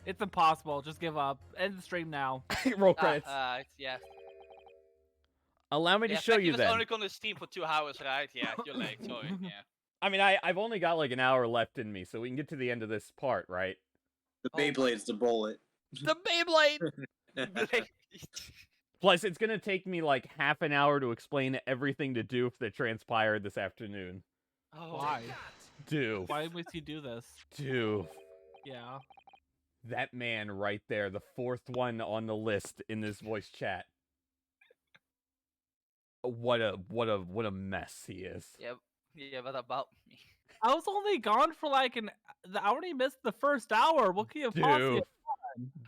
[SPEAKER 9] It's impossible. Just give up. End the stream now.
[SPEAKER 1] Roll credits.
[SPEAKER 2] Yeah.
[SPEAKER 1] Allow me to
[SPEAKER 2] Yeah,
[SPEAKER 1] show you
[SPEAKER 2] was
[SPEAKER 1] then.
[SPEAKER 2] only gonna stream for 2 hours, right? Yeah, you're late. Sorry. Yeah.
[SPEAKER 1] I mean, I've only got like an hour left in me, so we can get to the end of this part, right?
[SPEAKER 4] The
[SPEAKER 2] Oh.
[SPEAKER 4] Beyblade's the bullet.
[SPEAKER 1] The Beyblade! Plus, it's gonna take me like half an hour to explain everything to Doof that transpired this afternoon.
[SPEAKER 2] Oh,
[SPEAKER 9] Why?
[SPEAKER 1] Doof.
[SPEAKER 9] Why would he do this?
[SPEAKER 1] Doof.
[SPEAKER 9] Yeah.
[SPEAKER 1] That man right there, the 4th one on the list in this voice chat. What a mess he is.
[SPEAKER 2] Yeah, what about me?
[SPEAKER 9] I was only gone for like I already missed the first hour. What could you have possibly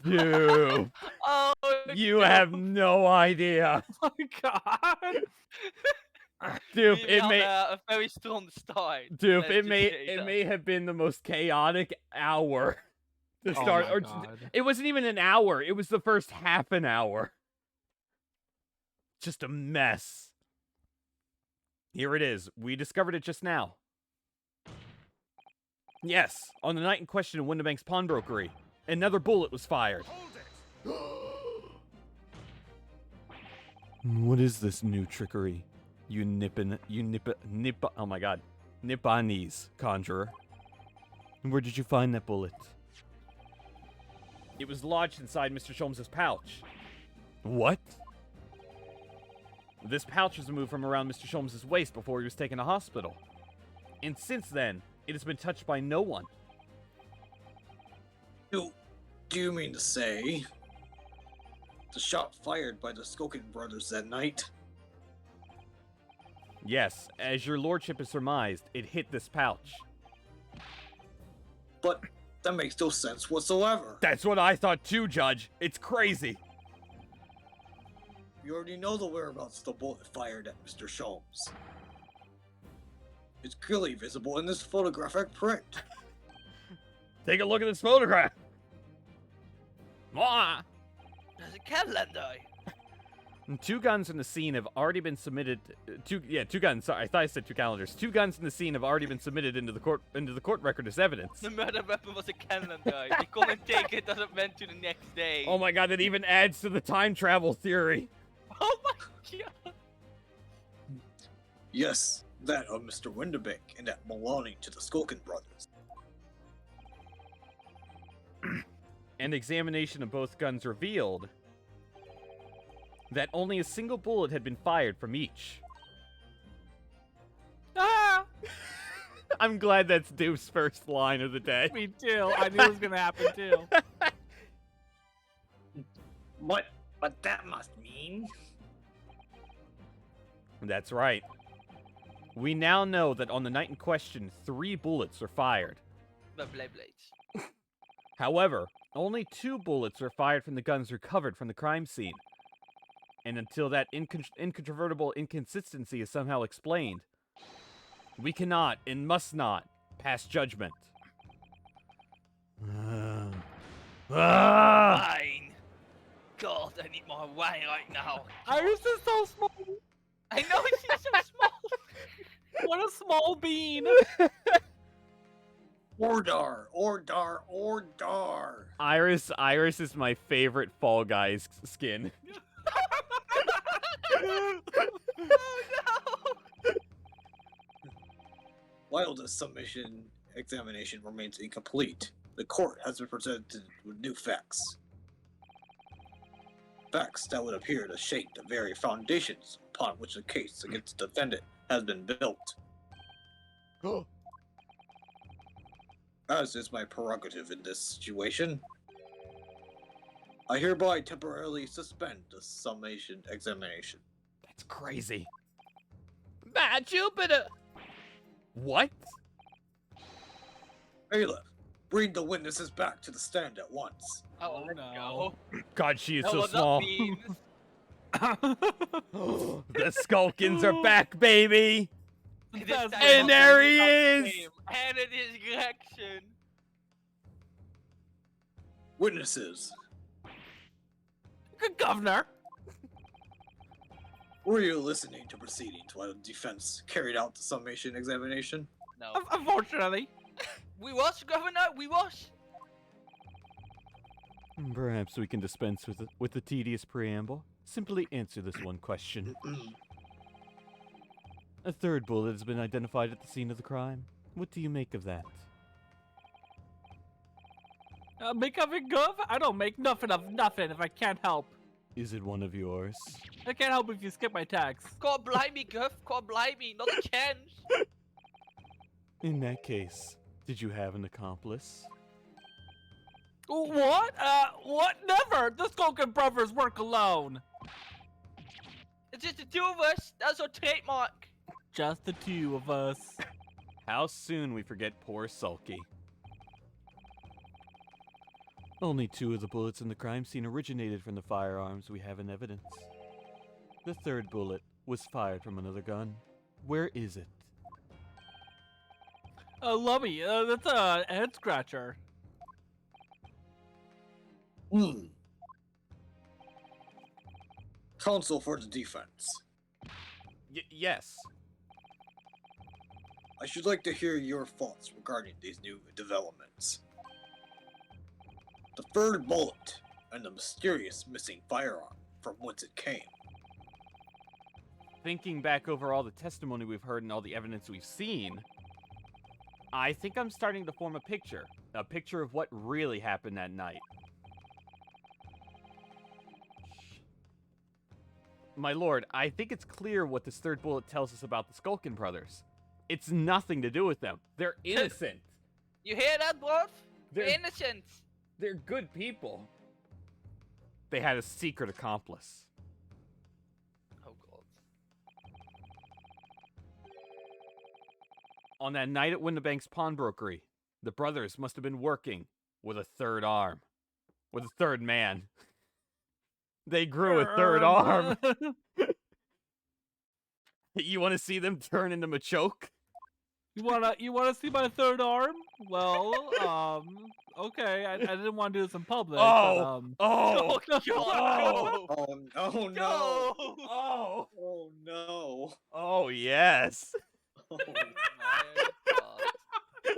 [SPEAKER 1] Dude,
[SPEAKER 2] Oh,
[SPEAKER 1] you have no idea.
[SPEAKER 9] Oh my god.
[SPEAKER 1] Dude,
[SPEAKER 2] we
[SPEAKER 1] it
[SPEAKER 2] had
[SPEAKER 1] may
[SPEAKER 2] a very strong start.
[SPEAKER 1] Dude,
[SPEAKER 2] let's
[SPEAKER 1] it
[SPEAKER 2] just
[SPEAKER 1] may
[SPEAKER 2] say that.
[SPEAKER 1] have been the most chaotic hour to
[SPEAKER 9] Oh
[SPEAKER 1] start.
[SPEAKER 9] my
[SPEAKER 1] Or
[SPEAKER 9] God.
[SPEAKER 1] it wasn't even an hour. It was the first half an hour. Just a mess. Here it is. We discovered it just now. Yes, on the night in question in Windibank's pawnbrokery, another bullet was fired. What is this new trickery? Oh my god. Nipponese conjurer. Where did you find that bullet? It was lodged inside Mr. Sholmes' pouch. What? This pouch was removed from around Mr. Sholmes' waist before he was taken to hospital. And since then, it has been touched by no one.
[SPEAKER 4] Do you mean to say the shot fired by the Skokin brothers that night?
[SPEAKER 1] Yes, as your lordship has surmised, it hit this pouch.
[SPEAKER 4] But that makes no sense whatsoever.
[SPEAKER 1] That's what I thought too, Judge. It's crazy.
[SPEAKER 4] You already know the whereabouts of the bullet fired at Mr. Sholmes. It's clearly visible in this photographic print.
[SPEAKER 1] Take a look at this photograph. Ah!
[SPEAKER 2] There's a calendar.
[SPEAKER 1] 2 guns in the scene have already been submitted. 2 guns. Sorry, I thought I said 2 calendars. 2 guns in the scene have already been submitted into the court record as evidence.
[SPEAKER 2] The murder weapon was a calendar. They couldn't take it as it went to the next day.
[SPEAKER 1] Oh my god, that even adds to the time travel theory.
[SPEAKER 2] Oh my god.
[SPEAKER 4] Yes, that of Mr. Winterbank and that belonging to the Skulkin brothers.
[SPEAKER 1] An examination of both guns revealed that only a single bullet had been fired from each.
[SPEAKER 9] Ah!
[SPEAKER 1] I'm glad that's Dupe's first line of the day.
[SPEAKER 9] Me too. I knew it was gonna happen too.
[SPEAKER 6] What that must mean?
[SPEAKER 1] That's right. We now know that on the night in question, 3 bullets were fired.
[SPEAKER 2] The blades.
[SPEAKER 1] However, only 2 bullets were fired from the guns recovered from the crime scene. And until that incontrovertible inconsistency is somehow explained, we cannot and must not pass judgment.
[SPEAKER 2] Wine. God, I need more wine right now.
[SPEAKER 9] Iris is so small.
[SPEAKER 2] I know she's so small.
[SPEAKER 9] What a small bean.
[SPEAKER 4] Ordar.
[SPEAKER 1] Iris is my favorite Fall Guys skin.
[SPEAKER 2] Oh no!
[SPEAKER 4] While the submission examination remains incomplete, the court has been presented with new facts. Facts that would appear to shake the very foundations upon which the case against the defendant has been built. As is my prerogative in this situation, I hereby temporarily suspend the summation examination.
[SPEAKER 1] That's crazy. Bad Jupiter! What?
[SPEAKER 4] Aleph, bring the witnesses back to the stand at once.
[SPEAKER 2] Oh no.
[SPEAKER 1] God, she is
[SPEAKER 2] That
[SPEAKER 1] so
[SPEAKER 2] was
[SPEAKER 1] small.
[SPEAKER 2] not mean.
[SPEAKER 1] The Skulkins are back, baby!
[SPEAKER 2] This
[SPEAKER 9] That's
[SPEAKER 2] time
[SPEAKER 1] And
[SPEAKER 2] was
[SPEAKER 1] there he
[SPEAKER 2] not the
[SPEAKER 1] is!
[SPEAKER 2] same. And it is Gretchen.
[SPEAKER 4] Witnesses,
[SPEAKER 9] Good governor.
[SPEAKER 4] were you listening to proceedings while the defense carried out the summation examination?
[SPEAKER 2] No.
[SPEAKER 9] Unfortunately.
[SPEAKER 2] We was, Governor, we was.
[SPEAKER 1] Perhaps we can dispense with the tedious preamble. Simply answer this one question. A 3rd bullet has been identified at the scene of the crime. What do you make of that?
[SPEAKER 9] Make of it, Gov? I don't make nothing of nothing if I can't help.
[SPEAKER 1] Is it one of yours?
[SPEAKER 9] I can't help if you skip my tax.
[SPEAKER 2] God blind me, Guff. God blind me. Not a chance.
[SPEAKER 1] In that case, did you have an accomplice?
[SPEAKER 9] What? What? Never! The Skulkin brothers work alone.
[SPEAKER 2] It's just the 2 of us. That's our trademark.
[SPEAKER 9] Just the 2 of us.
[SPEAKER 1] How soon we forget poor Sulky. Only 2 of the bullets in the crime scene originated from the firearms we have in evidence. The 3rd bullet was fired from another gun. Where is it?
[SPEAKER 9] Lummy, that's a head scratcher.
[SPEAKER 4] Counsel for the defense.
[SPEAKER 1] Yes.
[SPEAKER 4] I should like to hear your thoughts regarding these new developments. The 3rd bullet and the mysterious missing firearm, from whence it came.
[SPEAKER 1] Thinking back over all the testimony we've heard and all the evidence we've seen, I think I'm starting to form a picture of what really happened that night. My lord, I think it's clear what this 3rd bullet tells us about the Skulkin brothers. It's nothing to do with them. They're innocent.
[SPEAKER 2] You hear that, bro?
[SPEAKER 1] They're
[SPEAKER 2] Innocent.
[SPEAKER 1] They're good people. They had a secret accomplice.
[SPEAKER 2] Oh god.
[SPEAKER 1] On that night at Winterbank's pawnbrokery, the brothers must have been working with a 3rd arm. With a 3rd man. They grew a 3rd arm. You want to see them turn into Machoke?
[SPEAKER 9] You wanna see my third arm? Well, okay. I didn't want to do this in public.
[SPEAKER 1] Oh!
[SPEAKER 9] But,
[SPEAKER 1] Oh!
[SPEAKER 2] God,
[SPEAKER 1] Oh!
[SPEAKER 4] Oh no!
[SPEAKER 2] no!
[SPEAKER 1] Oh!
[SPEAKER 4] Oh no!
[SPEAKER 1] Oh, yes!
[SPEAKER 4] Oh,
[SPEAKER 2] My God.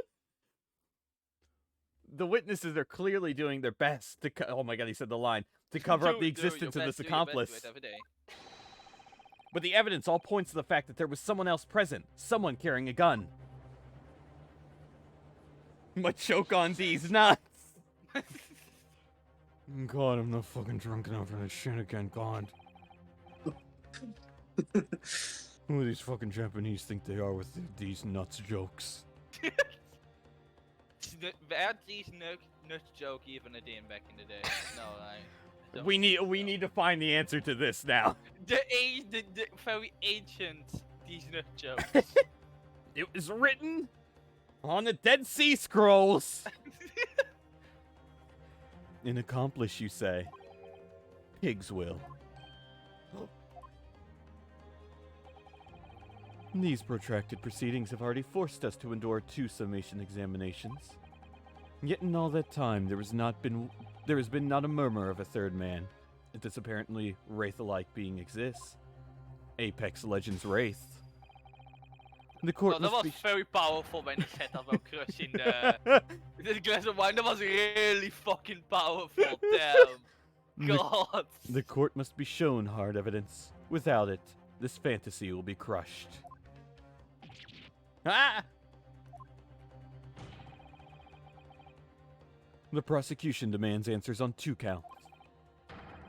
[SPEAKER 1] The witnesses are clearly doing their best to oh my god, he said the line. To cover up the existence of this accomplice. But the evidence all points to the fact that there was someone else present. Someone carrying a gun. My choke on these nuts!
[SPEAKER 5] God, I'm not fucking drunk enough for this shit again, God. Who do these fucking Japanese think they are with these nuts jokes?
[SPEAKER 2] Werd these nuts joke even a ding back in the day? No, I don't
[SPEAKER 1] We
[SPEAKER 2] think
[SPEAKER 1] need to find the answer to this now.
[SPEAKER 2] the very ancient these nut jokes.
[SPEAKER 1] It was written on the Dead Sea Scrolls. An accomplice, you say? Pigs will. These protracted proceedings have already forced us to endure 2 summation examinations. Yet in all that time, there has been not a murmur of a third man. This apparently wraith-alike being exists. Apex Legends Wraith. The court
[SPEAKER 2] That was
[SPEAKER 1] must
[SPEAKER 2] very powerful when he said that about crushing the glass of wine. That was really fucking powerful. Damn. God.
[SPEAKER 1] The court must be shown hard evidence. Without it, this fantasy will be crushed. Ah! The prosecution demands answers on 2 counts.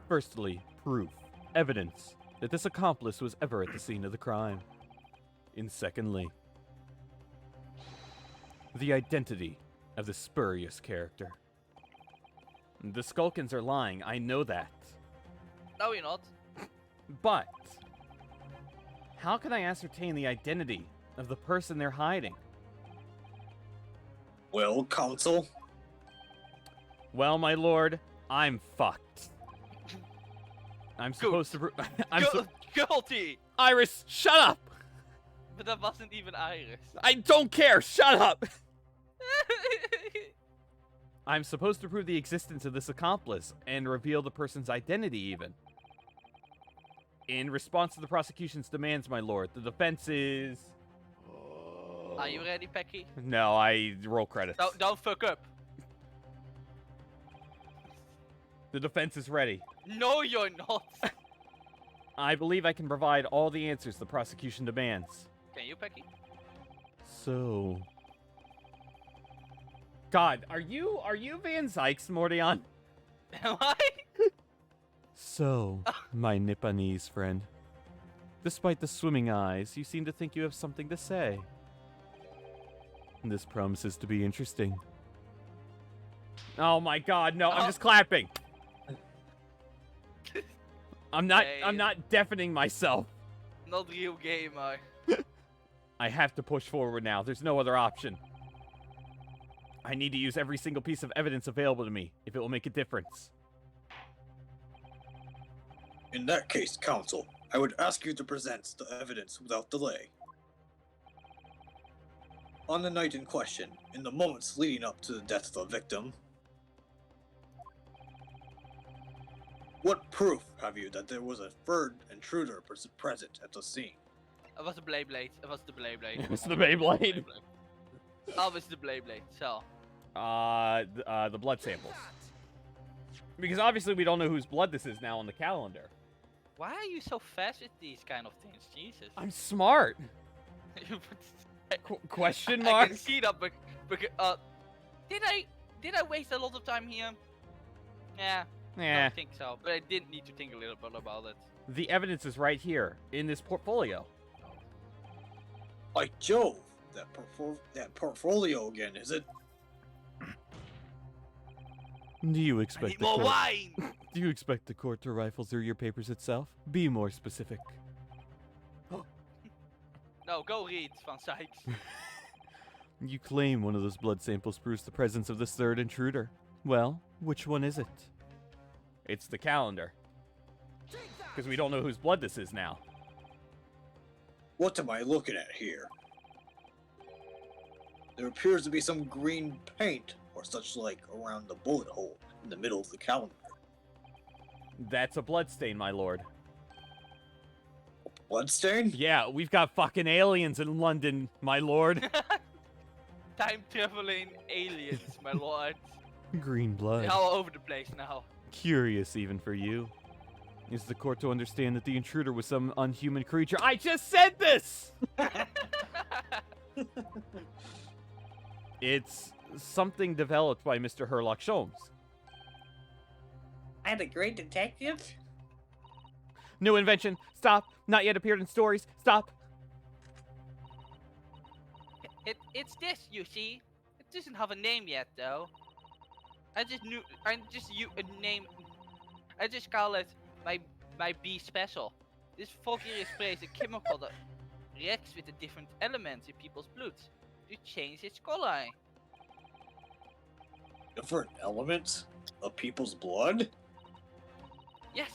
[SPEAKER 1] Firstly, proof, evidence, that this accomplice was ever at the scene of the crime. And secondly, the identity of the spurious character. The Skulkins are lying, I know that.
[SPEAKER 2] No, you're not.
[SPEAKER 1] But, how can I ascertain the identity of the person they're hiding?
[SPEAKER 4] well, counsel.
[SPEAKER 1] Well, my lord, I'm fucked. I'm supposed to.
[SPEAKER 2] Guilty!
[SPEAKER 1] Iris, shut up!
[SPEAKER 2] But that wasn't even Iris.
[SPEAKER 1] I don't care. Shut up. I'm supposed to prove the existence of this accomplice and reveal the person's identity, even. In response to the prosecution's demands, my lord, the defense is.
[SPEAKER 2] Are you ready, Pecky?
[SPEAKER 1] No, I roll credits.
[SPEAKER 2] Don't fuck up.
[SPEAKER 1] The defense is ready.
[SPEAKER 2] No, you're not.
[SPEAKER 1] I believe I can provide all the answers the prosecution demands.
[SPEAKER 2] Can you, Pecky?
[SPEAKER 1] So. God, are you Van Zykes, Mordion?
[SPEAKER 2] Am I?
[SPEAKER 1] So, my Nipponese friend. Despite the swimming eyes, you seem to think you have something to say. This promises to be interesting. Oh my god, no, I'm just clapping. I'm not deafening myself.
[SPEAKER 2] Not real gamer.
[SPEAKER 1] I have to push forward now. There's no other option. I need to use every single piece of evidence available to me, if it will make a difference.
[SPEAKER 4] In that case, counsel, I would ask you to present the evidence without delay. On the night in question, in the moments leading up to the death of the victim, what proof have you that there was a third intruder present at the scene?
[SPEAKER 2] It was the Beyblade. It was the Beyblade.
[SPEAKER 1] It was the Beyblade.
[SPEAKER 2] Oh, it was the Beyblade. So.
[SPEAKER 1] The blood samples. Because obviously we don't know whose blood this is now on the calendar.
[SPEAKER 2] Why are you so fast with these kind of things? Jesus.
[SPEAKER 1] I'm smart. Question mark?
[SPEAKER 2] I can see that, but did I waste a lot of time here? Yeah. I don't think so, but I did need to think a little bit about it.
[SPEAKER 1] The evidence is right here in this portfolio.
[SPEAKER 4] By Jove, that portfolio again, is it?
[SPEAKER 1] Do you
[SPEAKER 2] I
[SPEAKER 1] expect
[SPEAKER 2] need more wine!
[SPEAKER 1] Do you expect the court to rifle through your papers itself? Be more specific.
[SPEAKER 2] No, go read, Van Sykes.
[SPEAKER 1] You claim one of those blood samples proves the presence of this third intruder. Well, which one is it? It's the calendar. Because we don't know whose blood this is now.
[SPEAKER 4] What am I looking at here? There appears to be some green paint or such like around the bullet hole in the middle of the calendar.
[SPEAKER 1] That's a bloodstain, my lord.
[SPEAKER 4] Bloodstain?
[SPEAKER 1] Yeah, we've got fucking aliens in London, my lord.
[SPEAKER 2] Time-traveling aliens, my lord.
[SPEAKER 1] Green blood.
[SPEAKER 2] They're all over the place now.
[SPEAKER 1] Curious even for you. Is the court to understand that the intruder was some unhuman creature? I just said this! It's something developed by Mr. Herlock Sholmes.
[SPEAKER 6] And a great detective?
[SPEAKER 1] New invention. Stop. Not yet appeared in stories. Stop.
[SPEAKER 2] It's this, you see. It doesn't have a name yet, though. I just call it my B special. This foggy spray is a chemical that reacts with the different elements in people's blood to change its color.
[SPEAKER 4] Different elements of people's blood?
[SPEAKER 2] Yes,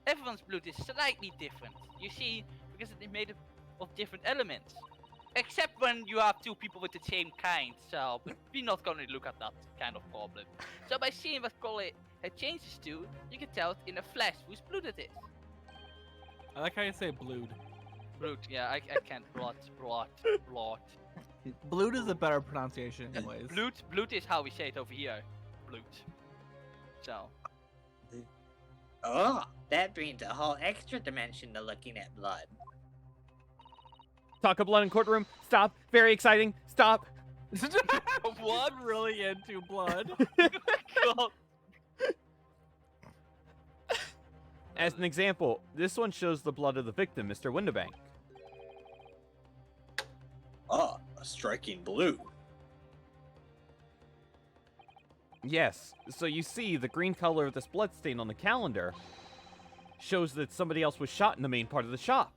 [SPEAKER 2] everyone's blood is slightly different. You see, because it's made of different elements. Except when you have two people with the same kind, so we're not gonna look at that kind of problem. So by seeing what color it changes to, you can tell it in a flash whose blood it is.
[SPEAKER 9] I like how you say blood.
[SPEAKER 2] Blood, yeah, I can't. Blood.
[SPEAKER 9] Blood is a better pronunciation anyways.
[SPEAKER 2] Blood is how we say it over here. Blood. So.
[SPEAKER 6] Oh, that brings a whole extra dimension to looking at blood.
[SPEAKER 1] Talk of blood in courtroom. Stop. Very exciting. Stop.
[SPEAKER 9] What? Really into blood?
[SPEAKER 2] God.
[SPEAKER 1] As an example, this one shows the blood of the victim, Mr. Windibank.
[SPEAKER 4] Ah, a striking blue.
[SPEAKER 1] Yes, so you see the green color of this bloodstain on the calendar shows that somebody else was shot in the main part of the shop.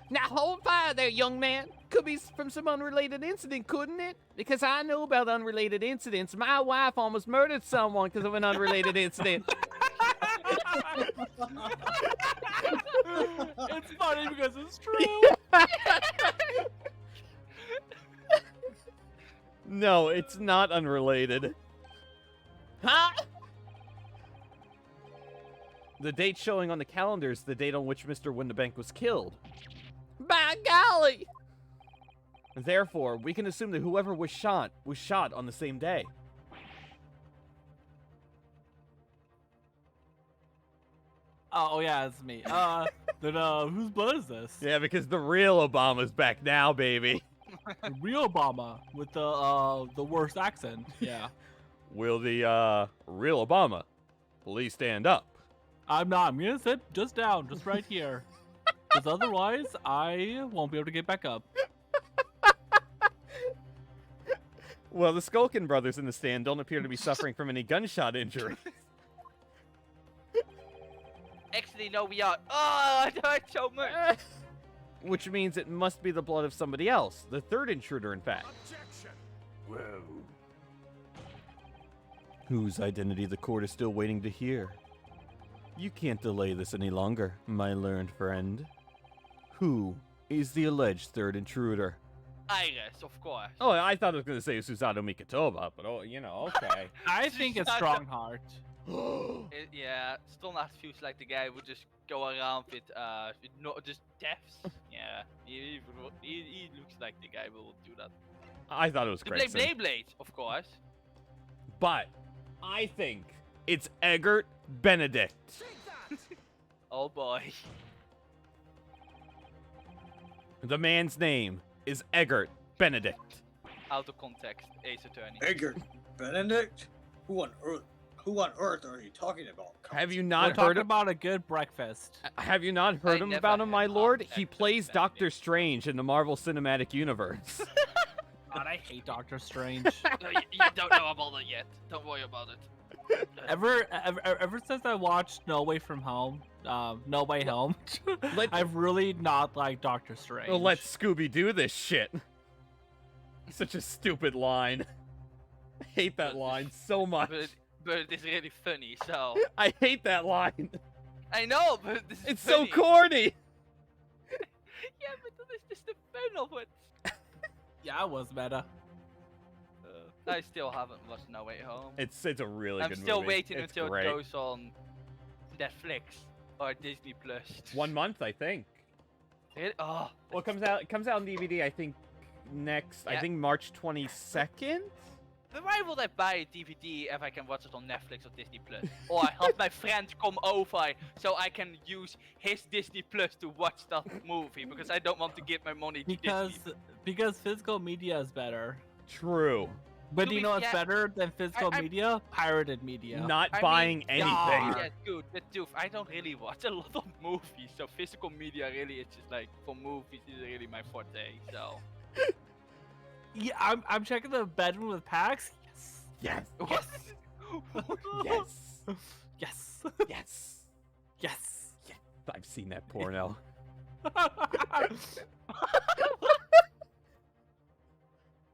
[SPEAKER 1] Now hold fire there, young man. Could be from some unrelated incident, couldn't it? Because I know about unrelated incidents. My wife almost murdered someone because of an unrelated incident.
[SPEAKER 9] It's funny because it's true.
[SPEAKER 1] No, it's not unrelated. Huh? The date showing on the calendar is the date on which Mr. Windibank was killed. By golly! Therefore, we can assume that whoever was shot on the same day.
[SPEAKER 9] Oh yeah, it's me. Then whose blood is this?
[SPEAKER 1] Yeah, because the real Obama's back now, baby.
[SPEAKER 9] The real Obama with the worst accent. Yeah.
[SPEAKER 1] Will the real Obama please stand up?
[SPEAKER 9] I'm not. I'm gonna sit just down, just right here. Because otherwise, I won't be able to get back up.
[SPEAKER 1] Well, the Skulkin brothers in the stand don't appear to be suffering from any gunshot injury.
[SPEAKER 2] Actually, no, we are. Oh, it hurts so much.
[SPEAKER 1] Which means it must be the blood of somebody else. The third intruder, in fact.
[SPEAKER 7] Objection. Whoa.
[SPEAKER 1] Whose identity the court is still waiting to hear. You can't delay this any longer, my learned friend. Who is the alleged third intruder?
[SPEAKER 2] Iris, of course.
[SPEAKER 1] Oh, I thought I was going to say Susanoo Mikitoba, but oh, you know, okay.
[SPEAKER 9] I think it's Strongheart.
[SPEAKER 2] Yeah, still not feels like the guy would just go around with not just deaths. Yeah, he looks like the guy who will do that.
[SPEAKER 1] I thought it was Gregson.
[SPEAKER 2] Blade, of course.
[SPEAKER 1] But I think it's Eggert Benedict.
[SPEAKER 2] Oh boy.
[SPEAKER 1] The man's name is Eggert Benedict.
[SPEAKER 2] Out of context, Ace Attorney.
[SPEAKER 4] Eggert Benedict? Who on earth are you talking about?
[SPEAKER 1] Have you
[SPEAKER 9] We're
[SPEAKER 1] not heard
[SPEAKER 9] talking about a good breakfast.
[SPEAKER 1] Have you not heard
[SPEAKER 2] I
[SPEAKER 1] him
[SPEAKER 2] never
[SPEAKER 1] about him, my
[SPEAKER 2] heard of
[SPEAKER 1] lord? He
[SPEAKER 2] Eggert
[SPEAKER 1] plays
[SPEAKER 2] Benedict.
[SPEAKER 1] Doctor Strange in the Marvel Cinematic Universe.
[SPEAKER 9] God, I hate Doctor Strange.
[SPEAKER 2] No, you don't know about it yet. Don't worry about it.
[SPEAKER 9] Ever since I watched No Way From Home, No Way Home, I've really not liked Doctor Strange.
[SPEAKER 1] Well, let's Scooby-Doo this shit. Such a stupid line. I hate that line so much.
[SPEAKER 2] But it's really funny, so.
[SPEAKER 1] I hate that line.
[SPEAKER 2] I know, but this is
[SPEAKER 1] It's
[SPEAKER 2] funny.
[SPEAKER 1] so corny.
[SPEAKER 2] Yeah, but that is just the fun of it.
[SPEAKER 9] Yeah, it was meta.
[SPEAKER 2] I still haven't watched No Way Home.
[SPEAKER 1] It's a really
[SPEAKER 2] I'm
[SPEAKER 1] good
[SPEAKER 2] still
[SPEAKER 1] movie.
[SPEAKER 2] waiting
[SPEAKER 1] It's
[SPEAKER 2] until
[SPEAKER 1] great.
[SPEAKER 2] it goes on Netflix or Disney Plus.
[SPEAKER 1] 1 month, I think.
[SPEAKER 2] Oh.
[SPEAKER 1] Well, it comes out on DVD, I think, next, I think March 22nd?
[SPEAKER 2] But why would I buy a DVD if I can watch it on Netflix or Disney Plus? Or I have my friend come over so I can use his Disney Plus to watch that movie because I don't want to give my money to Disney.
[SPEAKER 9] Because physical media is better.
[SPEAKER 1] True.
[SPEAKER 9] But you know what's better than physical media? Pirated media.
[SPEAKER 1] Not buying anything.
[SPEAKER 2] Yeah, dude, I don't really watch a lot of movies, so physical media really is just like, for movies is really my forte, so.
[SPEAKER 9] Yeah, I'm checking the bedroom with Pax.
[SPEAKER 1] Yes.
[SPEAKER 2] Yes.
[SPEAKER 1] Yes.
[SPEAKER 9] Yes.
[SPEAKER 1] Yes.
[SPEAKER 9] Yes.
[SPEAKER 1] Yes. I've seen that porno.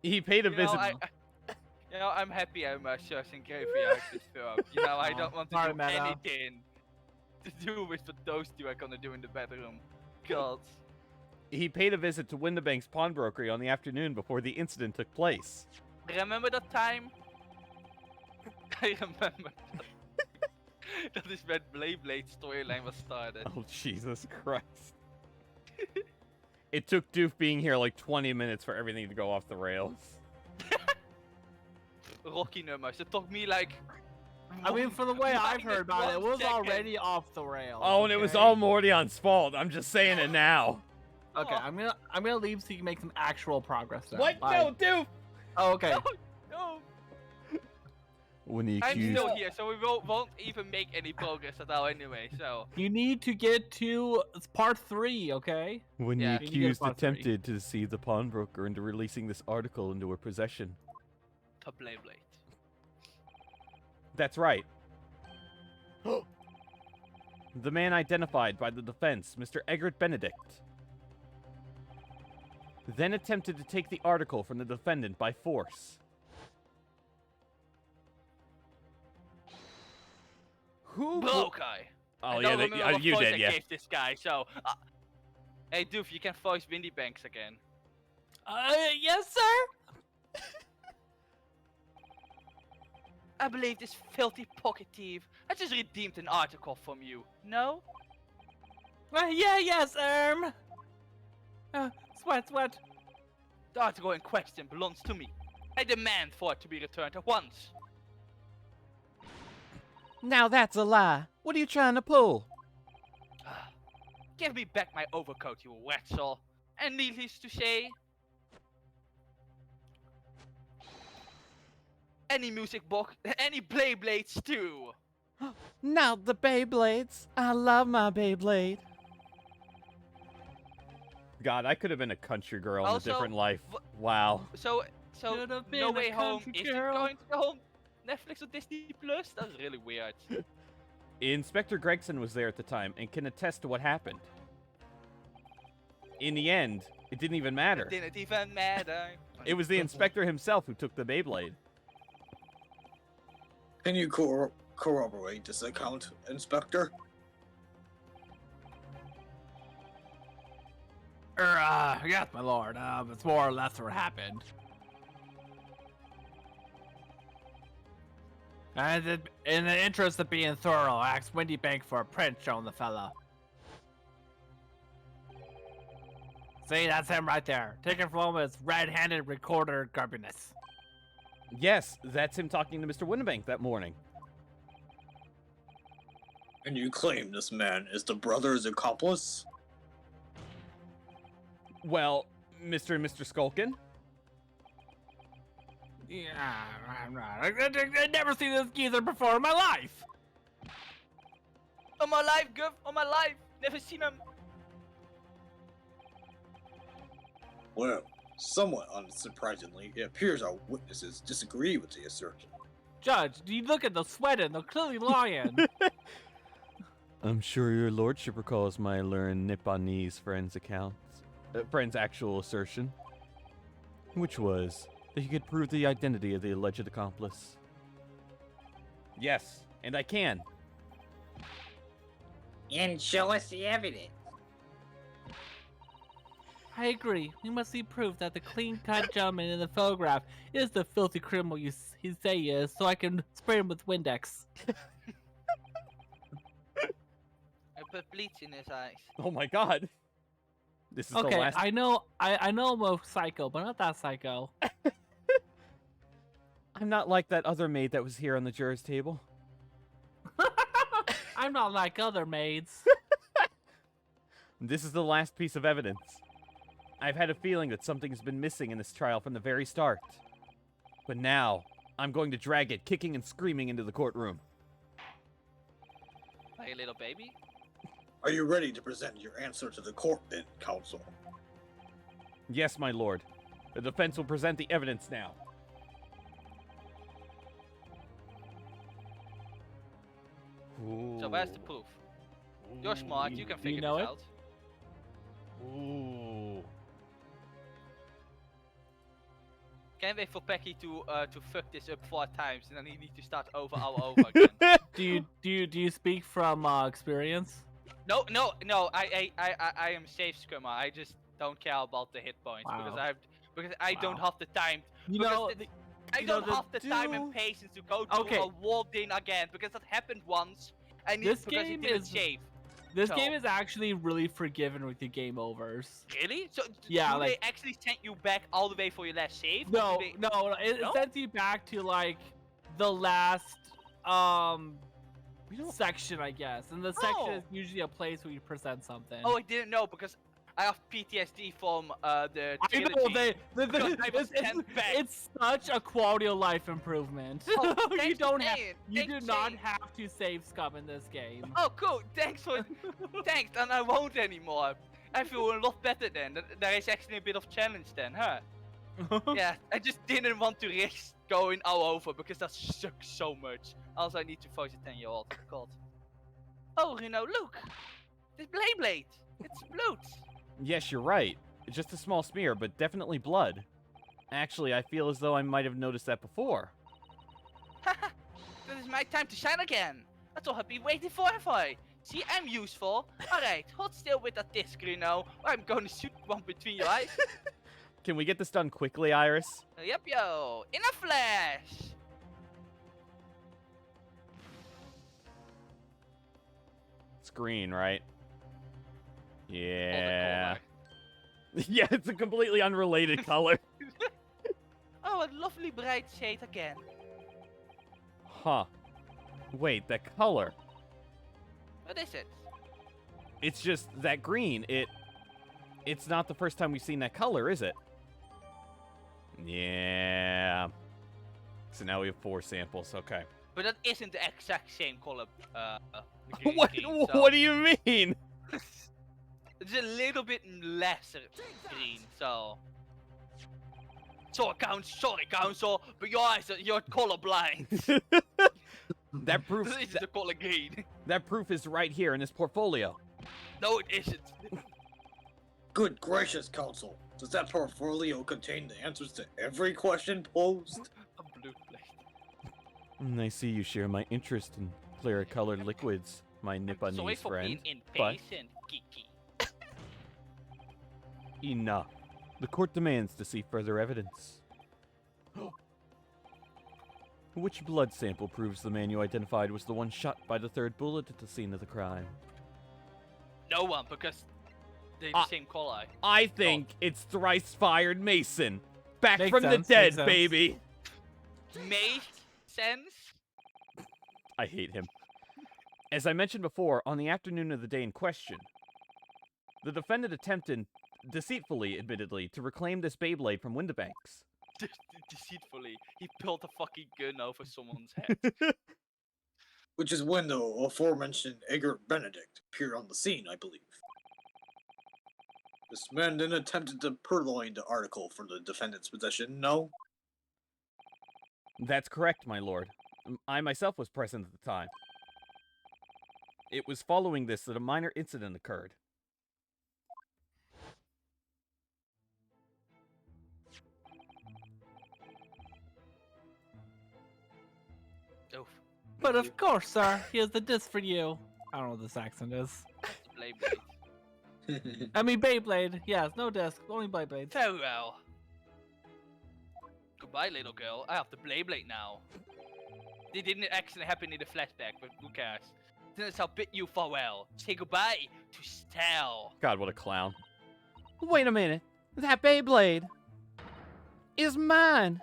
[SPEAKER 1] He paid a visit.
[SPEAKER 2] I'm happy I'm searching graveyard this film. I don't want to do anything to do with what those two are gonna do in the bedroom. God.
[SPEAKER 1] He paid a visit to Windibank's pawnbroker on the afternoon before the incident took place.
[SPEAKER 2] Remember that time? I remember that is when Blade storyline was started.
[SPEAKER 1] Oh, Jesus Christ. It took Doof being here like 20 minutes for everything to go off the rails.
[SPEAKER 2] Rocky numbers. It took me like...
[SPEAKER 9] I mean, from the way I've heard about it, it was already off the rails.
[SPEAKER 1] Oh, and it was all Mordion's fault. I'm just saying it now.
[SPEAKER 9] Okay, I'm gonna leave so you can make some actual progress now.
[SPEAKER 1] What?
[SPEAKER 9] Bye.
[SPEAKER 1] No, Doof!
[SPEAKER 9] Oh, okay.
[SPEAKER 2] No.
[SPEAKER 1] When the
[SPEAKER 2] I'm
[SPEAKER 1] accused...
[SPEAKER 2] still here, so we won't even make any progress at all anyway, so...
[SPEAKER 9] You need to get to part 3, okay?
[SPEAKER 1] When
[SPEAKER 2] Yeah.
[SPEAKER 1] the accused attempted to deceive the pawnbroker into releasing this article into her possession.
[SPEAKER 2] To Blade.
[SPEAKER 1] That's right. The man identified by the defense, Mr. Egbert Benedict, then attempted to take the article from the defendant by force. Who
[SPEAKER 2] Broke I?
[SPEAKER 1] Oh,
[SPEAKER 2] I
[SPEAKER 1] yeah,
[SPEAKER 2] don't remember what
[SPEAKER 1] you
[SPEAKER 2] voice
[SPEAKER 1] did,
[SPEAKER 2] I
[SPEAKER 1] yeah.
[SPEAKER 2] gave this guy, so... Hey, Doof, you can voice Windy Banks again.
[SPEAKER 9] Yes, sir?
[SPEAKER 2] I believe this filthy pocket thief has just redeemed an article from you. No?
[SPEAKER 9] Yes, Sweat.
[SPEAKER 2] The article in question belongs to me. I demand for it to be returned at once.
[SPEAKER 1] Now that's a lie. What are you trying to pull?
[SPEAKER 2] Give me back my overcoat, you wetzel. And needless to say... Any music box, any Blades too.
[SPEAKER 1] Not the Beyblades. I love my Beyblade. God, I could have been a country girl in a
[SPEAKER 2] Also,
[SPEAKER 1] different life. Wow.
[SPEAKER 2] So
[SPEAKER 9] Could've been
[SPEAKER 2] No
[SPEAKER 9] a
[SPEAKER 2] Way Home
[SPEAKER 9] country
[SPEAKER 2] is it
[SPEAKER 9] girl.
[SPEAKER 2] going to go on Netflix or Disney Plus? That's really weird.
[SPEAKER 1] Inspector Gregson was there at the time and can attest to what happened. In the end, it didn't even matter.
[SPEAKER 2] It didn't even matter.
[SPEAKER 1] It was the inspector himself who took the Beyblade.
[SPEAKER 4] Can you corroborate this account, Inspector?
[SPEAKER 9] Yes, my lord. It's more or less what happened. And in the interest of being thorough, I asked Windy Bank for a print showing the fella. See, that's him right there. Taken from his red-handed recorder grubbiness.
[SPEAKER 1] Yes, that's him talking to Mr. Windibank that morning.
[SPEAKER 4] And you claim this man is the brother's accomplice?
[SPEAKER 1] Well, Mr. and Mr. Skulkin?
[SPEAKER 9] Yeah, I'm not. I've never seen this geezer before in my life.
[SPEAKER 2] On my life, Guv, on my life. Never seen him.
[SPEAKER 4] Well, somewhat unsurprisingly, it appears our witnesses disagree with the assertion.
[SPEAKER 9] Judge, do you look at the sweating? They're clearly lying.
[SPEAKER 1] I'm sure your lordship recalls my learned Nipponese friend's friend's actual assertion, which was that he could prove the identity of the alleged accomplice. Yes, and I can.
[SPEAKER 6] And show us the evidence.
[SPEAKER 9] I agree. We must see proof that the clean-cut gentleman in the photograph is the filthy criminal you say he is, so I can spray him with Windex.
[SPEAKER 2] I put bleach in his eyes.
[SPEAKER 1] Oh my god. This is the
[SPEAKER 9] Okay,
[SPEAKER 1] last.
[SPEAKER 9] I know I'm a psycho, but not that psycho.
[SPEAKER 1] I'm not like that other maid that was here on the jurors table.
[SPEAKER 9] I'm not like other maids.
[SPEAKER 1] This is the last piece of evidence. I've had a feeling that something's been missing in this trial from the very start. But now, I'm going to drag it kicking and screaming into the courtroom.
[SPEAKER 2] Like a little baby?
[SPEAKER 4] Are you ready to present your answer to the court then, counsel?
[SPEAKER 1] Yes, my lord. The defense will present the evidence now.
[SPEAKER 2] So where's the proof? You're smart, you can figure
[SPEAKER 9] know
[SPEAKER 2] this
[SPEAKER 9] it?
[SPEAKER 2] out.
[SPEAKER 1] Ooh.
[SPEAKER 2] Can't wait for Pecky to fuck this up 4 times and then he needs to start over all over again.
[SPEAKER 9] Do you speak from experience?
[SPEAKER 2] No, I am safe, Scummer. I just don't care about the hit points because I don't have the time. I don't have the time and patience to go to a Mordion again because that happened once and
[SPEAKER 9] This
[SPEAKER 2] because
[SPEAKER 9] game
[SPEAKER 2] it didn't
[SPEAKER 9] is-
[SPEAKER 2] save.
[SPEAKER 9] This
[SPEAKER 2] So-
[SPEAKER 9] game is actually really forgiving with your game overs.
[SPEAKER 2] Really? So
[SPEAKER 9] Yeah,
[SPEAKER 2] do
[SPEAKER 9] like-
[SPEAKER 2] they actually send you back all the way for your last save?
[SPEAKER 9] No,
[SPEAKER 2] Or do they-
[SPEAKER 9] no, it
[SPEAKER 2] No?
[SPEAKER 9] sends you back to like the last section, I guess. And the section
[SPEAKER 2] Oh.
[SPEAKER 9] is usually a place where you present something.
[SPEAKER 2] Oh, I didn't know because I have PTSD from the
[SPEAKER 9] I know
[SPEAKER 2] trilogy.
[SPEAKER 9] they,
[SPEAKER 2] I was sent back.
[SPEAKER 9] it's such a quality of life improvement.
[SPEAKER 2] Oh,
[SPEAKER 9] you
[SPEAKER 2] thanks
[SPEAKER 9] don't
[SPEAKER 2] for
[SPEAKER 9] have,
[SPEAKER 2] saying.
[SPEAKER 9] you
[SPEAKER 2] Thanks
[SPEAKER 9] do
[SPEAKER 2] for
[SPEAKER 9] not
[SPEAKER 2] saying.
[SPEAKER 9] have to save scum in this game.
[SPEAKER 2] Oh, cool. Thanks, and I won't anymore. I feel a lot better then. There is actually a bit of challenge then, huh? Yeah, I just didn't want to risk going all over because that sucks so much. Also, I need to voice a 10-year-old. God. Oh, look! This blade! It's blood!
[SPEAKER 1] Yes, you're right. It's just a small smear, but definitely blood. Actually, I feel as though I might have noticed that before.
[SPEAKER 2] Haha! This is my time to shine again! That's all I've been waiting for. See, I'm useful. Alright, hold still with that disc, or I'm going to shoot one between your eyes.
[SPEAKER 1] Can we get this done quickly, Iris?
[SPEAKER 2] Yep, yo! In a flash!
[SPEAKER 1] It's green, right?
[SPEAKER 2] Hold
[SPEAKER 1] Yeah.
[SPEAKER 2] the
[SPEAKER 1] Yeah, it's a completely unrelated color.
[SPEAKER 2] Oh, a lovely bright shade again.
[SPEAKER 1] Huh. Wait, that color.
[SPEAKER 2] What is it?
[SPEAKER 1] It's just that green. It's not the first time we've seen that color, is it? Yeah. So now we have 4 samples. Okay.
[SPEAKER 2] But that isn't the exact same color. The
[SPEAKER 1] What?
[SPEAKER 2] green, so
[SPEAKER 1] What do you mean?
[SPEAKER 2] it's a little bit lesser green, so. Sorry, counsel, but you're colorblind.
[SPEAKER 1] That proof.
[SPEAKER 2] This is the color green.
[SPEAKER 1] That proof is right here in this portfolio.
[SPEAKER 2] No, it isn't.
[SPEAKER 4] Good gracious, counsel. Does that portfolio contain the answers to every question posed?
[SPEAKER 2] A blue blade.
[SPEAKER 1] I see you share my interest in clear colored liquids, my
[SPEAKER 2] Sorry
[SPEAKER 1] Nipponese
[SPEAKER 2] for
[SPEAKER 1] friend.
[SPEAKER 2] being
[SPEAKER 1] but-
[SPEAKER 2] impatient, Kiki.
[SPEAKER 1] Enough. The court demands to see further evidence. Which blood sample proves the man you identified was the one shot by the 3rd bullet at the scene of the crime?
[SPEAKER 2] No one, because they're the same color.
[SPEAKER 1] I think it's thrice-fired Mason. Back
[SPEAKER 9] Makes
[SPEAKER 1] from
[SPEAKER 9] sense,
[SPEAKER 1] the dead,
[SPEAKER 9] makes sense.
[SPEAKER 1] baby.
[SPEAKER 2] Makes sense?
[SPEAKER 1] I hate him. As I mentioned before, on the afternoon of the day in question, the defendant attempted, deceitfully admittedly, to reclaim this Beyblade from Windibanks.
[SPEAKER 2] Deceitfully, he built a fucking gun over someone's head.
[SPEAKER 4] Which is when the aforementioned Egbert Benedict appeared on the scene, I believe. This man then attempted to purloin the article from the defendant's possession, no?
[SPEAKER 1] That's correct, my lord. I myself was present at the time. It was following this that a minor incident occurred.
[SPEAKER 2] Oof.
[SPEAKER 9] But of course, sir, here's the disc for you. I don't know what this accent is.
[SPEAKER 2] Blade blade.
[SPEAKER 9] I mean Beyblade. Yes, no disc, only Beyblade.
[SPEAKER 2] Very well. Goodbye, little girl. I have the Beyblade now. It didn't actually happen in the flashback, but who cares? Then I'll bid you farewell. Say goodbye to Stel.
[SPEAKER 1] God, what a clown. Wait a minute. That Beyblade is mine.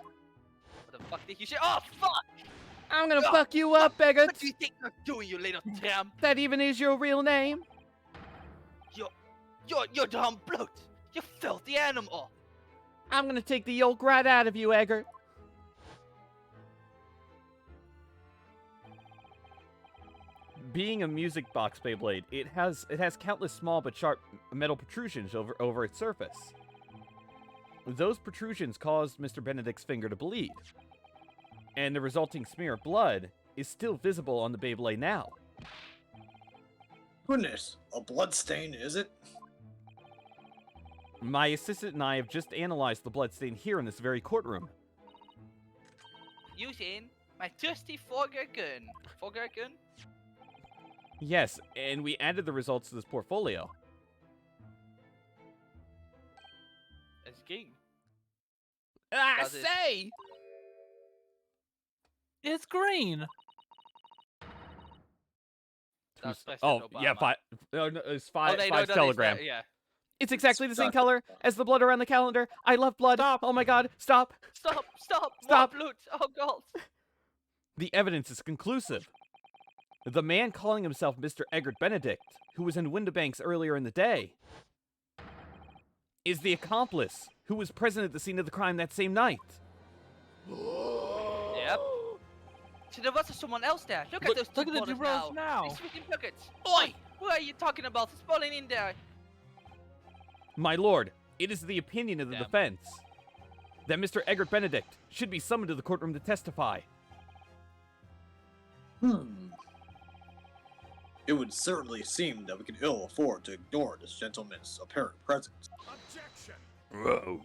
[SPEAKER 2] What the fuck did you say? Oh, fuck!
[SPEAKER 1] I'm gonna fuck you up, Eggert.
[SPEAKER 2] What do you think you're doing, you little tramp?
[SPEAKER 1] That even is your real name?
[SPEAKER 2] You're dumb bloat. You filthy animal.
[SPEAKER 1] I'm gonna take the yolk right out of you, Eggert. Being a music box Beyblade, it has countless small but sharp metal protrusions over its surface. Those protrusions caused Mr. Benedict's finger to bleed, and the resulting smear of blood is still visible on the Beyblade now.
[SPEAKER 4] Goodness, a blood stain, is it?
[SPEAKER 1] My assistant and I have just analyzed the bloodstain here in this very courtroom.
[SPEAKER 2] Using my trusty Fogger gun. Fogger gun?
[SPEAKER 1] Yes, and we added the results to this portfolio.
[SPEAKER 2] It's king.
[SPEAKER 1] I
[SPEAKER 2] Does it-
[SPEAKER 1] say!
[SPEAKER 9] It's green.
[SPEAKER 2] That's President
[SPEAKER 1] Oh,
[SPEAKER 2] Obama.
[SPEAKER 1] yeah, it's
[SPEAKER 2] Oh,
[SPEAKER 1] five
[SPEAKER 2] no, no, that is
[SPEAKER 1] telegram.
[SPEAKER 2] that, yeah.
[SPEAKER 1] It's exactly the same
[SPEAKER 4] Stop.
[SPEAKER 1] color as the blood around the calendar. I love blood.
[SPEAKER 9] Stop.
[SPEAKER 1] Oh my god, stop.
[SPEAKER 2] Stop!
[SPEAKER 1] Stop.
[SPEAKER 2] More blood! Oh god!
[SPEAKER 1] The evidence is conclusive. The man calling himself Mr. Eggert Benedict, who was in Windibanks earlier in the day, is the accomplice who was present at the scene of the crime that same night.
[SPEAKER 2] Yep. So there was someone else there. Look
[SPEAKER 1] Look-
[SPEAKER 2] at those
[SPEAKER 9] Look
[SPEAKER 2] two
[SPEAKER 9] at the two
[SPEAKER 2] brothers
[SPEAKER 9] brothers now.
[SPEAKER 2] These freaking buckets. Oi! Who are you talking about? It's falling in there.
[SPEAKER 1] My lord, it is the opinion of the
[SPEAKER 2] Damn.
[SPEAKER 1] defense that Mr. Eggert Benedict should be summoned to the courtroom to testify.
[SPEAKER 4] It would certainly seem that we can ill afford to ignore this gentleman's apparent presence.
[SPEAKER 7] Objection.
[SPEAKER 5] Whoa.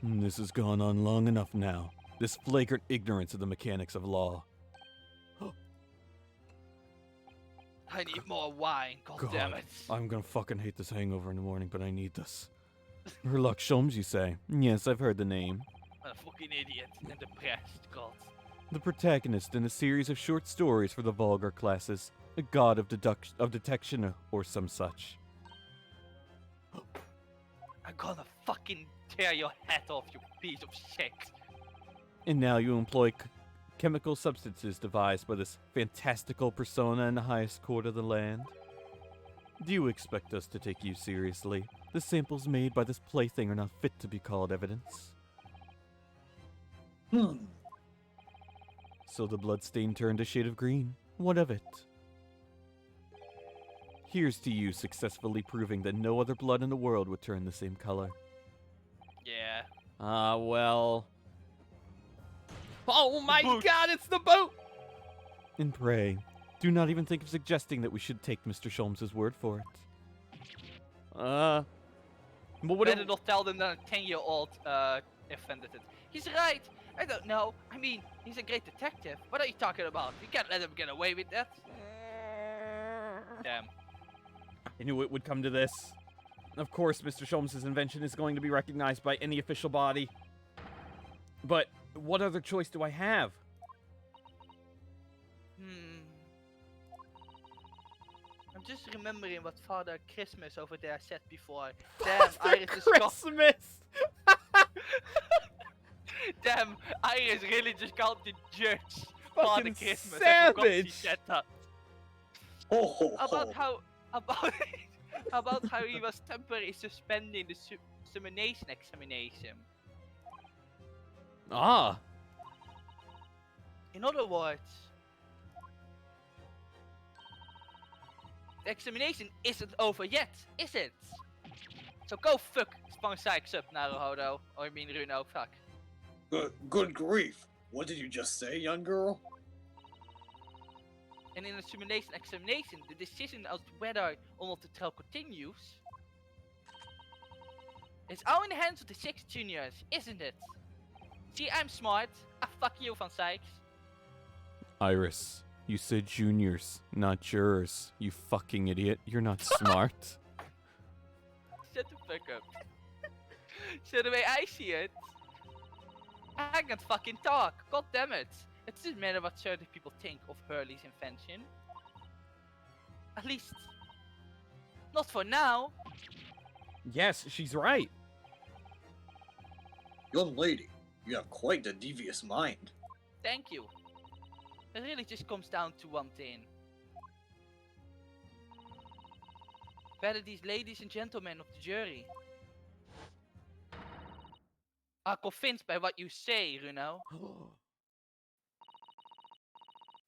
[SPEAKER 1] This has gone on long enough now. This flagrant ignorance of the mechanics of law.
[SPEAKER 2] I need more wine. God damn it.
[SPEAKER 1] I'm gonna fucking hate this hangover in the morning, but I need this. Herlock Sholmes, you say? Yes, I've heard the name.
[SPEAKER 2] What a fucking idiot and depressed. God.
[SPEAKER 1] The protagonist in a series of short stories for the vulgar classes. A god of detection or some such.
[SPEAKER 2] I'm gonna fucking tear your head off, you piece of shit.
[SPEAKER 1] And now you employ chemical substances devised by this fantastical persona in the highest court of the land. Do you expect us to take you seriously? The samples made by this plaything are not fit to be called evidence. So the bloodstain turned a shade of green. What of it? Here's to you successfully proving that no other blood in the world would turn the same color.
[SPEAKER 2] Yeah.
[SPEAKER 1] Well... Oh my
[SPEAKER 2] boot.
[SPEAKER 1] god, it's the boat! And pray, do not even think of suggesting that we should take Mr. Sholmes' word for it. But what
[SPEAKER 2] Better not tell them that a 10-year-old offended it. He's right. I don't know. I mean, he's a great detective. What are you talking about? You can't let him get away with that. Damn.
[SPEAKER 1] I knew it would come to this. Of course, Mr. Sholmes' invention is going to be recognized by any official body. But what other choice do I have?
[SPEAKER 2] I'm just remembering what Father Christmas over there said before. Damn, Iris is called.
[SPEAKER 1] Christmas!
[SPEAKER 2] Damn, Iris really just called the judge. Father
[SPEAKER 1] Fucking
[SPEAKER 2] Christmas. I forgot she
[SPEAKER 1] savage!
[SPEAKER 2] said that.
[SPEAKER 4] Ho ho
[SPEAKER 2] About
[SPEAKER 4] ho.
[SPEAKER 2] about how he was temporarily suspending the summonation examination.
[SPEAKER 1] Ah,
[SPEAKER 2] In other words, the examination isn't over yet, is it? So go fuck Spang Sykes up, Naruhodo. Or I mean Runo, fuck.
[SPEAKER 4] Good grief. What did you just say, young girl?
[SPEAKER 2] And in the simulation examination, the decision as to whether or not the trial continues is all in the hands of the 6 juniors, isn't it? See, I'm smart. Fuck you, Van Sykes.
[SPEAKER 1] Iris, you said juniors, not jurors. You fucking idiot. You're not smart.
[SPEAKER 2] fuck up. So the way I see it, I can't fucking talk. God damn it. It doesn't matter what certain people think of Hurley's invention. At least, not for now.
[SPEAKER 1] Yes, she's right.
[SPEAKER 4] Young lady, you have quite a devious mind.
[SPEAKER 2] Thank you. It really just comes down to one thing. Whether these ladies and gentlemen of the jury are convinced by what you say, Runo.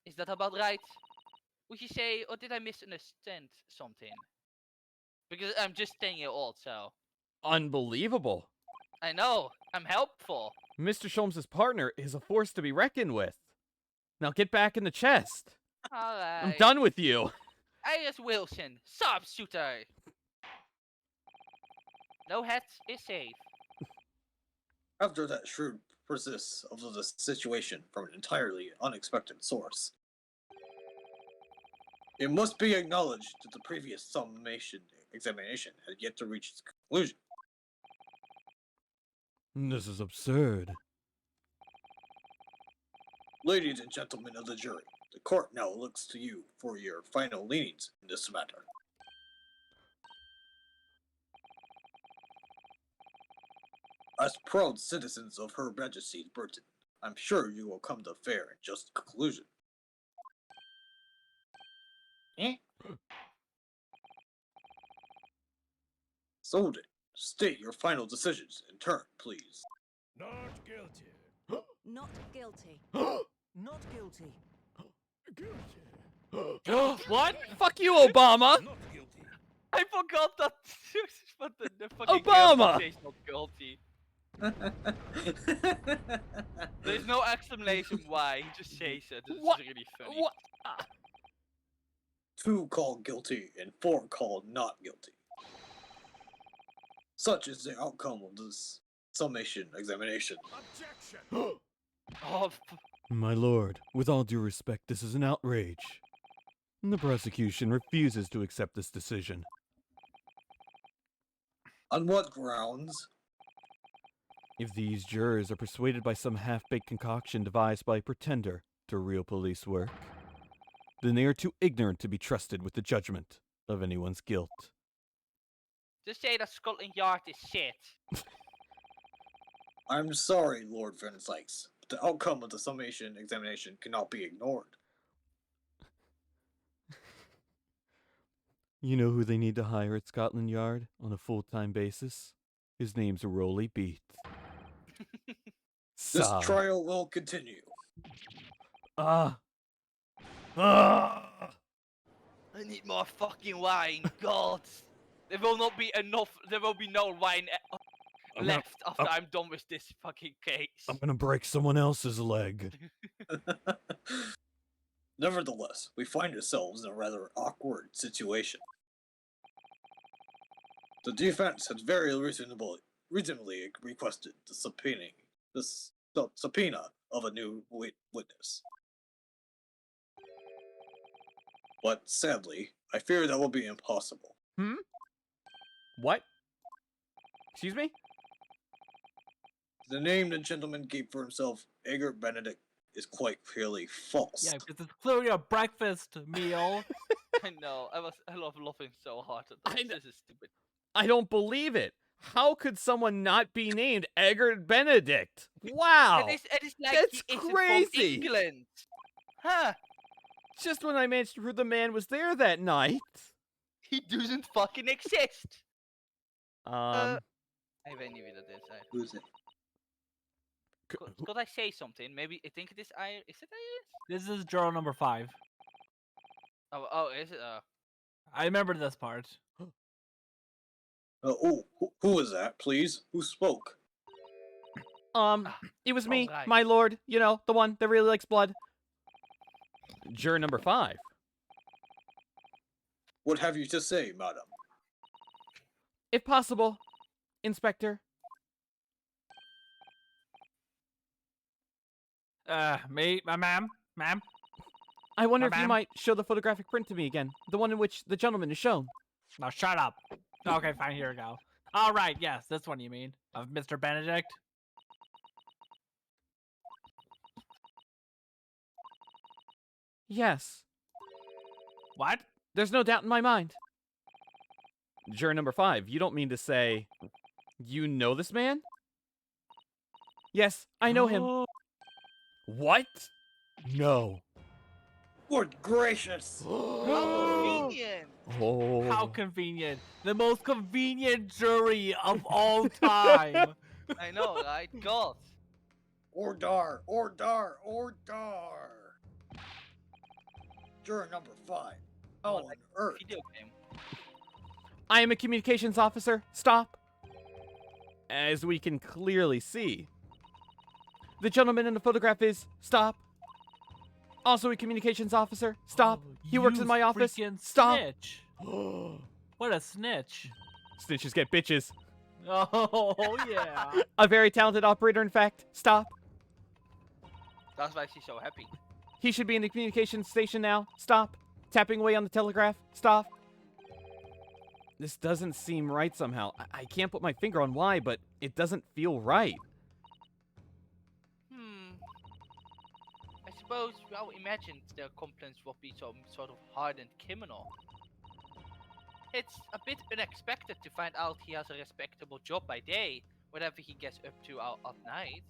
[SPEAKER 2] Is that about right? Would you say, or did I misunderstand something? Because I'm just 10 years old, so.
[SPEAKER 1] Unbelievable.
[SPEAKER 2] I know, I'm helpful.
[SPEAKER 1] Mr. Sholmes' partner is a force to be reckoned with. Now get back in the chest.
[SPEAKER 2] Alright.
[SPEAKER 1] I'm done with you.
[SPEAKER 2] Iris Wilson, sharpshooter. No hat is safe.
[SPEAKER 4] After that shrewd persists of the situation from an entirely unexpected source, it must be acknowledged that the previous summation examination had yet to reach its conclusion.
[SPEAKER 5] This is absurd.
[SPEAKER 4] Ladies and gentlemen of the jury, the court now looks to you for your final leanings in this matter. As proud citizens of Her Majesty's Britain, I'm sure you will come to a fair and just conclusion. Eh? So then, state your final decisions in turn, please.
[SPEAKER 7] Not guilty.
[SPEAKER 8] Not guilty.
[SPEAKER 7] Not guilty.
[SPEAKER 1] What? Fuck you, Obama!
[SPEAKER 7] Not guilty.
[SPEAKER 2] I forgot that. What the fucking
[SPEAKER 1] Obama!
[SPEAKER 2] girl says not guilty. There's no explanation why. He just says it. It's
[SPEAKER 1] What?
[SPEAKER 2] really funny.
[SPEAKER 1] What?
[SPEAKER 4] 2 called guilty and 4 called not guilty. Such is the outcome of this summation examination.
[SPEAKER 7] Objection.
[SPEAKER 2] Oh,
[SPEAKER 5] My lord, with all due respect, this is an outrage. The prosecution refuses to accept this decision.
[SPEAKER 4] On what grounds?
[SPEAKER 5] If these jurors are persuaded by some half-baked concoction devised by a pretender to real police work, then they are too ignorant to be trusted with the judgment of anyone's guilt.
[SPEAKER 2] just say that Scotland Yard is shit.
[SPEAKER 4] I'm sorry, Lord Van Sykes, but the outcome of the summation examination cannot be ignored.
[SPEAKER 5] You know who they need to hire at Scotland Yard on a full-time basis? His name's Rolly Beat.
[SPEAKER 4] This trial will continue.
[SPEAKER 1] Ah.
[SPEAKER 2] I need more fucking wine, God. There will not be enough. There will be no wine left after I'm done with this fucking case.
[SPEAKER 5] I'm gonna break someone else's leg.
[SPEAKER 4] Nevertheless, we find ourselves in a rather awkward situation. The defense had very reasonably requested the subpoena of a new witness. But sadly, I fear that will be impossible.
[SPEAKER 1] What? Excuse me?
[SPEAKER 4] The name the gentleman gave for himself, Edgar Benedict, is quite clearly false.
[SPEAKER 9] Yeah, because it's clearly a breakfast meal.
[SPEAKER 2] I know. I love laughing so hard at this. This is stupid.
[SPEAKER 1] I don't believe it. How could someone not be named Edgar Benedict? Wow.
[SPEAKER 2] It is like
[SPEAKER 1] That's
[SPEAKER 2] he isn't
[SPEAKER 1] crazy.
[SPEAKER 2] from England. Huh?
[SPEAKER 1] Just when I managed to prove the man was there that night.
[SPEAKER 2] He doesn't fucking exist.
[SPEAKER 1] Um.
[SPEAKER 2] I have any idea that is.
[SPEAKER 4] Who's it?
[SPEAKER 2] Could I say something? Maybe I think it is Iris. Is it Iris?
[SPEAKER 9] This is juror number 5.
[SPEAKER 2] Oh, is it?
[SPEAKER 9] I remember this part.
[SPEAKER 4] Who is that, please? Who spoke?
[SPEAKER 1] It was me,
[SPEAKER 2] right.
[SPEAKER 1] my lord. You know, the one that really likes blood. Juror number 5.
[SPEAKER 4] What have you to say, madam?
[SPEAKER 1] If possible, Inspector.
[SPEAKER 9] Ma'am?
[SPEAKER 1] I wonder if you
[SPEAKER 9] Ma'am?
[SPEAKER 1] might show the photographic print to me again. The one in which the gentleman is shown.
[SPEAKER 9] Now shut up. Okay, fine, here we go. All right, yes, this one you mean. Of Mr. Benedict?
[SPEAKER 1] Yes.
[SPEAKER 9] What?
[SPEAKER 1] There's no doubt in my mind. Juror number 5, you don't mean to say you know this man? Yes, I know him. What? No.
[SPEAKER 4] Good gracious!
[SPEAKER 2] How convenient!
[SPEAKER 1] Oh.
[SPEAKER 9] How convenient. The most convenient jury of all time.
[SPEAKER 2] I know, right? God.
[SPEAKER 4] Ordar! Ordar! Ordar! Juror number 5. How on earth?
[SPEAKER 2] Video game.
[SPEAKER 1] I am a communications officer. Stop. As we can clearly see, the gentleman in the photograph is stop. Also a communications officer. Stop.
[SPEAKER 9] Oh,
[SPEAKER 1] He works in
[SPEAKER 9] you
[SPEAKER 1] my office.
[SPEAKER 9] freaking
[SPEAKER 1] Stop.
[SPEAKER 9] Snitch. What a snitch.
[SPEAKER 1] Snitches get bitches.
[SPEAKER 9] Oh, yeah.
[SPEAKER 1] A very talented operator, in fact. Stop.
[SPEAKER 2] That's why she's so happy.
[SPEAKER 1] He should be in the communications station now. Stop. Tapping away on the telegraph. Stop. This doesn't seem right somehow. I can't put my finger on why, but it doesn't feel right.
[SPEAKER 2] I suppose, well, imagine their complaints will be some sort of hardened criminal. It's a bit unexpected to find out he has a respectable job by day, whatever he gets up to at night.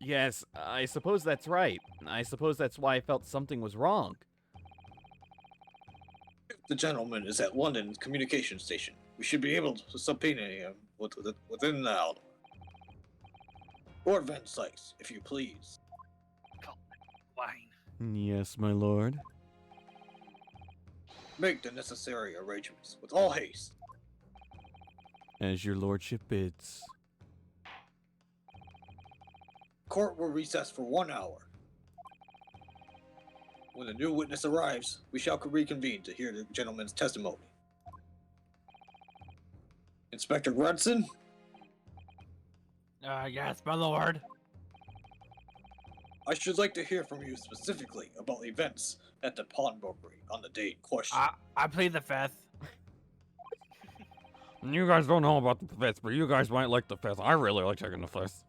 [SPEAKER 1] Yes, I suppose that's right. I suppose that's why I felt something was wrong.
[SPEAKER 4] The gentleman is at London Communication Station. We should be able to subpoena him within an hour. Lord Van Sykes, if you please.
[SPEAKER 2] Wine.
[SPEAKER 1] Yes, my lord.
[SPEAKER 4] Make the necessary arrangements with all haste.
[SPEAKER 1] As your lordship bids.
[SPEAKER 4] Court will recess for 1 hour. When the new witness arrives, we shall reconvene to hear the gentleman's testimony. Inspector Grudson?
[SPEAKER 9] Yes, my lord.
[SPEAKER 4] I should like to hear from you specifically about events at the pawnbrokery on the day in question.
[SPEAKER 9] I plead the 5th.
[SPEAKER 5] You guys don't know about the 5th, but you guys might like the 5th. I really like taking the 5th.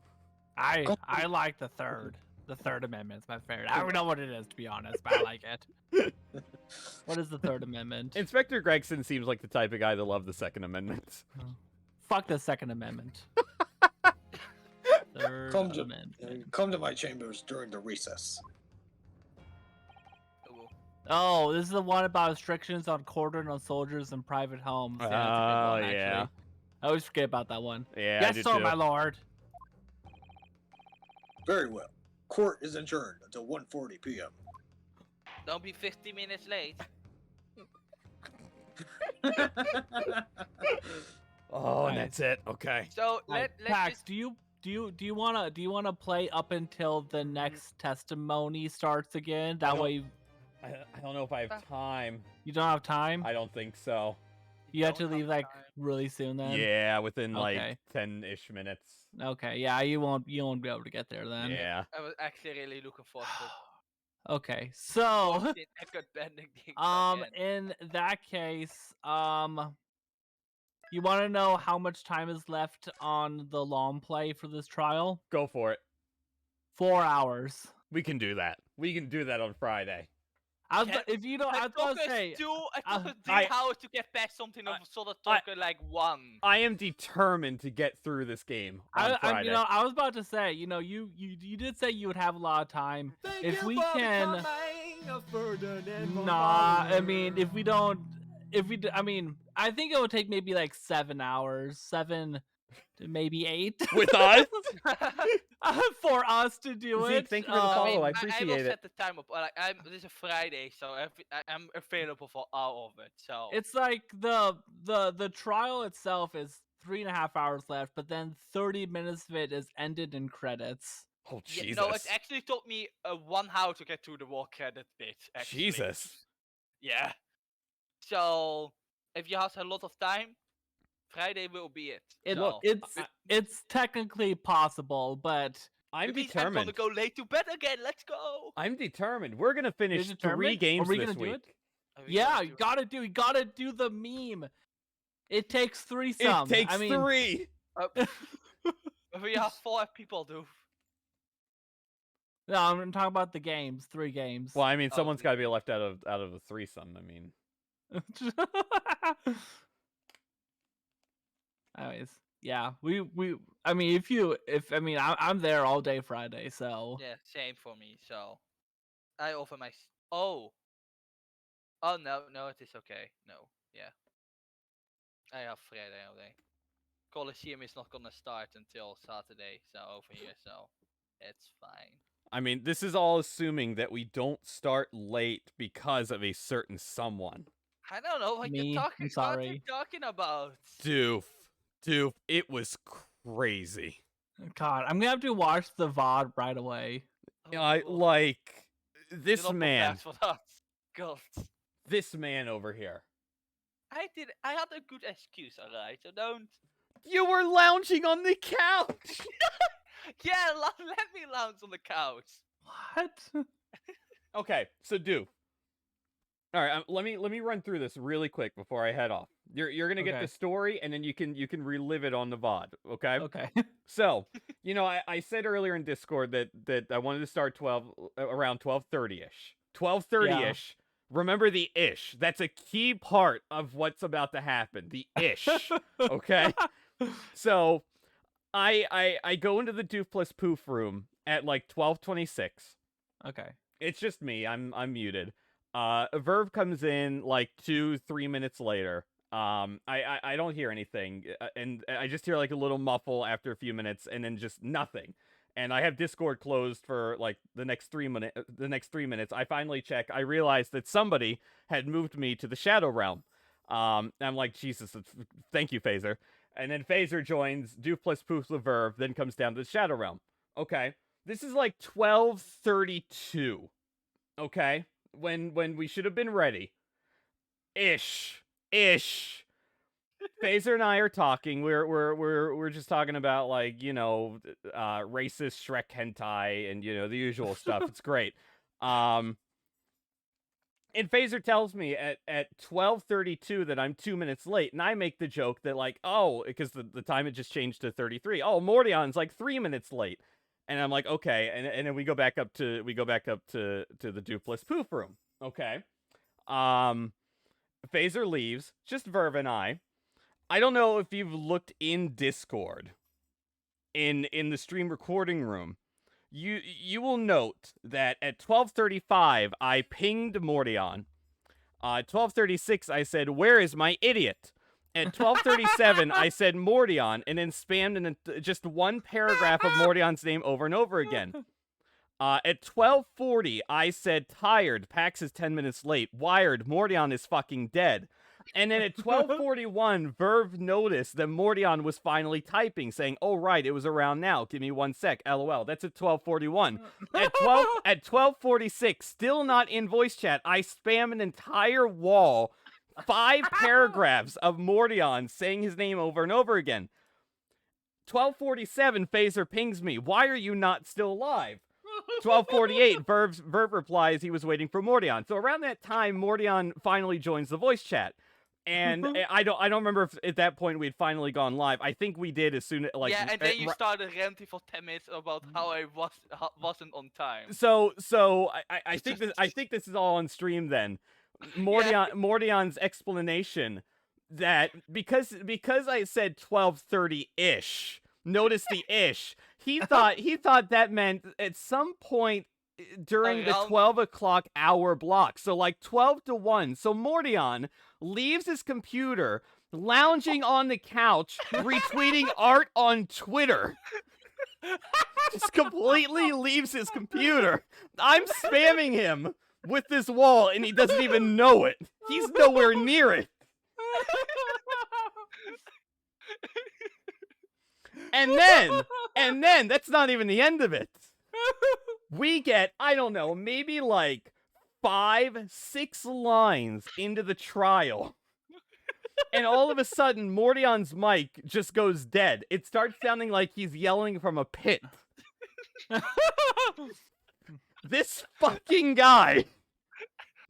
[SPEAKER 9] I like the 3rd. The 3rd Amendment's my favorite. I don't know what it is, to be honest, but I like it. What is the 3rd Amendment?
[SPEAKER 1] Inspector Gregson seems like the type of guy that loved the Second Amendment.
[SPEAKER 9] Fuck the 2nd Amendment. 3rd Amendment.
[SPEAKER 4] Come to my chambers during the recess.
[SPEAKER 9] Oh, this is the one about restrictions on quartering on soldiers in private homes. Yeah, that's a good one,
[SPEAKER 1] yeah.
[SPEAKER 9] actually. I always forget about that one.
[SPEAKER 1] Yeah, I
[SPEAKER 9] Yes,
[SPEAKER 1] did
[SPEAKER 9] sir,
[SPEAKER 1] too.
[SPEAKER 9] my lord.
[SPEAKER 4] Very well. Court is adjourned until 1:40 p.m.
[SPEAKER 2] Don't be 50 minutes late.
[SPEAKER 1] Oh, and that's it. Okay.
[SPEAKER 2] So
[SPEAKER 9] Let's
[SPEAKER 2] let's just,
[SPEAKER 9] do you wanna play up until the next testimony starts again? That way
[SPEAKER 1] I don't know if I have time.
[SPEAKER 9] you don't have time.
[SPEAKER 1] I don't think so.
[SPEAKER 9] You have to
[SPEAKER 2] don't
[SPEAKER 9] leave like
[SPEAKER 2] time.
[SPEAKER 9] really soon then.
[SPEAKER 1] Yeah, within
[SPEAKER 9] Okay.
[SPEAKER 1] like 10-ish minutes.
[SPEAKER 9] Okay. Yeah, you won't be able to get there then.
[SPEAKER 1] Yeah.
[SPEAKER 2] I was actually really looking forward to it.
[SPEAKER 9] Okay. So
[SPEAKER 2] Mordion Eckert Benedict again.
[SPEAKER 9] in that case, you want to know how much time is left on the long play for this trial?
[SPEAKER 1] Go for it.
[SPEAKER 9] 4 hours.
[SPEAKER 1] We can do that. We can do that on Friday.
[SPEAKER 9] If you don't, I was gonna say.
[SPEAKER 2] I took us 3
[SPEAKER 1] I-
[SPEAKER 2] hours to get past something of sort of
[SPEAKER 1] I-
[SPEAKER 2] talking like 1.
[SPEAKER 1] I am determined to get through this game on Friday.
[SPEAKER 9] I was about to say, you did say you would have a lot of time. If we can, I mean, I think it would take maybe like 7 hours, 7 to maybe 8
[SPEAKER 1] With us?
[SPEAKER 9] for us to do
[SPEAKER 1] Zeke,
[SPEAKER 9] it.
[SPEAKER 1] thank you for the follow. I appreciate
[SPEAKER 2] will
[SPEAKER 1] it.
[SPEAKER 2] set the time up. Like, this is a Friday, so I'm available for all of it. So
[SPEAKER 9] It's like the trial itself is 3.5 hours left, but then 30 minutes of it is ended in credits.
[SPEAKER 1] Oh,
[SPEAKER 2] yeah,
[SPEAKER 1] Jesus.
[SPEAKER 2] no, it actually took me 1 hour to get to the war credit bit. Actually.
[SPEAKER 1] Jesus.
[SPEAKER 2] Yeah. So if you have a lot of time, Friday will be it. So,
[SPEAKER 9] It's technically possible, but
[SPEAKER 1] I'm
[SPEAKER 2] it means
[SPEAKER 1] determined.
[SPEAKER 2] I'm gonna go late to bed again. Let's go.
[SPEAKER 1] I'm determined. We're gonna finish 3
[SPEAKER 9] determined?
[SPEAKER 1] games
[SPEAKER 9] Are we
[SPEAKER 1] this
[SPEAKER 9] gonna do
[SPEAKER 1] week.
[SPEAKER 9] it? Yeah, you gotta do the meme. It takes
[SPEAKER 1] It
[SPEAKER 9] threesome.
[SPEAKER 1] takes
[SPEAKER 9] I mean,
[SPEAKER 1] 3.
[SPEAKER 2] We have 4 people, dude.
[SPEAKER 9] No, I'm talking about the games. 3 games.
[SPEAKER 1] Well, I mean,
[SPEAKER 2] Oh,
[SPEAKER 1] someone's
[SPEAKER 2] okay.
[SPEAKER 1] got to be left out of the threesome. I mean,
[SPEAKER 9] Anyways, yeah, I mean, I'm there all day Friday, so
[SPEAKER 2] Yeah, same for me. So, I offer my. Oh. Oh no, it is okay. No, yeah. I have Friday all day. Coliseum is not gonna start until Saturday, so over here, so it's fine.
[SPEAKER 1] I mean, this is all assuming that we don't start late because of a certain someone.
[SPEAKER 2] I don't know what
[SPEAKER 9] Me,
[SPEAKER 2] you're talking.
[SPEAKER 9] I'm
[SPEAKER 2] What
[SPEAKER 9] sorry.
[SPEAKER 2] you're talking about?
[SPEAKER 1] Doof, it was crazy.
[SPEAKER 9] God, I'm gonna have to watch the VOD right away.
[SPEAKER 1] I
[SPEAKER 2] Oh,
[SPEAKER 1] like
[SPEAKER 2] you're
[SPEAKER 1] this
[SPEAKER 2] not
[SPEAKER 1] man.
[SPEAKER 2] prepared for that. God.
[SPEAKER 1] This man over here.
[SPEAKER 2] I had a good excuse, alright. So don't.
[SPEAKER 1] You were lounging on the couch.
[SPEAKER 2] Yeah, let me lounge on the couch.
[SPEAKER 9] What?
[SPEAKER 1] Okay, so Doof. All right, let me run through this really quick before I head off. You're gonna get
[SPEAKER 9] Okay.
[SPEAKER 1] the story, and then you can relive it on the VOD. Okay.
[SPEAKER 9] Okay.
[SPEAKER 1] So, I said earlier in Discord that I wanted to start around 12:30ish. 12:30ish. Remember the ish. That's a key part of what's about to happen. The ish. Okay. So, I go into the Doof plus Poof room at like 12:26.
[SPEAKER 9] Okay.
[SPEAKER 1] It's just me. I'm muted. Verve comes in like 2-3 minutes later. I don't hear anything, and I just hear like a little muffle after a few minutes, and then just nothing. And I have Discord closed for like the next 3 minutes. I finally check. I realize that somebody had moved me to the Shadow Realm. I'm like, Jesus, thank you, Phaser. And then Phaser joins Doof plus Poof the Verve, then comes down to the Shadow Realm. Okay, this is like 12:32. Okay, when we should have been ready. Ish. Phaser and I are talking. We're just talking about like, racist Shrek hentai and the usual stuff. It's great. And Phaser tells me at 12:32 that I'm 2 minutes late, and I make the joke that like, oh, because the time had just changed to 33. Oh, Mordion's like 3 minutes late. And I'm like, okay, and then we go back up to the Doof plus Poof room. Okay. Phaser leaves, just Verve and I. I don't know if you've looked in Discord in the stream recording room. You will note that at 12:35 I pinged Mordion. 12:36 I said, "Where is my idiot?" At 12:37 I said Mordion, and then spammed in just one paragraph of Mordion's name over and over again. At 12:40 I said, "Tired, Pax is 10 minutes late. Wired, Mordion is fucking dead." And then at 12:41, Verve noticed that Mordion was finally typing, saying, "Oh right, it was around now. Give me 1 sec. LOL." That's at 12:41. At 12:46, still not in voice chat, I spam an entire wall, 5 paragraphs of Mordion saying his name over and over again. 12:47, Phaser pings me. "Why are you not still live?" 12:48, Verve replies he was waiting for Mordion. So around that time, Mordion finally joins the voice chat. And I don't remember if at that point we had finally gone live. I think we did as soon as like
[SPEAKER 2] yeah, and then you started ranting for 10 minutes about how I wasn't on time.
[SPEAKER 1] So I think this is all on stream then. Mordion's explanation that because I said 12:30-ish. Notice the ish. He thought that meant at some point during the 12 o'clock hour block. So like 12 to 1. So Mordion leaves his computer, lounging on the couch, retweeting art on Twitter. Just completely leaves his computer. I'm spamming him with this wall, and he doesn't even know it. He's nowhere near it. And then, that's not even the end of it. We get, I don't know, maybe like 5-6 lines into the trial. And all of a sudden, Mordion's mic just goes dead. It starts sounding like he's yelling from a pit. This fucking guy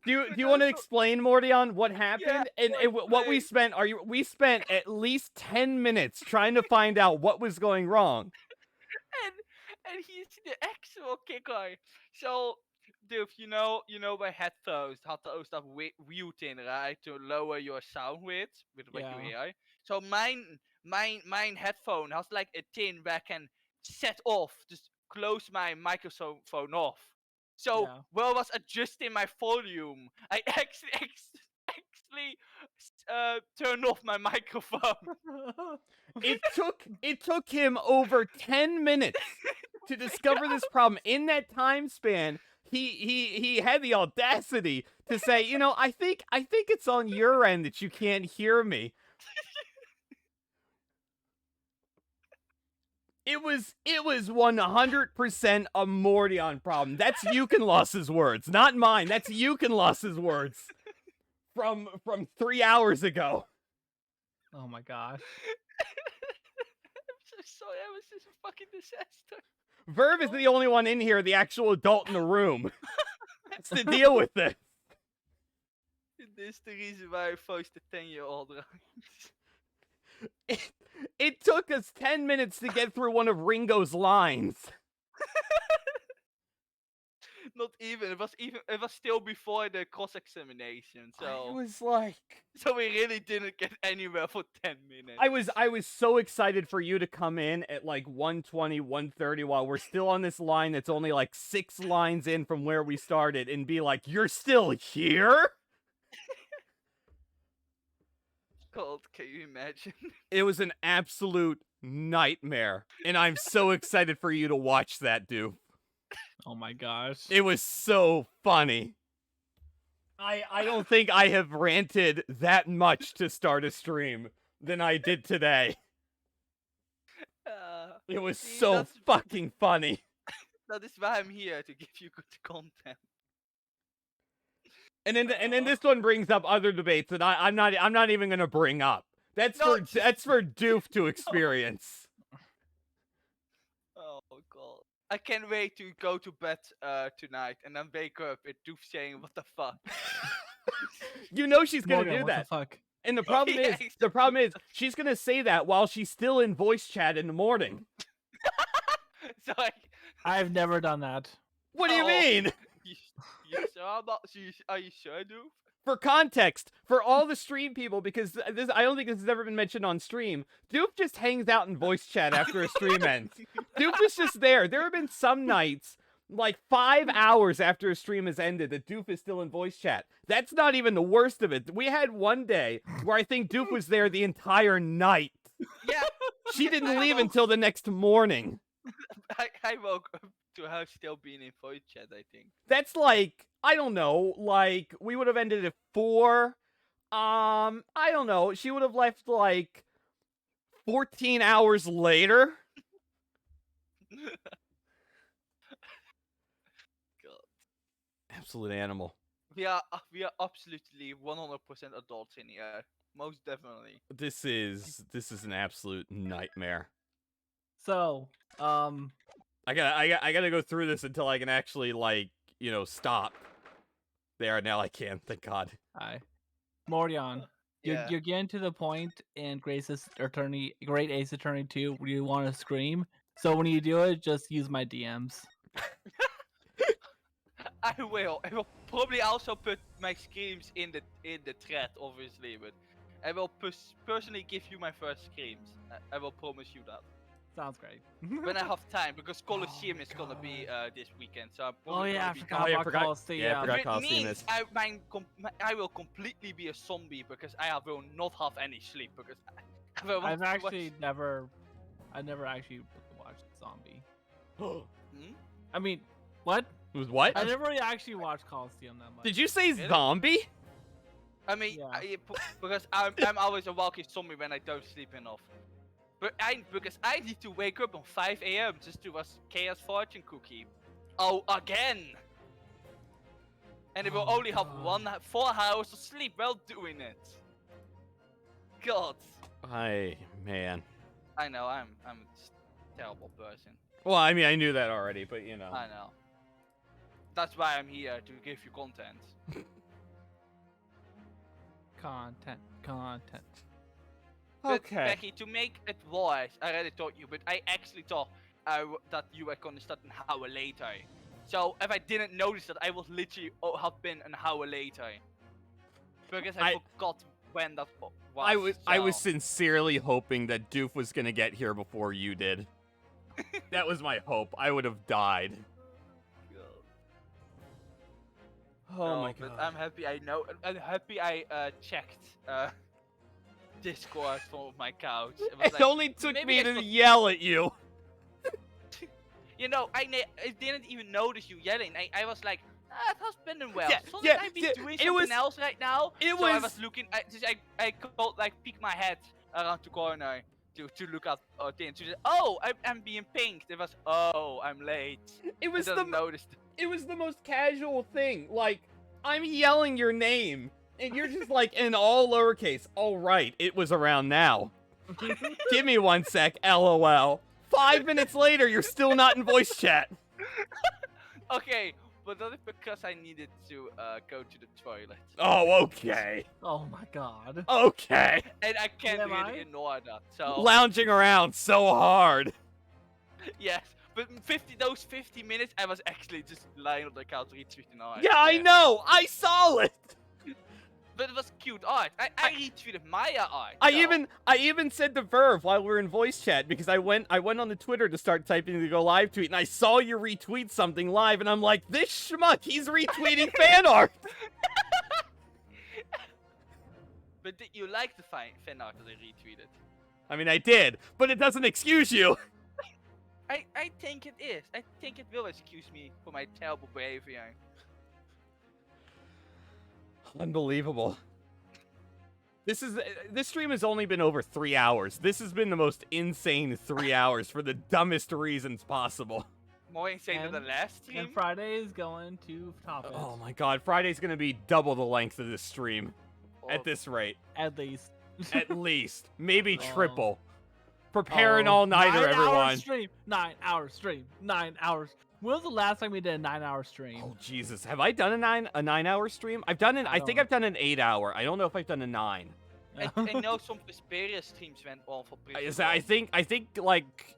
[SPEAKER 1] Do you want to explain, Mordion, what happened and what we
[SPEAKER 2] explain.
[SPEAKER 1] spent? We spent at least 10 minutes trying to find out what was going wrong.
[SPEAKER 2] And he's the actual kicker. So, dude, you know my headphones had to stop muting, right, to lower your sound width with what you hear. So mine headphone has like a thing where I can set off, just close my microphone off. So while I was adjusting my volume, I actually turned off my microphone.
[SPEAKER 1] It took him over 10 minutes to discover this problem. In that time span, he had the audacity to say, you know, I think it's on your end that you can't hear me. It was 100% a Mordion problem. That's Yukenloss's words, not mine. That's Yukenloss's words from 3 hours ago.
[SPEAKER 9] Oh my gosh.
[SPEAKER 2] I'm so sorry, I was just a fucking disaster.
[SPEAKER 1] Verve is the only one in here, the actual adult in the room. Has to deal with this.
[SPEAKER 2] This is the reason why I forced the 10-year-old, right?
[SPEAKER 1] It took us 10 minutes to get through one of Ringo's lines.
[SPEAKER 2] Not even. It was still before the cross-examination. So
[SPEAKER 1] I was like,
[SPEAKER 2] so we really didn't get anywhere for 10 minutes.
[SPEAKER 1] I was so excited for you to come in at like 1:20, 1:30 while we're still on this line that's only like 6 lines in from where we started and be like, "You're still here?"
[SPEAKER 2] God, can you imagine?
[SPEAKER 1] It was an absolute nightmare, and I'm so excited for you to watch that, dude.
[SPEAKER 9] Oh my gosh.
[SPEAKER 1] It was so funny. I don't think I have ranted that much to start a stream than I did today. It was so fucking funny.
[SPEAKER 2] That is why I'm here, to give you good content.
[SPEAKER 1] And then this one brings up other debates that I'm not even gonna bring up. That's for Doof to experience.
[SPEAKER 2] Oh god. I can't wait to go to bed tonight and then wake up with Doof saying, "What the fuck?"
[SPEAKER 1] You know she's gonna
[SPEAKER 9] Mordion,
[SPEAKER 1] do
[SPEAKER 9] what
[SPEAKER 1] that.
[SPEAKER 9] the fuck?
[SPEAKER 1] And the problem is she's gonna say that while she's still in voice chat in the morning.
[SPEAKER 2] So
[SPEAKER 9] I've never done that.
[SPEAKER 1] What do you mean?
[SPEAKER 2] Are you sure, Doof?
[SPEAKER 1] For context, for all the stream people, because I don't think this has ever been mentioned on stream, Doof just hangs out in voice chat after a stream ends. Doof is just there. There have been some nights, like 5 hours after a stream has ended, that Doof is still in voice chat. That's not even the worst of it. We had one day where I think Doof was there the entire night.
[SPEAKER 2] Yeah.
[SPEAKER 1] She didn't leave until the next morning.
[SPEAKER 2] I woke up to her still being in voice chat, I think.
[SPEAKER 1] That's like, I don't know, like, we would have ended at 4. I don't know. She would have left, like, 14 hours later.
[SPEAKER 2] God.
[SPEAKER 1] Absolute animal.
[SPEAKER 2] We are absolutely 100% adults in here. Most definitely.
[SPEAKER 1] This is an absolute nightmare.
[SPEAKER 9] So,
[SPEAKER 1] I gotta go through this until I can actually, like, you know, stop. There, now I can, thank God.
[SPEAKER 9] Hi. Mordion,
[SPEAKER 2] Yeah.
[SPEAKER 9] you're getting to the point in Great Ace Attorney 2 where you want to scream. So when you do it, just use my DMs.
[SPEAKER 2] I will probably also put my screams in the thread, obviously, but I will personally give you my first screams. I will promise you that.
[SPEAKER 9] Sounds great.
[SPEAKER 2] When I have time, because Colosseum is gonna be this weekend, so I'm
[SPEAKER 9] Oh
[SPEAKER 2] probably
[SPEAKER 9] yeah, I
[SPEAKER 2] gonna be
[SPEAKER 9] forgot about Colosseum.
[SPEAKER 1] Yeah, I forgot
[SPEAKER 2] Which
[SPEAKER 1] Colosseum
[SPEAKER 2] means
[SPEAKER 1] is.
[SPEAKER 2] I will completely be a zombie because I will not have any sleep because I will
[SPEAKER 9] I've
[SPEAKER 2] watch-
[SPEAKER 9] actually never actually watched Zombie. I mean, what?
[SPEAKER 1] It was what?
[SPEAKER 9] I never really actually watched Colosseum that much.
[SPEAKER 1] Did you say zombie?
[SPEAKER 2] I mean,
[SPEAKER 9] Yeah.
[SPEAKER 2] because I'm always a walking zombie when I don't sleep enough. But because I need to wake up on 5 a.m. just to watch Chaos Fortune Cookie. Oh, again! And it will only have 4 hours of sleep while doing it. God.
[SPEAKER 1] Man.
[SPEAKER 2] I know, I'm a terrible person.
[SPEAKER 1] Well, I mean, I knew that already, but you know.
[SPEAKER 2] I know. That's why I'm here, to give you content.
[SPEAKER 9] Content.
[SPEAKER 2] But
[SPEAKER 1] Okay.
[SPEAKER 2] Becky, to make it worse, I already told you, but I actually thought that you were gonna start an hour later. So if I didn't notice that, I would literally have been an hour later. Because I forgot when that was.
[SPEAKER 1] I was sincerely hoping that Doof was gonna get here before you did. That was my hope. I would have died. Oh my god.
[SPEAKER 2] But I'm happy I know. I'm happy I checked Discord from my couch.
[SPEAKER 1] It only took me to yell at you.
[SPEAKER 2] You know, I didn't even notice you yelling. I was like, it has been well.
[SPEAKER 1] Yeah,
[SPEAKER 2] Shouldn't
[SPEAKER 1] yeah,
[SPEAKER 2] I be
[SPEAKER 1] yeah,
[SPEAKER 2] doing
[SPEAKER 1] it
[SPEAKER 2] something
[SPEAKER 1] was-
[SPEAKER 2] else right now?
[SPEAKER 1] it
[SPEAKER 2] so I
[SPEAKER 1] was-
[SPEAKER 2] was looking. I called, like, peek my head around the corner to look at things. To oh, I'm being pinged. It was I'm late.
[SPEAKER 1] It was
[SPEAKER 2] I
[SPEAKER 1] the
[SPEAKER 2] didn't notice.
[SPEAKER 1] it was the most casual thing. Like, I'm yelling your name, and you're just like, in all lowercase. All right, it was around now. Give me 1 sec, LOL. 5 minutes later, you're still not in voice chat.
[SPEAKER 2] Okay, but that is because I needed to go to the toilet.
[SPEAKER 1] Oh, okay.
[SPEAKER 9] Oh my god.
[SPEAKER 1] Okay.
[SPEAKER 2] And I can't
[SPEAKER 9] Am
[SPEAKER 2] really
[SPEAKER 9] I?
[SPEAKER 2] ignore that. So
[SPEAKER 1] Lounging around so hard.
[SPEAKER 2] yes, but those 50 minutes, I was actually just lying on the couch retweeting art.
[SPEAKER 1] Yeah, I know. I saw it.
[SPEAKER 2] But it was cute art. I retweeted Maya art.
[SPEAKER 1] I
[SPEAKER 2] so-
[SPEAKER 1] even said to Verve while we were in voice chat because I went on the Twitter to start typing the go live tweet and I saw you retweet something live and I'm like, this schmuck, he's retweeting fan art.
[SPEAKER 2] But did you like the fan art that I retweeted?
[SPEAKER 1] I mean, I did, but it doesn't excuse you.
[SPEAKER 2] I think it is. I think it will excuse me for my terrible behavior.
[SPEAKER 1] Unbelievable. This stream has only been over 3 hours. This has been the most insane 3 hours for the dumbest reasons possible.
[SPEAKER 2] More insane than the last stream.
[SPEAKER 9] And Friday is going to top it.
[SPEAKER 1] Oh my god, Friday's gonna be double the length of this stream.
[SPEAKER 2] Oh,
[SPEAKER 1] At this rate.
[SPEAKER 9] At least.
[SPEAKER 1] At least. Maybe
[SPEAKER 9] Oh.
[SPEAKER 1] triple. Prepare an
[SPEAKER 9] Oh,
[SPEAKER 1] all-nighter,
[SPEAKER 9] 9 hour
[SPEAKER 1] everyone.
[SPEAKER 9] stream. 9 hour stream. 9 hours. When was the last time we did a 9 hour stream?
[SPEAKER 1] Oh Jesus, have I done a 9 hour stream? I think
[SPEAKER 9] don't-
[SPEAKER 1] I've done an 8 hour. I don't know if I've done a 9.
[SPEAKER 2] I know some Vesperia streams went on for pretty
[SPEAKER 1] I think like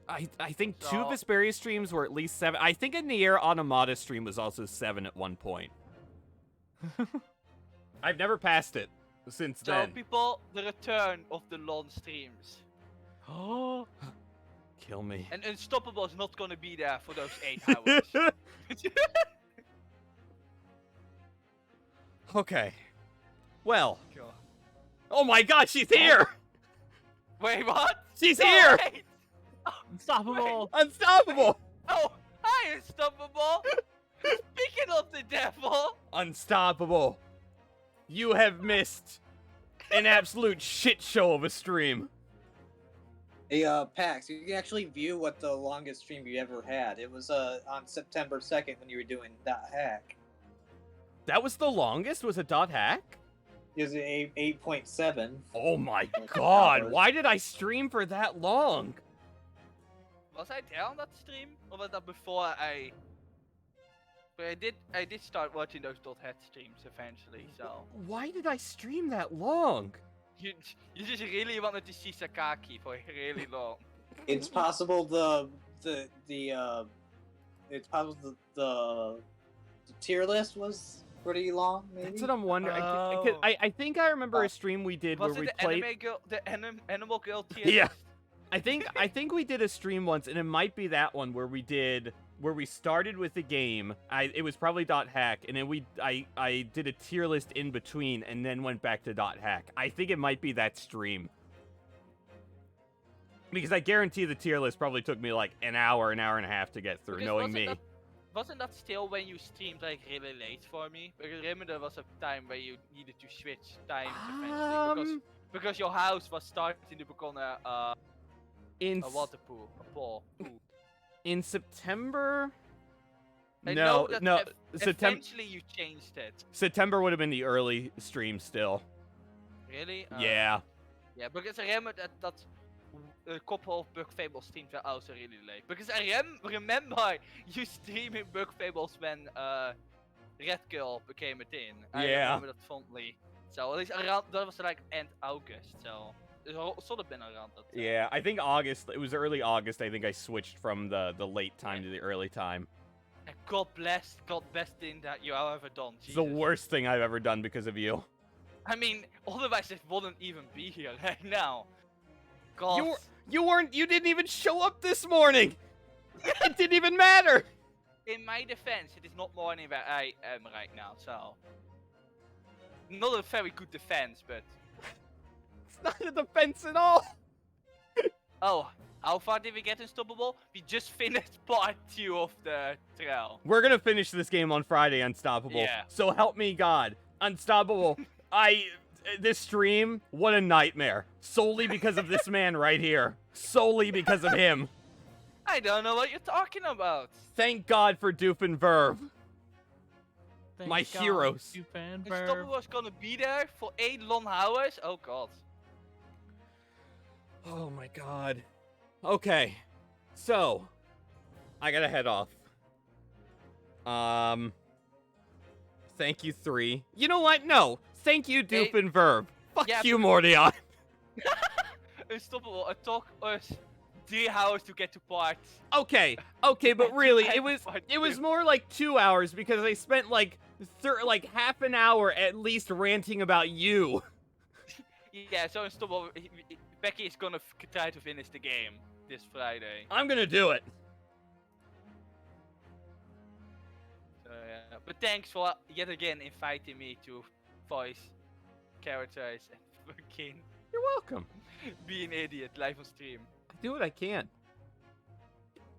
[SPEAKER 1] I think two
[SPEAKER 2] So-
[SPEAKER 1] Vesperia streams were at least 7. I think a Nier Automata stream was also 7 at one point. I've never passed it since
[SPEAKER 2] So
[SPEAKER 1] then.
[SPEAKER 2] people, the return of the long streams.
[SPEAKER 1] Oh, kill me.
[SPEAKER 2] And Unstoppable is not gonna be there for those 8 hours.
[SPEAKER 1] Okay. Well.
[SPEAKER 2] Sure.
[SPEAKER 1] Oh my God, she's here!
[SPEAKER 2] Wait, what?
[SPEAKER 1] She's
[SPEAKER 2] No,
[SPEAKER 1] here!
[SPEAKER 2] wait.
[SPEAKER 9] Unstoppable.
[SPEAKER 1] Unstoppable!
[SPEAKER 2] Oh, hi, Unstoppable! Speaking of the devil!
[SPEAKER 1] Unstoppable. You have missed an absolute shit show of a stream.
[SPEAKER 4] Hey, Pax, you can actually view what the longest stream you ever had. It was on September 2nd when you were doing that hack.
[SPEAKER 1] That was the longest? Was it dot hack?
[SPEAKER 4] It was 8.7.
[SPEAKER 1] Oh my
[SPEAKER 4] Like
[SPEAKER 1] God,
[SPEAKER 4] hours.
[SPEAKER 1] why did I stream for that long?
[SPEAKER 2] Was I there on that stream? Or was that before I... But I did start watching those dot head streams eventually, so...
[SPEAKER 1] Why did I stream that long?
[SPEAKER 2] You just really wanted to see Sakaki for really long.
[SPEAKER 4] It's possible it's possible the tier list was pretty long, maybe?
[SPEAKER 1] That's what I'm wondering.
[SPEAKER 9] Oh.
[SPEAKER 1] I think I remember a stream we did
[SPEAKER 2] Was
[SPEAKER 1] where we
[SPEAKER 2] it the
[SPEAKER 1] played.
[SPEAKER 2] anime girl, the animal girl tier
[SPEAKER 1] Yeah.
[SPEAKER 2] list?
[SPEAKER 1] I think we did a stream once, and it might be that one where we started with the game. It was probably dot hack, and then I did a tier list in between, and then went back to dot hack. I think it might be that stream. Because I guarantee the tier list probably took me like an hour and a half to get through,
[SPEAKER 2] Because
[SPEAKER 1] knowing me.
[SPEAKER 2] Wasn't that still when you streamed like really late for me? Because remember there was a time where you needed to switch times eventually because your house was starting to become a water pool, a pool.
[SPEAKER 1] In September.
[SPEAKER 2] I
[SPEAKER 1] No,
[SPEAKER 2] know that
[SPEAKER 1] no. September.
[SPEAKER 2] eventually you changed it.
[SPEAKER 1] September would have been the early stream still.
[SPEAKER 2] Really?
[SPEAKER 1] Yeah.
[SPEAKER 2] Yeah, because I remember that a couple of Bug Fables streams were also really late. Because I remember you streaming Bug Fables when Red Girl became a thing. I
[SPEAKER 1] Yeah.
[SPEAKER 2] remember that fondly. So at least around that was like end August. So it's sort of been around that.
[SPEAKER 1] Yeah, I think August. It was early August. I think I switched from the late time to the early time.
[SPEAKER 2] And God best thing that you have ever done.
[SPEAKER 1] It's the
[SPEAKER 2] Jesus.
[SPEAKER 1] worst thing I've ever done because of you.
[SPEAKER 2] I mean, otherwise it wouldn't even be here right now. God.
[SPEAKER 1] You didn't even show up this morning. It didn't even matter.
[SPEAKER 2] In my defense, it is not morning where I am right now, so not a very good defense, but
[SPEAKER 1] It's not a defense at all.
[SPEAKER 2] oh, how far did we get Unstoppable? We just finished part 2 of the trail.
[SPEAKER 1] We're gonna finish this game on Friday, Unstoppable.
[SPEAKER 2] Yeah.
[SPEAKER 1] So help me God, Unstoppable. This stream, what a nightmare. Solely because of this man right here. Solely because of him.
[SPEAKER 2] I don't know what you're talking about.
[SPEAKER 1] Thank God for Doof and Verve.
[SPEAKER 9] Thank
[SPEAKER 1] My
[SPEAKER 9] God,
[SPEAKER 1] heroes.
[SPEAKER 9] you fan
[SPEAKER 2] Unstoppable was gonna be there for 8 long hours. Oh God.
[SPEAKER 1] Oh my God. Okay. So, I gotta head off. Thank you, 3. You know what? No. Thank you, Doof and Verve. Fuck
[SPEAKER 2] yeah,
[SPEAKER 1] you, Mordion.
[SPEAKER 2] Unstoppable, it took us 3 hours to get to part.
[SPEAKER 1] Okay, but really, it was more like 2 hours because I spent like half an hour at least ranting about you.
[SPEAKER 2] Yeah, so Unstoppable, Becky is gonna try to finish the game this Friday.
[SPEAKER 1] I'm gonna do it.
[SPEAKER 2] So yeah, but thanks for yet again inviting me to voice characters and fucking
[SPEAKER 1] You're welcome.
[SPEAKER 2] be an idiot live on stream.
[SPEAKER 1] I do what I can.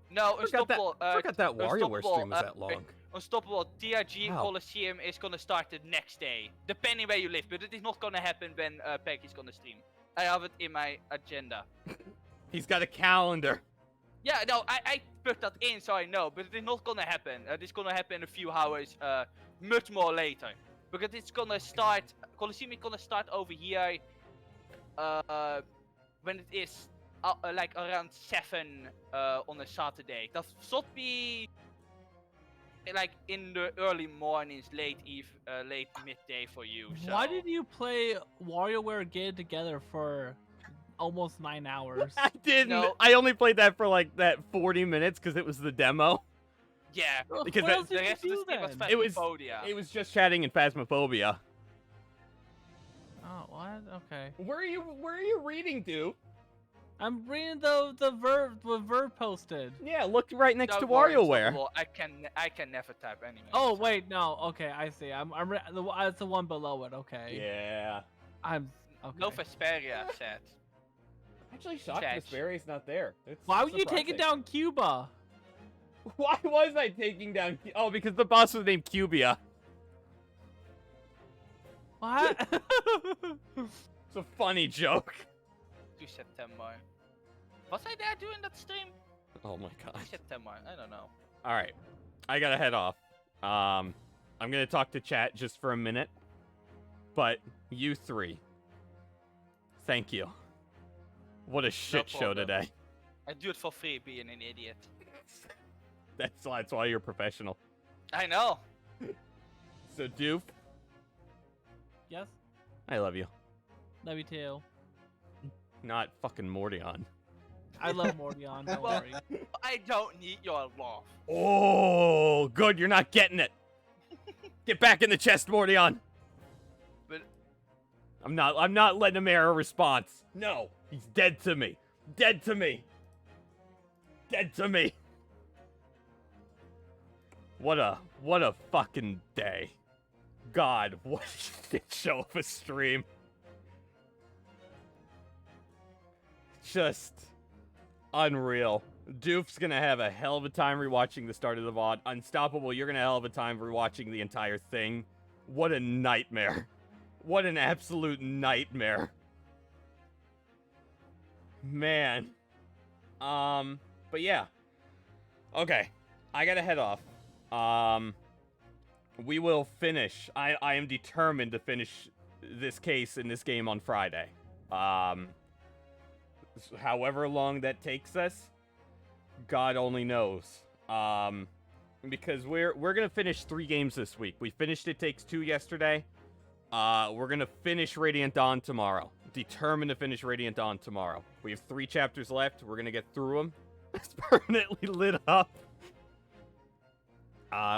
[SPEAKER 2] No,
[SPEAKER 1] I forgot
[SPEAKER 2] Unstoppable.
[SPEAKER 1] that WarioWare stream was that long.
[SPEAKER 2] Unstoppable, TRG
[SPEAKER 1] Wow.
[SPEAKER 2] Coliseum is gonna start the next day, depending where you live, but it is not gonna happen when Peggy's gonna stream. I have it in my agenda.
[SPEAKER 1] He's got a calendar.
[SPEAKER 2] Yeah, no, I put that in so I know, but it is not gonna happen. It's gonna happen in a few hours, much more later. Because it's gonna start, Coliseum is gonna start over here, when it is like around 7 on a Saturday. That should be like in the early mornings, late midday for you. So.
[SPEAKER 9] Why did you play WarioWare again together for almost 9 hours?
[SPEAKER 1] I didn't.
[SPEAKER 2] No.
[SPEAKER 1] I only played that for like that 40 minutes because it was the demo.
[SPEAKER 2] Yeah,
[SPEAKER 1] Because
[SPEAKER 9] what else
[SPEAKER 2] the
[SPEAKER 9] did
[SPEAKER 2] rest
[SPEAKER 9] you
[SPEAKER 2] of
[SPEAKER 9] do
[SPEAKER 2] the game was
[SPEAKER 9] then?
[SPEAKER 1] It was-
[SPEAKER 2] Phasmophobia.
[SPEAKER 1] It was just chatting in Phasmophobia.
[SPEAKER 9] Oh, what? Okay.
[SPEAKER 1] Where are you reading, dude?
[SPEAKER 9] I'm reading the Verve posted.
[SPEAKER 1] Yeah, look right next to
[SPEAKER 2] Don't worry,
[SPEAKER 1] WarioWare.
[SPEAKER 2] Unstoppable, I can never type anyway.
[SPEAKER 9] Oh wait, no. Okay, I see. It's the one below it. Okay.
[SPEAKER 1] Yeah.
[SPEAKER 9] I'm okay.
[SPEAKER 2] No Vesperia set.
[SPEAKER 1] Actually, shocked
[SPEAKER 2] Catch.
[SPEAKER 1] Vesperia's not there. It's
[SPEAKER 9] Why were you taking
[SPEAKER 1] surprising.
[SPEAKER 9] down Cuba?
[SPEAKER 1] Why was I taking down? Oh, because the boss was named Cubia.
[SPEAKER 9] What?
[SPEAKER 1] It's a funny joke.
[SPEAKER 2] 2 September. Was I there during that stream?
[SPEAKER 1] Oh my
[SPEAKER 2] 2
[SPEAKER 1] god.
[SPEAKER 2] September, I don't know.
[SPEAKER 1] All right, I gotta head off. I'm gonna talk to chat just for a minute, but you 3, thank you. What a shit show
[SPEAKER 2] problem.
[SPEAKER 1] today.
[SPEAKER 2] I do it for free, being an idiot.
[SPEAKER 1] That's why you're professional.
[SPEAKER 2] I know.
[SPEAKER 1] So Doof,
[SPEAKER 9] Yes.
[SPEAKER 1] I love you.
[SPEAKER 9] Love you too.
[SPEAKER 1] Not fucking Mordion.
[SPEAKER 9] I love Mordion. Don't
[SPEAKER 2] Well-
[SPEAKER 9] worry.
[SPEAKER 2] I don't need your love.
[SPEAKER 1] Oh, good. You're not getting it. Get back in the chest, Mordion.
[SPEAKER 2] But
[SPEAKER 1] I'm not letting him air a response. No, he's dead to me. Dead to me. Dead to me. What a fucking day. God, what a shit show of a stream. Just unreal. Doof's gonna have a hell of a time rewatching the start of the VOD. Unstoppable, you're gonna have a hell of a time rewatching the entire thing. What a nightmare. What an absolute nightmare. Man. But yeah. Okay. I gotta head off. We will finish. I am determined to finish this case in this game on Friday. However long that takes us, God only knows. Because we're gonna finish 3 games this week. We finished It Takes Two yesterday. We're gonna finish Radiant Dawn tomorrow. Determined to finish Radiant Dawn tomorrow. We have 3 chapters left. We're gonna get through them. It's permanently lit up.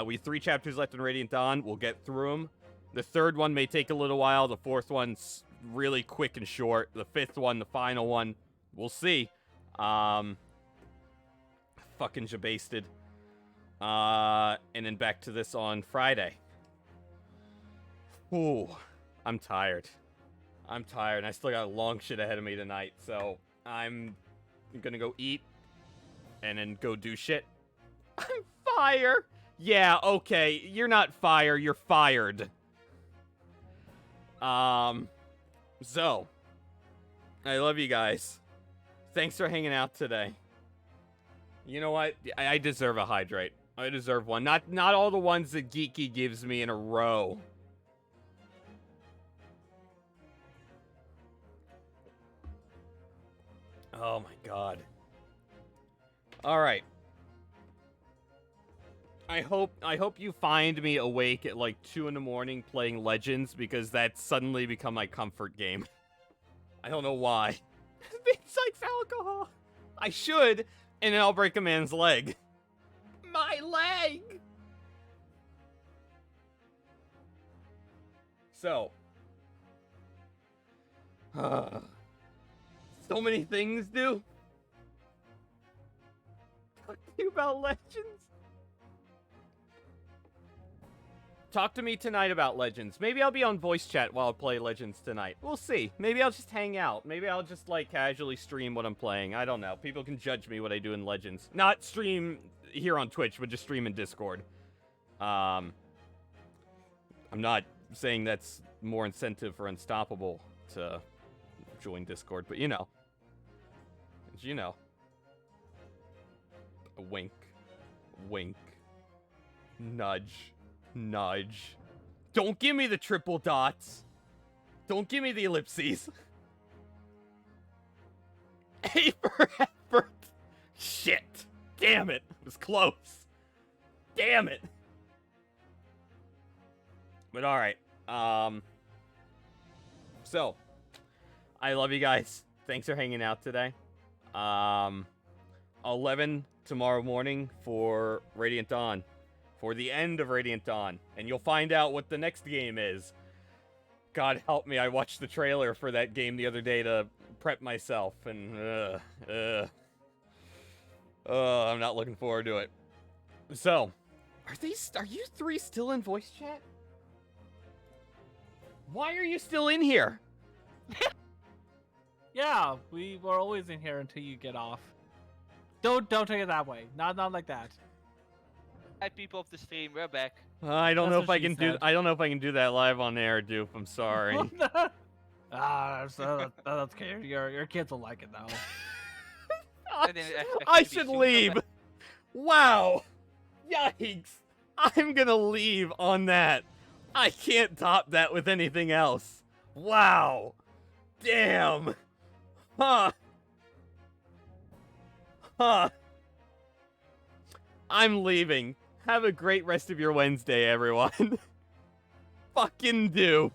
[SPEAKER 1] We have 3 chapters left in Radiant Dawn. We'll get through them. The 3rd one may take a little while. The 4th one's really quick and short. The 5th one, the final one, we'll see. Fucking jabasted. And then back to this on Friday. Ooh, I'm tired. I'm tired. I still got long shit ahead of me tonight, so I'm gonna go eat and then go do shit. I'm fire. Yeah, okay. You're not fire. You're fired. So, I love you guys. Thanks for hanging out today. You know what? I deserve a hydrate. I deserve one. Not all the ones that Geeky gives me in a row. Oh my god. Alright. I hope you find me awake at like 2 in the morning playing Legends, because that's suddenly become my comfort game. I don't know why. Vince likes alcohol. I should, and then I'll break a man's leg. My leg! So. So many things, dude. Talk to you about Legends. Talk to me tonight about Legends. Maybe I'll be on voice chat while I play Legends tonight. We'll see. Maybe I'll just hang out. Maybe I'll just, like, casually stream what I'm playing. I don't know. People can judge me what I do in Legends. Not stream here on Twitch, but just stream in Discord. I'm not saying that's more incentive for Unstoppable to join Discord, but you know. You know. A wink. Wink. Nudge. Nudge. Don't give me the triple dots. Don't give me the ellipses. A for effort. Shit. Damn it. It was close. Damn it. But alright. So. I love you guys. Thanks for hanging out today. 11 tomorrow morning for Radiant Dawn. For the end of Radiant Dawn. And you'll find out what the next game is. God help me, I watched the trailer for that game the other day to prep myself, and I'm not looking forward to it. So, are you 3 still in voice chat? Why are you still in here?
[SPEAKER 9] Yeah, we were always in here until you get off. Don't take it that way. Not like that.
[SPEAKER 2] Hi, people of the stream, we're back.
[SPEAKER 1] I don't
[SPEAKER 9] That's
[SPEAKER 1] know if
[SPEAKER 9] what
[SPEAKER 1] I
[SPEAKER 9] she
[SPEAKER 1] can do.
[SPEAKER 9] said.
[SPEAKER 1] I don't know if I can do that live on air, Doof. I'm sorry.
[SPEAKER 9] That's okay. Your kids will like it though.
[SPEAKER 1] I should leave. Wow. Yikes. I'm gonna leave on that. I can't top that with anything else. Wow. Damn. Huh. Huh. I'm leaving. Have a great rest of your Wednesday, everyone. Fucking do.